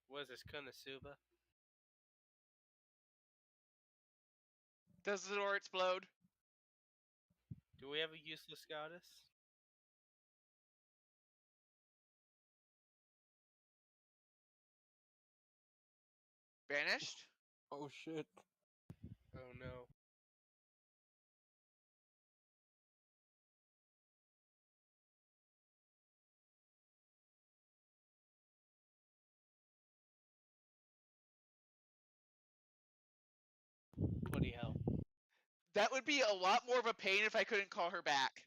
What is this, Konosuba? Does the door explode? Do we have a useless goddess? Vanished? Oh shit. Oh no. Bloody hell. That would be a lot more of a pain if I couldn't call her back.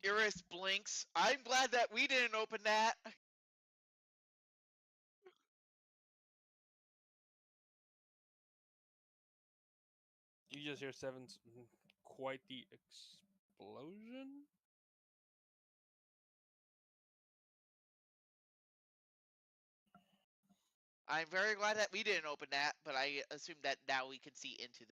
Iris blinks. I'm glad that we didn't open that. You just hear Seven's quite the explosion. I'm very glad that we didn't open that, but I assume that now we can see into the.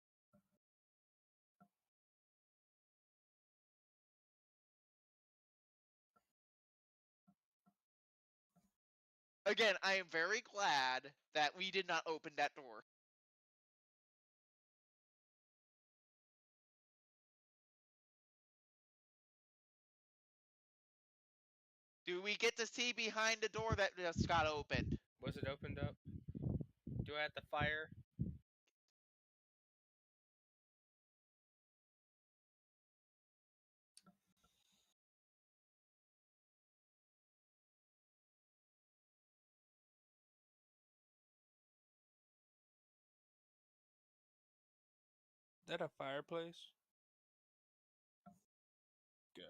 Again, I am very glad that we did not open that door. Do we get to see behind the door that just got opened? Was it opened up? Do I have to fire? Is that a fireplace? Good.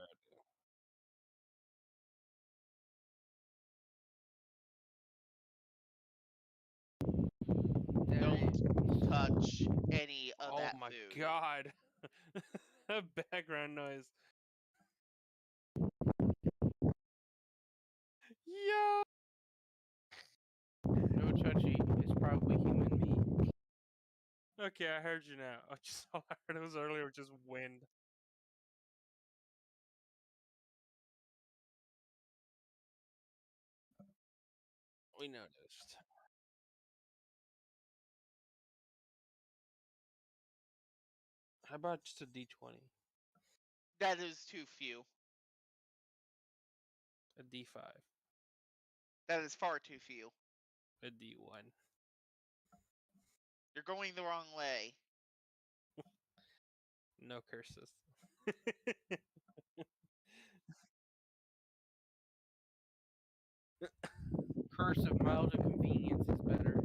Don't touch any of Oh that my food. god. Background noise. Yo! No touchy. It's probably human meat. Okay, I heard you now. Just all I heard was earlier just wind. We noticed. How about just a D20? That is too few. A D5? That is far too few. A D1? You're going the wrong way. No curses. Curse of mild inconvenience is better.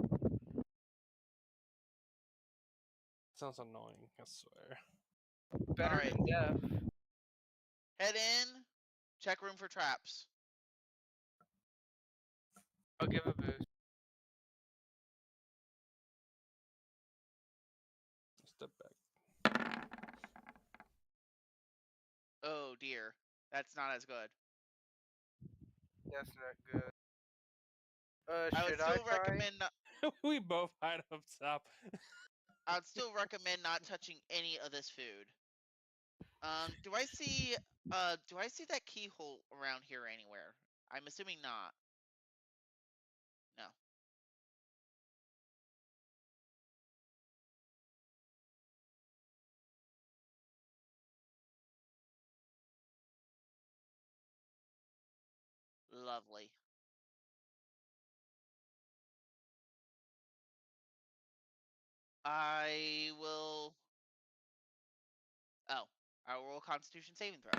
Sounds annoying, I swear. Better Alright. than death. Head in. Check room for traps. I'll give a boost. Step back. Oh dear. That's not as good. That's not good. I would Should I still try? recommend not, We both hide up top. I would still recommend not touching any of this food. Do I see that keyhole around here anywhere? I'm assuming not. No. Lovely. I will. Oh, I will roll a Constitution saving throw.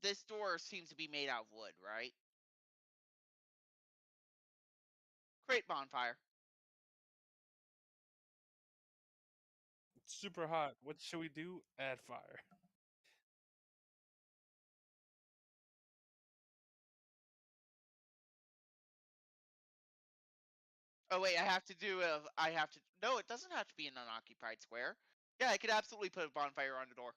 This door seems to be made out of wood, right? Great bonfire. It's super hot. What should we do? Add fire. Oh wait, no, it doesn't have to be an unoccupied square. Yeah, I could absolutely put a bonfire on the door.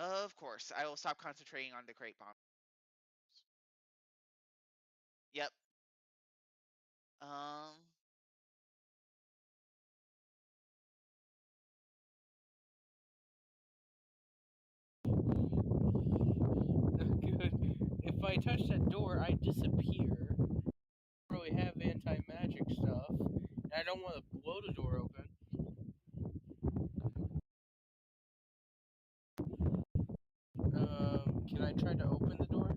Of course, I will stop concentrating on the crate bomb. Yep. Good. If I touch that door, I disappear. I don't really have anti-magic stuff. And I don't want to blow the door open. Can I try to open the door?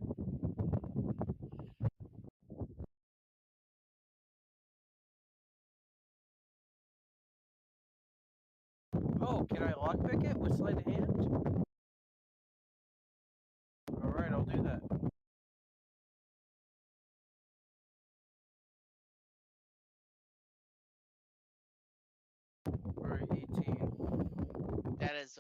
Oh, can I lockpick it with sleight of hand? Alright, I'll do that. Sorry, 18. That is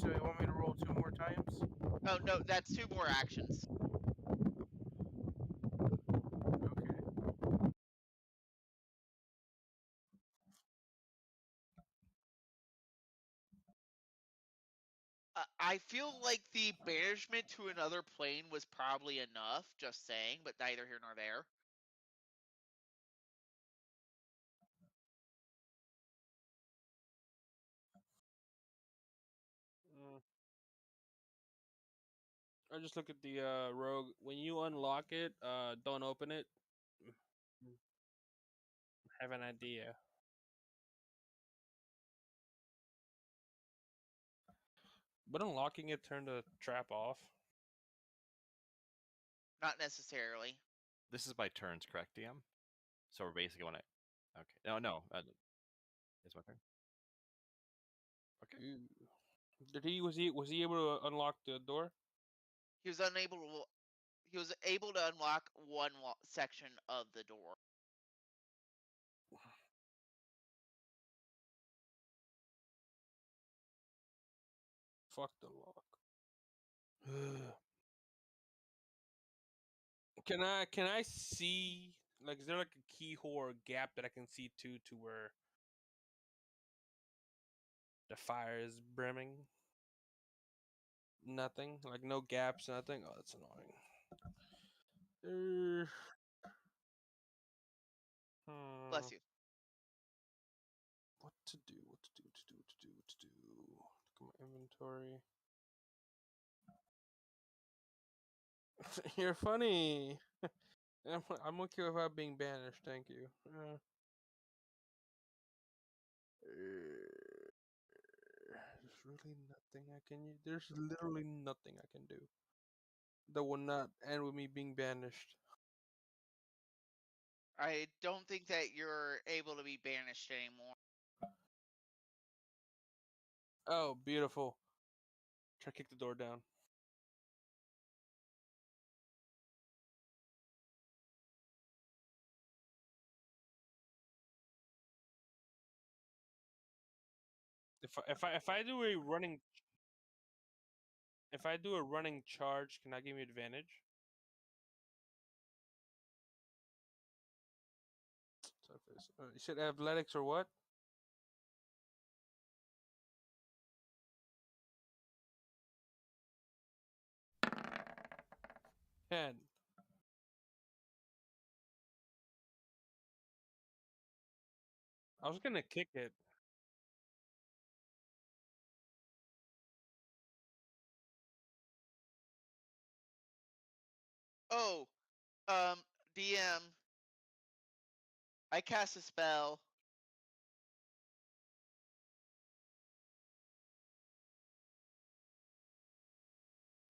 So you want me to roll 2 more times? oh no, that's 2 more actions. Okay. I feel like the banishment to another plane was probably enough, just saying, but neither here nor there. I just look at the rogue. When you unlock it, don't open it. Have an idea. But unlocking it turned the trap off. Not necessarily. This is by turns, correct, DM? So we're basically when I. Okay. No. It's my turn. Okay. Did he was he able to unlock the door? He was able to unlock one section of the door. Fuck the lock. Can I see, like, is there like a keyhole or a gap that I can see to where the fire is brimming? Nothing, like no gaps, nothing. Oh, that's annoying. Bless you. What to do? What to do? What to do? What to do? What to do? Look at my inventory. You're funny. I'm okay without being banished. Thank you. There's really nothing I can. There's literally nothing I can do that will not end with me being banished. I don't think that you're able to be banished anymore. Oh, beautiful. Try to kick the door down. If I do a running charge, can that give me advantage? You said athletics or what? Ten. I was gonna kick it. Oh, DM. I cast a spell.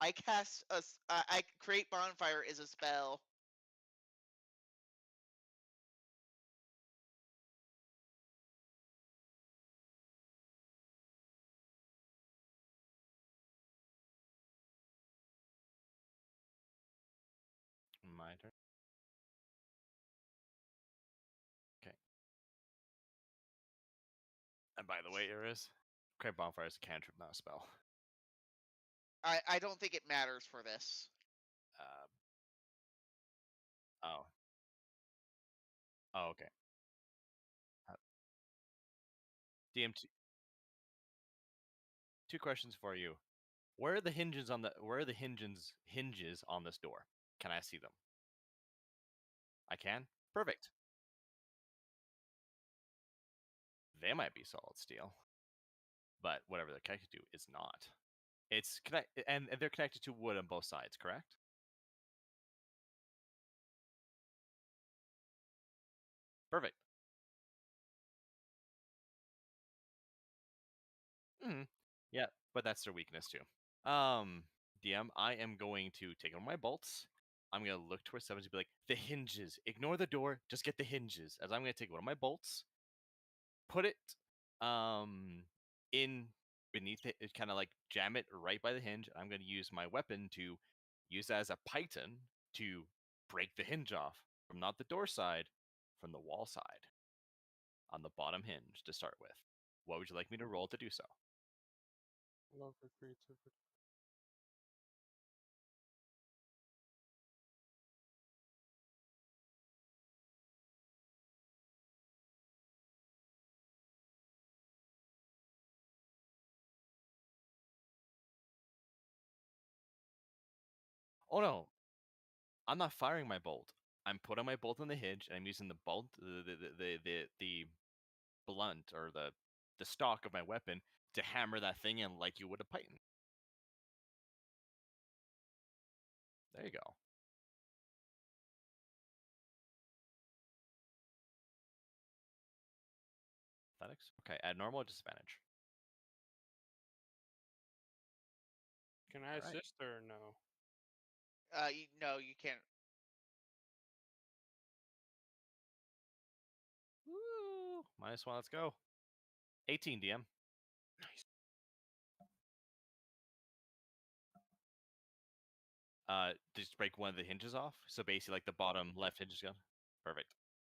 I create bonfire is a spell. My turn. Okay. And by the way, Iris, Create Bonfire is a cantrip, not a spell. I don't think it matters for this. Oh. Oh, okay. DM, two questions for you. Where are the hinges on this door? Can I see them? I can? Perfect. They might be solid steel. But whatever they're connected to is not. It's and they're connected to wood on both sides, correct? Perfect. Yeah, but that's their weakness too. DM, I am going to take one of my bolts. I'm gonna look towards 7 to be like, the hinges. Ignore the door, just get the hinges. As I'm gonna take one of my bolts, put it in beneath it, kind of like jam it right by the hinge. I'm going to use my weapon to use that as a python to break the hinge off from not the door side, from the wall side on the bottom hinge to start with. What would you like me to roll to do so? Love for creativity. Oh no, I'm not firing my bolt. I'm putting my bolt on the hinge, and I'm using the bolt, the blunt or the stock of my weapon to hammer that thing in like you would a python. There you go. Athletics. Okay, at normal or disadvantage. Can I All right. assist or no? No, you can't. Woo! -1. Let's go. 18 DM. Nice. Just break one of the hinges off. So basically, like the bottom left hinge is gone. Perfect.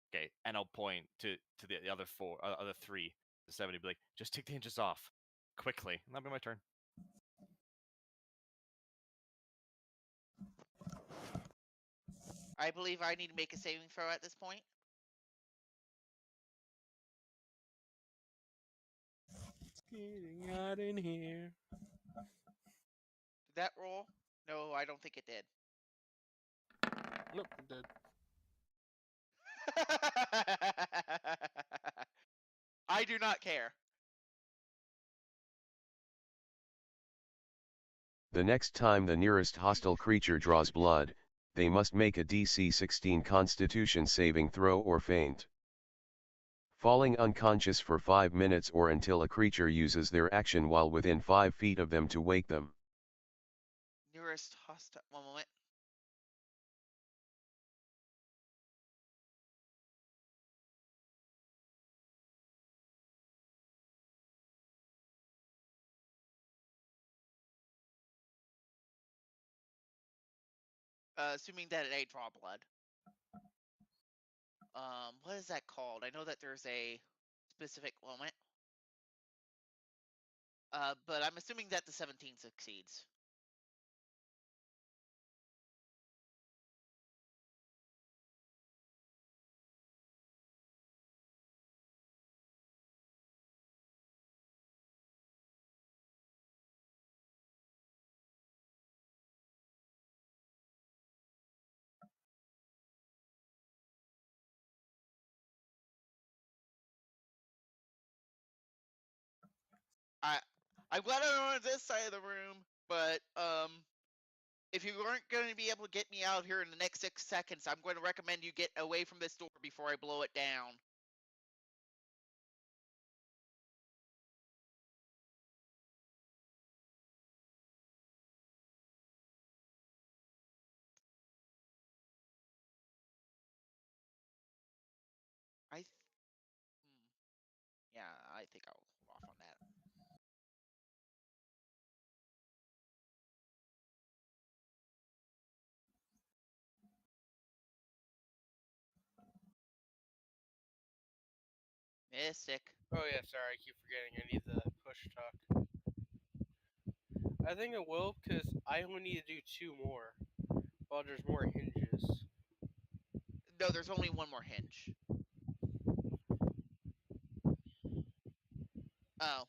Okay, and I'll point to the other other three, the 70. Be like, just take the hinges off quickly. And that'll be my turn. I believe I need to make a saving throw at this point. It's getting hot in here. Did that roll? No, I don't think it did. Nope, it did. I do not care. The next time the nearest hostile creature draws blood, they must make a DC 16 Constitution saving throw or faint. Falling unconscious for 5 minutes or until a creature uses their action while within 5 feet of them to wake them. Nearest hostile. One moment. Assuming that it ain't draw blood. What is that called? I know that there's a specific moment. But I'm assuming that the 17 succeeds. I'm glad I'm on this side of the room, but if you aren't going to be able to get me out here in the next 6 seconds, I'm going to recommend you get away from this door before I blow it down. Yeah, I think I'll hold off on that. Mystic. Oh yeah, sorry, I keep forgetting. I need the push talk. I think it will because I only need to do 2 more. While there's more hinges. No, there's only one more hinge. Oh.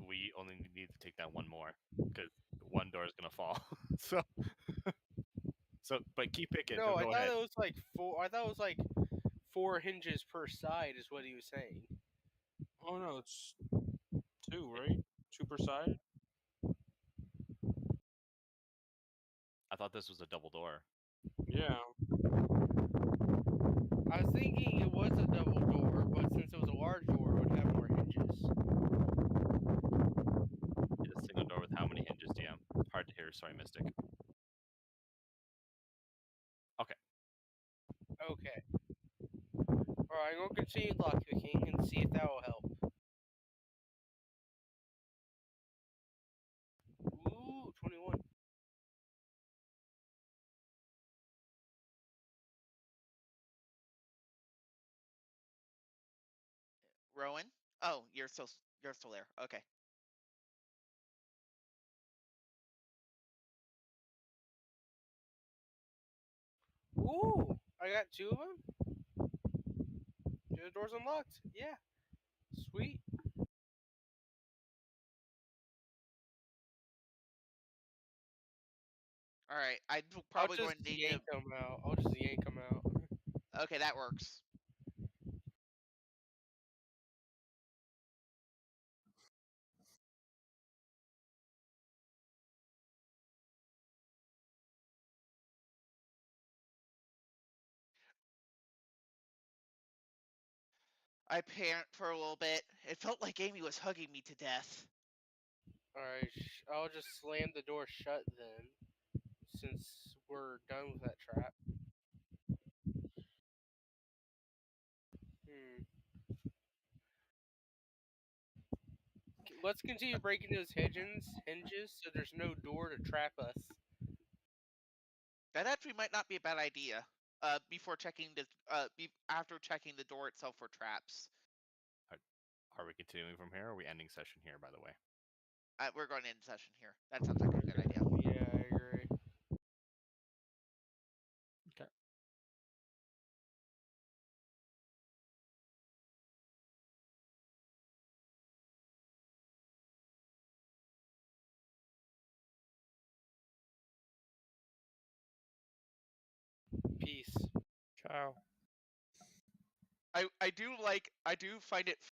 We only need to take that one more because one door is gonna fall. But keep picking. No, I go thought ahead. it was like 4. I thought it was like 4 hinges per side is what he was saying. Oh no, it's 2, right? 2 per side? I thought this was a double door. Yeah. I was thinking it was a double door, but since it was a large door, it would have more hinges. A single door with how many hinges, DM? Hard to hear. Sorry, Mystic. Okay. Okay. Alright, I'm going to continue lockpicking and see if that will help. Rowan? Oh, you're still there. Okay. Ooh, I got 2 of them. The door's unlocked. Yeah, sweet. All right. I'm I'll probably just going to need yank them out. I'll just yank them out. to. Okay, that works. I pant for a little bit. It felt like Amy was hugging me to death. Alright, I'll just slam the door shut then, since we're done with that trap. Let's continue breaking those hinges so there's no door to trap us. That actually might not be a bad idea. Before checking the after checking the door itself for traps. Are we continuing from here, or are we ending session here, by the way? We're going to end session here. That sounds like a good idea. Yeah, I agree. Okay. Peace. Ciao. I do find it